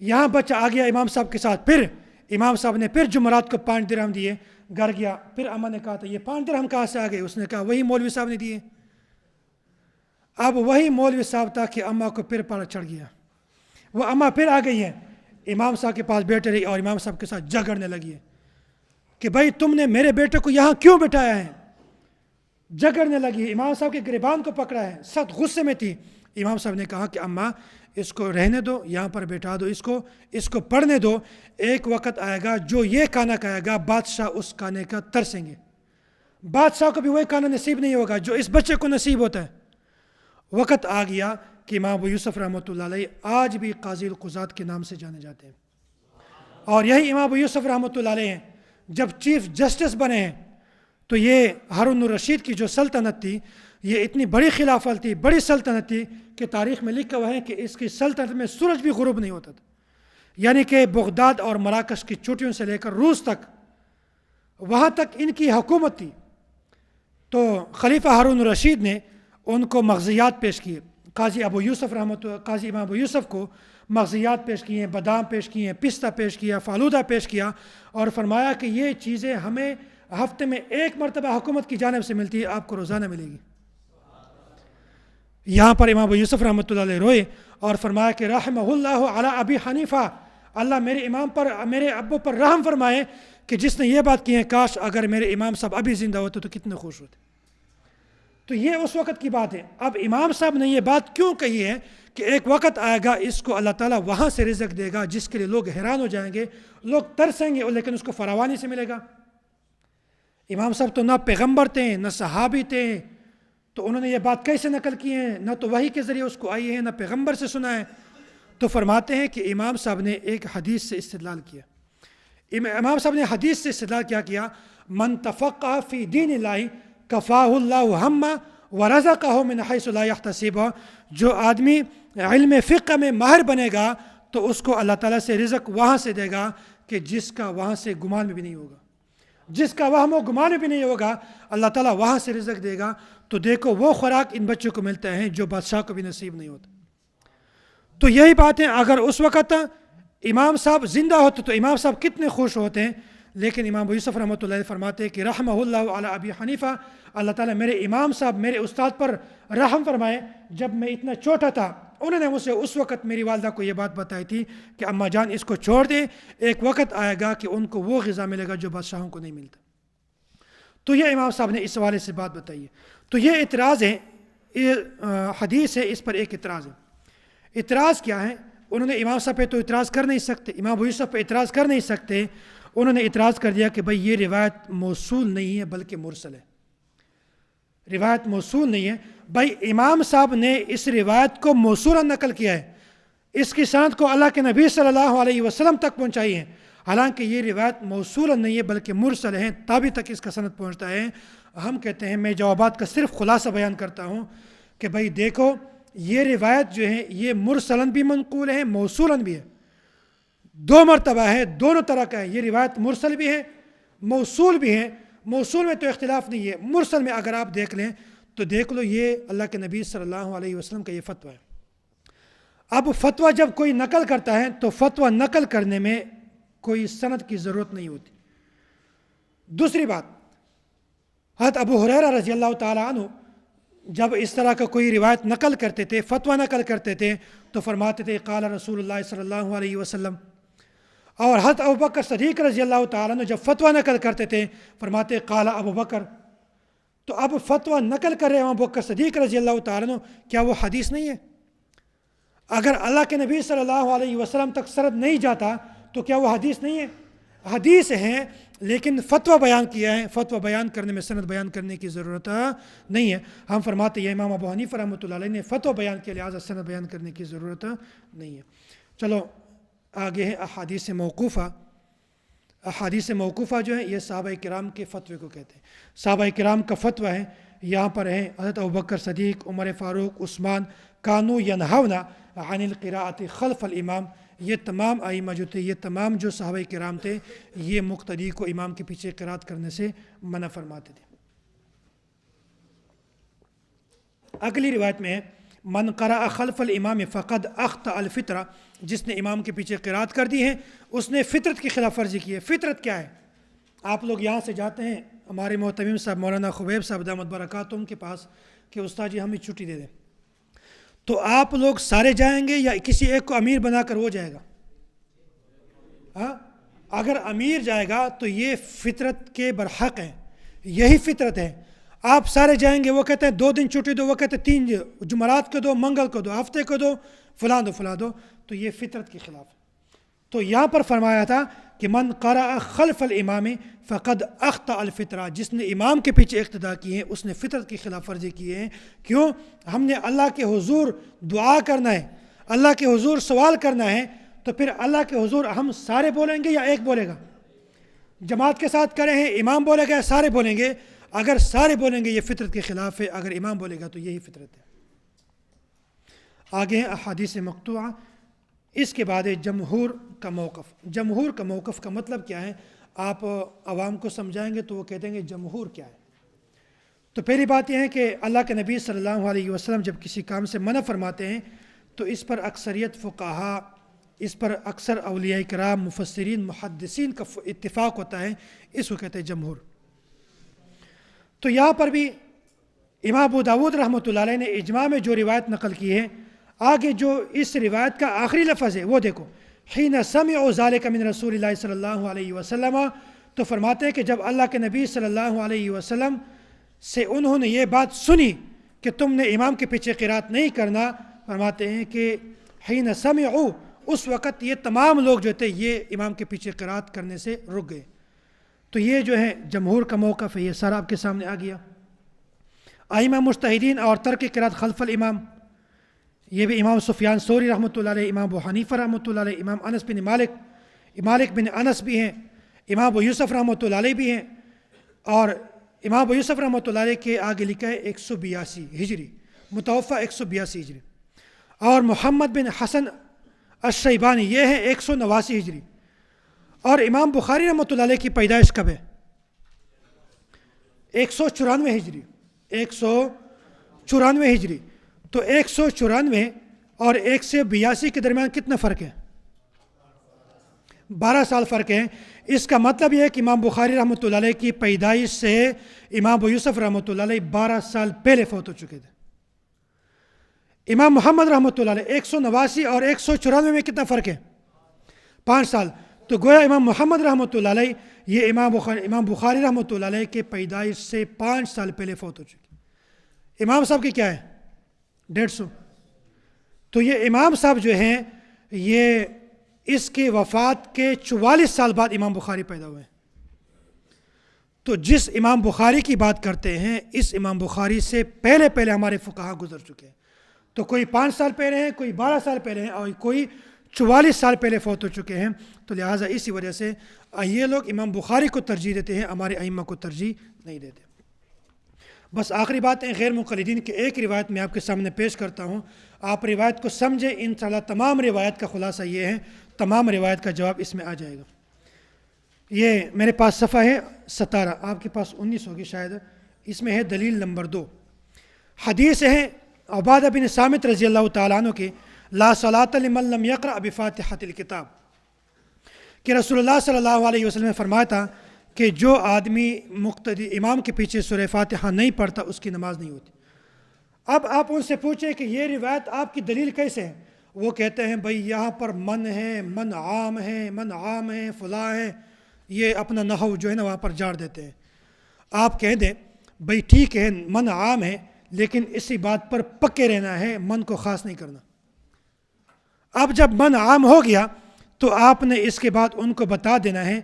یہاں بچہ آ گیا امام صاحب کے ساتھ. پھر امام صاحب نے پھر جمعرات کو 5 درہم دیے. گھر گیا. پھر اماں نے کہا تھا یہ 5 درہم کہاں سے آ گئے؟ اس نے کہا وہی مولوی صاحب نے دیے. اب وہی مولوی صاحب تھا کہ اماں کو پھر پارا چڑھ گیا. وہ اماں پھر آ گئی ہے، امام صاحب کے پاس بیٹھے رہی اور امام صاحب کے ساتھ جھگڑنے لگی ہے کہ بھائی تم نے میرے بیٹے کو یہاں کیوں بٹھایا ہے. جھگڑنے لگی. امام صاحب کے گریبان کو پکڑا ہے، سخت غصے میں تھی. امام صاحب نے کہا کہ اماں اس کو رہنے دو، یہاں پر بیٹھا دو، اس کو پڑھنے دو. ایک وقت آئے گا جو یہ کھانا کھائے گا بادشاہ اس کھانے کا ترسیں گے. بادشاہ کو بھی وہی کھانا نصیب نہیں ہوگا جو اس بچے کو نصیب ہوتا ہے. وقت آ گیا کہ امام ابو یوسف رحمۃ اللہ علیہ آج بھی قاضی القضات کے نام سے جانے جاتے ہیں. اور یہی امام ابو یوسف رحمۃ اللہ علیہ ہیں جب چیف جسٹس بنے ہیں تو یہ ہارون الرشید کی جو سلطنت تھی یہ اتنی بڑی خلافت تھی، بڑی سلطنت تھی کہ تاریخ میں لکھا ہوا ہے کہ اس کی سلطنت میں سورج بھی غروب نہیں ہوتا تھا. یعنی کہ بغداد اور مراکش کی چوٹیوں سے لے کر روس تک وہاں تک ان کی حکومت تھی. تو خلیفہ ہارون الرشید نے ان کو مغزیات پیش کیے. قاضی امام ابو یوسف کو مغزیات پیش کیے ہیں، بادام پیش کیے ہیں، پستہ پیش کیا، فالودہ پیش کیا اور فرمایا کہ یہ چیزیں ہمیں ہفتے میں 1 مرتبہ حکومت کی جانب سے ملتی ہے، آپ کو روزانہ ملے گی. یہاں پر امام ابو یوسف رحمۃ اللہ علیہ روئے اور فرمایا کہ رحمہ اللہ علی ابی حنیفہ، اللہ میرے امام پر، میرے ابو پر رحم فرمائے کہ جس نے یہ بات کی ہے، کاش اگر میرے امام صاحب ابھی زندہ ہوتے تو کتنے خوش ہوتے. تو یہ اس وقت کی بات ہے. اب امام صاحب نے یہ بات کیوں کہی ہے کہ ایک وقت آئے گا اس کو اللہ تعالیٰ وہاں سے رزق دے گا جس کے لیے لوگ حیران ہو جائیں گے، لوگ ترسیں گے، لیکن اس کو فراوانی سے ملے گا. امام صاحب تو نہ پیغمبر تھے نہ صحابی تھے، تو انہوں نے یہ بات کیسے نقل کی ہے؟ نہ تو وحی کے ذریعے اس کو آئی ہے نہ پیغمبر سے سنا ہے۔ تو فرماتے ہیں کہ امام صاحب نے ایک حدیث سے استدلال کیا۔ امام صاحب نے حدیث سے استدلال کیا من تفقہ فی دین اللہ کفاہ اللہ ہم ورزقہ من حیث لا یحتسب، جو آدمی علم فقہ میں ماہر بنے گا تو اس کو اللہ تعالیٰ سے رزق وہاں سے دے گا کہ جس کا وہاں سے گمان میں بھی نہیں ہوگا، جس کا وہم و گمان میں بھی نہیں ہوگا، اللہ تعالیٰ وہاں سے رزق دے گا۔ تو دیکھو وہ خوراک ان بچوں کو ملتا ہے جو بادشاہ کو بھی نصیب نہیں ہوتا۔ تو یہی بات ہے، اگر اس وقت امام صاحب زندہ ہوتے تو امام صاحب کتنے خوش ہوتے ہیں۔ لیکن امام ابو یوسف رحمۃ اللہ فرماتے ہیں کہ رحمہ اللہ علی ابی حنیفہ، اللہ تعالیٰ میرے امام صاحب میرے استاد پر رحم فرمائے، جب میں اتنا چھوٹا تھا انہوں نے مجھے اس وقت میری والدہ کو یہ بات بتائی تھی کہ اماں جان اس کو چھوڑ دیں، ایک وقت آئے گا کہ ان کو وہ غذا ملے گا جو بادشاہوں کو نہیں ملتا۔ تو یہ امام صاحب نے اس حوالے سے بات بتائی ہے۔ تو یہ اعتراض ہے، یہ حدیث ہے، اس پر ایک اعتراض ہے۔ اعتراض کیا ہے؟ انہوں نے امام صاحب پہ تو اعتراض کر نہیں سکتے، امام ابو یوسف پہ اعتراض کر نہیں سکتے، انہوں نے اعتراض کر دیا کہ بھئی یہ روایت موصول نہیں ہے بلکہ مرسل ہے، روایت موصول نہیں ہے۔ بھائی امام صاحب نے اس روایت کو موصولا نقل کیا ہے، اس کی سند کو اللہ کے نبی صلی اللہ علیہ وسلم تک پہنچائی ہے، حالانکہ یہ روایت موصولا نہیں ہے بلکہ مرسل ہے، تابع تک اس کا سند پہنچتا ہے۔ ہم کہتے ہیں، میں جوابات کا صرف خلاصہ بیان کرتا ہوں کہ بھئی دیکھو یہ روایت جو ہے یہ مرسلن بھی منقول ہے، موصولاً بھی ہے، دو مرتبہ ہے، دونوں طرح کا ہے۔ یہ روایت مرسل بھی ہے موصول بھی ہے۔ موصول میں تو اختلاف نہیں ہے، مرسل میں اگر آپ دیکھ لیں تو دیکھ لو یہ اللہ کے نبی صلی اللہ علیہ وسلم کا یہ فتویٰ ہے۔ اب فتویٰ جب کوئی نقل کرتا ہے تو فتویٰ نقل کرنے میں کوئی سند کی ضرورت نہیں ہوتی۔ دوسری بات، حضرت ابو ہریرہ رضی اللہ تعالیٰ عنہ جب اس طرح کا کوئی روایت نقل کرتے تھے، فتویٰ نقل کرتے تھے، تو فرماتے تھے قال رسول اللہ صلی اللہ علیہ وسلم۔ اور حضرت ابوبکر صدیق رضی اللہ تعالیٰ عنہ جب فتویٰ نقل کرتے تھے فرماتے قال ابو بکر۔ تو اب فتویٰ نقل کر رہے ہیں ابوبکر صدیق رضی اللہ تعالیٰ عنہ، کیا وہ حدیث نہیں ہے؟ اگر اللہ کے نبی صلی اللہ علیہ وسلم تک سند نہیں جاتا تو کیا وہ حدیث نہیں ہے؟ حدیث ہیں، لیکن فتویٰ بیان کیا ہے، فتویٰ بیان کرنے میں سند بیان کرنے کی ضرورت نہیں ہے۔ ہم فرماتے ہیں امام ابو حنیفہ رحمۃ اللہ علیہ نے فتویٰ بیان کے لحاظ سند بیان کرنے کی ضرورت نہیں ہے۔ چلو آگے ہے احادیث موقوفہ۔ احادیث موقوفہ جو ہے یہ صحابہ کرام کے فتوے کو کہتے ہیں۔ صحابہ کرام کا فتویٰ ہے، یہاں پر ہے حضرت ابوبکر صدیق، عمر فاروق، عثمان، کانو ینہون عن القراءۃ خلف الامام، یہ تمام ائمہ جو تھے، یہ تمام جو صحابہ کرام تھے، یہ مقتدی کو امام کے پیچھے قرات کرنے سے منع فرماتے تھے۔ اگلی روایت میں ہے من قرأ خلف الامام فقد اخطأ الفطرہ، جس نے امام کے پیچھے قرات کر دی ہے اس نے فطرت کی خلاف ورزی کی ہے۔ فطرت کیا ہے؟ آپ لوگ یہاں سے جاتے ہیں ہمارے محتمم صاحب مولانا خبیب صاحب دامت برکاتہم کے پاس کہ استاد جی ہمیں چھٹی دے دیں، تو آپ لوگ سارے جائیں گے یا کسی ایک کو امیر بنا کر وہ جائے گا؟ ہاں، اگر امیر جائے گا تو یہ فطرت کے برحق ہے، یہی فطرت ہے۔ آپ سارے جائیں گے، وہ کہتے ہیں 2 دن چھٹی دو، وہ کہتے ہیں 3 جمعرات کو دو، منگل کو دو، ہفتے کو دو، فلاں دو فلاں دو، تو یہ فطرت کے خلاف ہے۔ تو یہاں پر فرمایا تھا کہ من قرأ خلف الامام فقد اخطأ الفطرہ، جس نے امام کے پیچھے اقتداء کی ہے اس نے فطرت کی خلاف ورزی کی ہے۔ کیوں؟ ہم نے اللہ کے حضور دعا کرنا ہے، اللہ کے حضور سوال کرنا ہے، تو پھر اللہ کے حضور ہم سارے بولیں گے یا ایک بولے گا؟ جماعت کے ساتھ کرے ہیں، امام بولے گا یا سارے بولیں گے؟ اگر سارے بولیں گے یہ فطرت کے خلاف ہے، اگر امام بولے گا تو یہی فطرت ہے۔ آگے ہیں احادیث مقطوعہ۔ اس کے بعد ہے جمہور کا موقف۔ جمہور کا موقف کا مطلب کیا ہے؟ آپ عوام کو سمجھائیں گے تو وہ کہہ دیں گے جمہور کیا ہے۔ تو پہلی بات یہ ہے کہ اللہ کے نبی صلی اللہ علیہ وسلم جب کسی کام سے منع فرماتے ہیں تو اس پر اکثریت فقہا، اس پر اکثر اولیاء کرام، مفسرین، محدثین کا اتفاق ہوتا ہے، اس کو کہتے ہیں جمہور۔ تو یہاں پر بھی امام ابو داود رحمۃ اللہ علیہ نے اجماع میں جو روایت نقل کی ہے، آگے جو اس روایت کا آخری لفظ ہے وہ دیکھو، حین سمعوا ذلک من رسول اللہ صلی اللہ علیہ وسلم، تو فرماتے ہیں کہ جب اللہ کے نبی صلی اللہ علیہ وسلم سے انہوں نے یہ بات سنی کہ تم نے امام کے پیچھے قرات نہیں کرنا، فرماتے ہیں کہ حین سمعوا، اس وقت یہ تمام لوگ جو تھے یہ امام کے پیچھے قرات کرنے سے رک گئے۔ تو یہ جو ہے جمہور کا موقف ہے، یہ سارا آپ کے سامنے آ گیا۔ ائمہ مجتہدین اور ترک قرات خلف الامام، یہ بھی امام سفیان ثوری رحمۃ اللہ علیہ، امام ابو حنیفہ رحمۃ اللہ علیہ، امام انس بن مالک بن انس بھی ہیں، امام ابو یوسف رحمۃ اللہ علیہ بھی ہیں، اور امام ابو یوسف رحمۃ اللہ علیہ کے آگے لکھا ہے 182 ہجری، متوفہ 182 ہجری، اور محمد بن حسن الشیبانی یہ ہے 189 ہجری، اور امام بخاری رحمۃ اللہ علیہ کی پیدائش کب ہے؟ 194 ہجری، 194 ہجری۔ تو 194 اور 182 کے درمیان کتنا فرق ہے؟ 12 سال فرق ہے۔ اس کا مطلب یہ ہے کہ امام بخاری رحمۃ اللہ علیہ کی پیدائش سے امام ابو یوسف رحمۃ اللہ علیہ 12 سال پہلے فوت ہو چکے تھے۔ امام محمد رحمۃ اللہ علیہ 189 اور 194 میں کتنا فرق ہے؟ 5 سال۔ تو گویا امام محمد رحمۃ اللہ علیہ یہ امام بخاری رحمۃ اللہ علیہ کے پیدائش سے 5 سال پہلے فوت ہو چکے۔ امام صاحب کی کیا ہے؟ 150۔ تو یہ امام صاحب جو ہیں یہ اس کی وفات کے 44 سال بعد امام بخاری پیدا ہوئے ہیں۔ تو جس امام بخاری کی بات کرتے ہیں اس امام بخاری سے پہلے ہمارے فقہا گزر چکے ہیں۔ تو کوئی 5 سال پہلے ہیں، کوئی 12 سال پہلے ہیں، اور کوئی 44 سال پہلے فوت ہو چکے ہیں۔ تو لہٰذا اسی وجہ سے یہ لوگ امام بخاری کو ترجیح دیتے ہیں، ہمارے ائمہ کو ترجیح نہیں دیتے۔ بس آخری بات ہے غیر مقلدین کی ایک روایت میں آپ کے سامنے پیش کرتا ہوں، آپ روایت کو سمجھیں، انشاءاللہ تمام روایت کا خلاصہ یہ ہے، تمام روایت کا جواب اس میں آ جائے گا۔ یہ میرے پاس صفحہ ہے 17، آپ کے پاس 19 ہوگی شاید، اس میں ہے دلیل نمبر 2۔ حدیث ہے عبادہ بن صامت رضی اللہ تعالیٰ عنہ کے لا صلاۃ لمن لم یقرأ بفاتحۃ الکتاب، کہ رسول اللہ صلی اللہ علیہ وسلم نے فرمایا تھا کہ جو آدمی مقتدی امام کے پیچھے سورہ فاتحہ نہیں پڑھتا اس کی نماز نہیں ہوتی۔ اب آپ ان سے پوچھیں کہ یہ روایت آپ کی دلیل کیسے ہے؟ وہ کہتے ہیں بھائی یہاں پر من ہے، من عام ہے، فلاں ہے، یہ اپنا نحو جو ہے نا وہاں پر جاڑ دیتے ہیں۔ آپ کہہ دیں بھائی ٹھیک ہے من عام ہے، لیکن اسی بات پر پکے رہنا ہے، من کو خاص نہیں کرنا۔ اب جب من عام ہو گیا تو آپ نے اس کے بعد ان کو بتا دینا ہے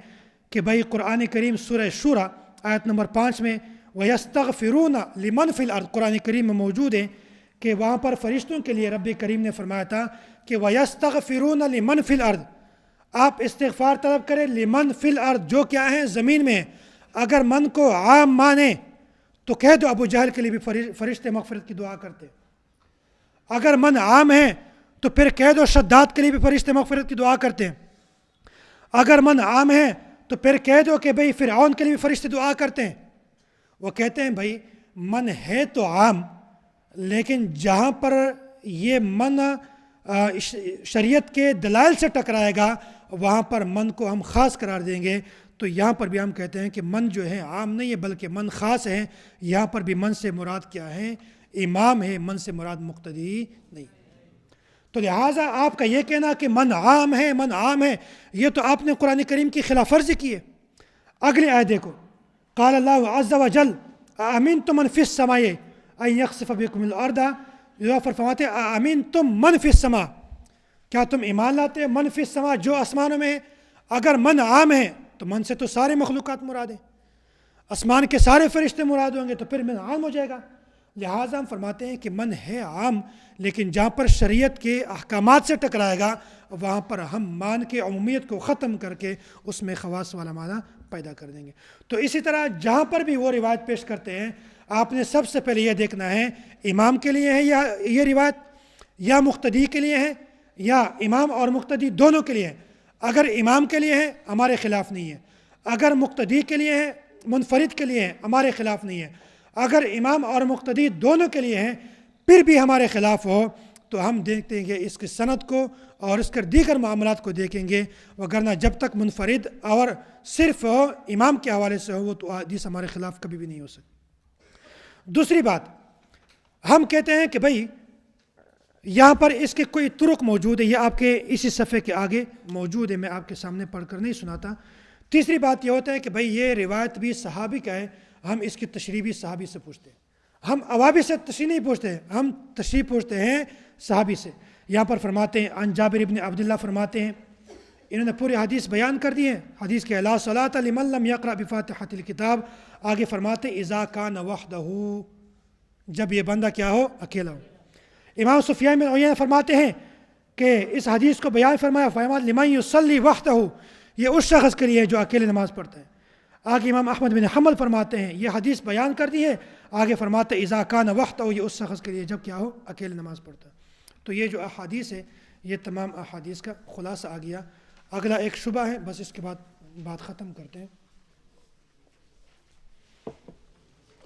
کہ بھائی قرآن کریم سورہ شورى آیت نمبر 5 میں وَيَسْتَغْفِرُونَ لِمَنْ فِي الْأَرْضِ قرآن کریم میں موجود ہے کہ وہاں پر فرشتوں کے لیے رب کریم نے فرمایا تھا کہ وَيَسْتَغْفِرُونَ لِمَنْ فِي الْأَرْضِ، آپ استغفار طلب کریں لمن فی الارض، جو کیا ہیں زمین میں۔ اگر من کو عام مانے تو کہہ دو ابو جہل کے لیے بھی فرشتے مغفرت کی دعا کرتے۔ اگر من عام ہے تو پھر کہہ دو شداد کے لیے بھی فرشتے مغفرت کی دعا کرتے ہیں۔ اگر من عام ہے تو پھر کہہ دو کہ بھئی فرعون کے لیے بھی فرشتے دعا کرتے ہیں۔ وہ کہتے ہیں بھائی من ہے تو عام، لیکن جہاں پر یہ من شریعت کے دلائل سے ٹکرائے گا وہاں پر من کو ہم خاص قرار دیں گے۔ تو یہاں پر بھی ہم کہتے ہیں کہ من جو ہے عام نہیں ہے بلکہ من خاص ہے۔ یہاں پر بھی من سے مراد کیا ہے؟ امام ہے، من سے مراد مقتدی نہیں۔ تو لہٰذا آپ کا یہ کہنا کہ من عام ہے، یہ تو آپ نے قرآن کریم کی خلاف ورزی کی ہے۔ اگلی آیت دیکھو، قال اللہ عز وجل اامنتم من فی السماء ان یخسف بکم الارض، یہاں پر فرماتے ہیں اامنتم من فی السماء، کیا تم ایمان لاتے ہیں من فی السماء، جو آسمانوں میں ہے؟ اگر من عام ہے تو من سے تو سارے مخلوقات مراد ہیں، آسمان کے سارے فرشتے مراد ہوں گے تو پھر من عام ہو جائے گا۔ لہٰذا ہم فرماتے ہیں کہ من ہے عام، لیکن جہاں پر شریعت کے احکامات سے ٹکرائے گا وہاں پر ہم مان کے عمومیت کو ختم کر کے اس میں خواص والا معنی پیدا کر دیں گے۔ تو اسی طرح جہاں پر بھی وہ روایت پیش کرتے ہیں آپ نے سب سے پہلے یہ دیکھنا ہے امام کے لیے ہے یا یہ روایت، یا مقتدی کے لیے ہے، یا امام اور مقتدی دونوں کے لیے ہے۔ اگر امام کے لیے ہے ہمارے خلاف نہیں ہے، اگر مقتدی کے لیے ہے منفرد کے لیے ہے ہمارے خلاف نہیں ہے، اگر امام اور مقتدی دونوں کے لیے ہیں پھر بھی ہمارے خلاف ہو تو ہم دیکھتے ہیں کہ اس کی سند کو اور اس کے دیگر معاملات کو دیکھیں گے، وگرنہ جب تک منفرد اور صرف امام کے حوالے سے ہو وہ تو حدیث ہمارے خلاف کبھی بھی نہیں ہو سکتی۔ دوسری بات ہم کہتے ہیں کہ بھئی یہاں پر اس کے کوئی طرق موجود ہے، یہ آپ کے اسی صفحے کے آگے موجود ہے، میں آپ کے سامنے پڑھ کر نہیں سناتا۔ تیسری بات یہ ہوتا ہے کہ بھئی یہ روایت بھی صحابی کا ہے، ہم اس کی تشریح بھی صحابی سے پوچھتے ہیں، ہم عوابی سے تشریح نہیں پوچھتے ہیں، ہم تشریح پوچھتے ہیں صحابی سے۔ یہاں پر فرماتے ہیں عن جابر ابن عبداللہ فرماتے ہیں انہوں نے پورے حدیث بیان کر دی ہیں. حدیث کے لا صلاۃ لمن لم یقرأ بفاتحۃ الکتاب. آگے فرماتے ہیں اذا کان وحدہ، جب یہ بندہ کیا ہو؟ اکیلا ہو. امام سفیان بن عیینہ فرماتے ہیں کہ اس حدیث کو بیان فرمایا فرمایا لمن یصلی وحدہ، یہ اس شخص کے لیے جو اکیلے نماز پڑھتا ہے. آگے امام احمد بن حنبل فرماتے ہیں یہ حدیث بیان کر دی ہے. آگے فرماتے ہیں اذا کان وحدہ، یہ اس شخص کے لیے جب کیا ہو؟ اکیلے نماز پڑھتا ہے. تو یہ جو احادیث ہے یہ تمام احادیث کا خلاصہ آ گیا. اگلا ایک شبہ ہے، بس اس کے بعد بات ختم کرتے ہیں.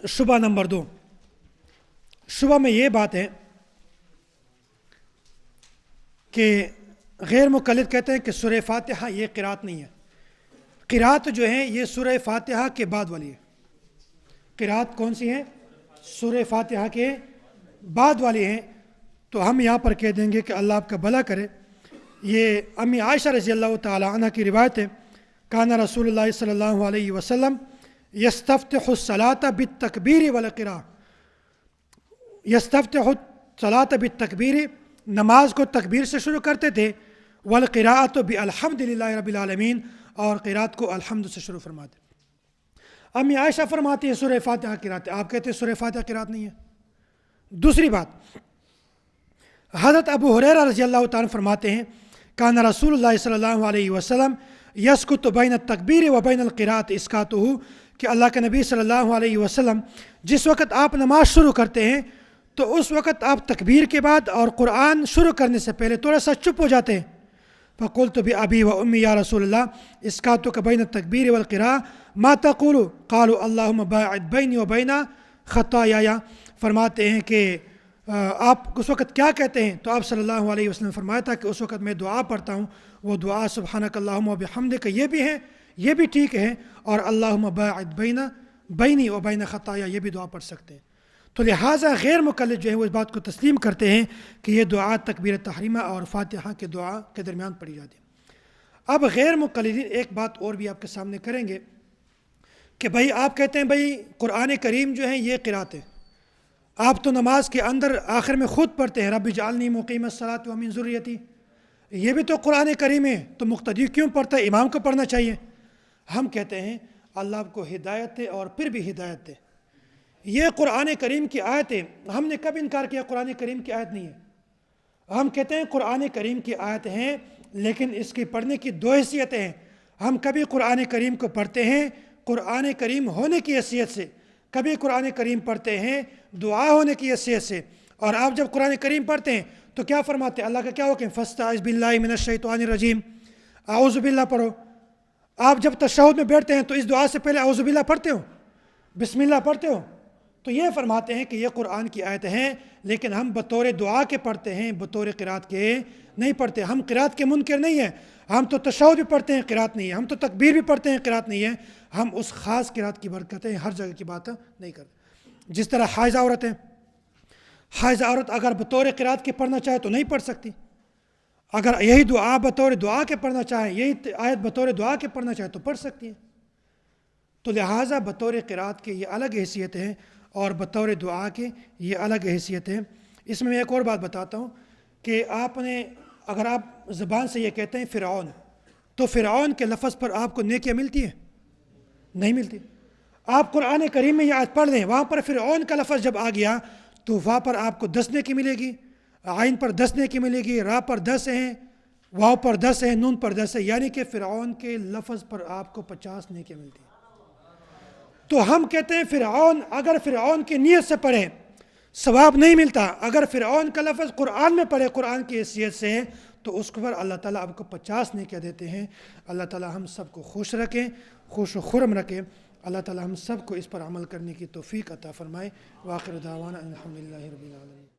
شبہ نمبر 2. شبہ میں یہ بات ہے کہ غیر مقلد کہتے ہیں کہ سورہ فاتحہ یہ قرات نہیں ہے. قرات جو ہے یہ سورہ فاتحہ کے بعد والی ہے. قرات کون سی ہے؟ سورہ فاتحہ کے بعد والی ہیں. تو ہم یہاں پر کہہ دیں گے کہ اللہ آپ کا بھلا کرے. یہ امی عائشہ رضی اللہ تعالی عنہ کی روایت ہے، کان رسول اللہ صلی اللہ علیہ وسلم یستفتح الصلاۃ بالتکبیر والقراءۃ. یستفتح الصلاۃ بالتکبیر، نماز کو تکبیر سے شروع کرتے تھے، والقراءۃ بالحمد للہ رب العالمین، اور قرات کو الحمد سے شروع فرماتے. امی عائشہ فرماتی ہے سورہ فاتحہ قرات ہے، آپ کہتے ہیں سورہ فاتحہ قرات نہیں ہے. دوسری بات، حضرت ابو ہریرہ رضی اللہ تعالیٰ فرماتے ہیں کان رسول اللہ صلی اللہ علیہ وسلم یسکت بین التکبیر و بین القراءۃ اسکاتہ، کہ اللہ کے نبی صلی اللہ علیہ وسلم جس وقت آپ نماز شروع کرتے ہیں تو اس وقت آپ تکبیر کے بعد اور قرآن شروع کرنے سے پہلے تھوڑا سا چپ ہو جاتے ہیں. فقلت بأبی و امی یا رسول اللہ اسکاتک بین التکبیر والقراءۃ ما تقول؟ قالوا اللہم باعد بینی و بین خطایای. فرماتے ہیں کہ آپ اس وقت کیا کہتے ہیں؟ تو آپ صلی اللہ علیہ وسلم فرمایا تھا کہ اس وقت میں دعا پڑھتا ہوں، وہ دعا سبحانک اللہم و بحمدک یہ بھی ہے، یہ بھی ٹھیک ہے، اور اللہم باعد بینی و بین خطایا یہ بھی دعا پڑھ سکتے ہیں. تو لہٰذا غیر مقلد جو ہے وہ اس بات کو تسلیم کرتے ہیں کہ یہ دعا تکبیر تحریمہ اور فاتحہ کے دعا کے درمیان پڑھی جاتی ہے. اب غیر مقلدین ایک بات اور بھی آپ کے سامنے کریں گے کہ بھائی آپ کہتے ہیں بھائی قرآن کریم جو ہے یہ قرات ہے، آپ تو نماز کے اندر آخر میں خود پڑھتے ہیں رب اجعلنی مقیم الصلاۃ ومن ذریتی، یہ بھی تو قرآن کریم ہے، تو مقتدی کیوں پڑھتا ہے؟ امام کو پڑھنا چاہیے. ہم کہتے ہیں اللہ آپ کو ہدایت دے اور پھر بھی ہدایت دے. یہ قرآن کریم کی آیت ہے، ہم نے کب انکار کیا قرآن کریم کی آیت نہیں ہے؟ ہم کہتے ہیں قرآن کریم کی آیت ہیں، لیکن اس کی پڑھنے کی 2 حیثیتیں ہیں. ہم کبھی قرآن کریم کو پڑھتے ہیں قرآن کریم ہونے کی حیثیت سے، کبھی قرآن کریم پڑھتے ہیں دعا ہونے کی حیثیت سے. اور آپ جب قرآن کریم پڑھتے ہیں تو کیا فرماتے ہیں؟ اللہ کا کیا حکم؟ فاستعذ باللہ من الشیطان الرجیم، اعوذ باللہ پڑھو. آپ جب تشہد میں بیٹھتے ہیں تو اس دعا سے پہلے اعوذ باللہ پڑھتے ہو، بسم اللہ پڑھتے ہو. تو یہ فرماتے ہیں کہ یہ قرآن کی آیت ہیں، لیکن ہم بطور دعا کے پڑھتے ہیں، بطور قرات کے نہیں پڑھتے. ہم قرات کے منکر نہیں ہیں، ہم تو تشہد بھی پڑھتے ہیں قرات نہیں ہے، ہم تو تکبیر بھی پڑھتے ہیں قرات نہیں ہے. ہم اس خاص قرات کی برکتیں ہر جگہ کی بات نہیں کرتے. جس طرح حائض عورت ہے، حائض عورت اگر بطور قرات کے پڑھنا چاہے تو نہیں پڑھ سکتی. اگر یہی دعا بطور دعا کے پڑھنا چاہے، یہی آیت بطور دعا کے پڑھنا چاہے تو پڑھ سکتی ہے. تو لہٰذا بطور قرات کے یہ الگ حیثیت ہے اور بطور دعا کے یہ الگ حیثیت ہے. اس میں ایک اور بات بتاتا ہوں کہ آپ نے اگر آپ زبان سے یہ کہتے ہیں فرعون، تو فرعون کے لفظ پر آپ کو نیکیاں ملتی ہیں؟ نہیں ملتی. آپ قرآن کریم میں یہ آیت پڑھ لیں، وہاں پر فرعون کا لفظ جب آ گیا تو وہاں پر آپ کو 10 نیکی ملے گی، عین پر 10 نیکی ملے گی، را پر 10 ہیں، واو پر 10 ہیں، نون پر 10 ہے، یعنی کہ فرعون کے لفظ پر آپ کو 50 نیکی ملتی ہیں. تو ہم کہتے ہیں فرعون، اگر فرعون کی نیت سے پڑھے ثواب نہیں ملتا. اگر فرعون کا لفظ قرآن میں پڑھے قرآن کی حیثیت سے تو اس پر اللہ تعالیٰ آپ کو 50 نیکیاں دیتے ہیں. اللہ تعالیٰ ہم سب کو خوش رکھیں، خوش و خرم رکھیں. اللہ تعالیٰ ہم سب کو اس پر عمل کرنے کی توفیق عطا فرمائے. وآخر دعوانا الحمدللہ رب العالمین.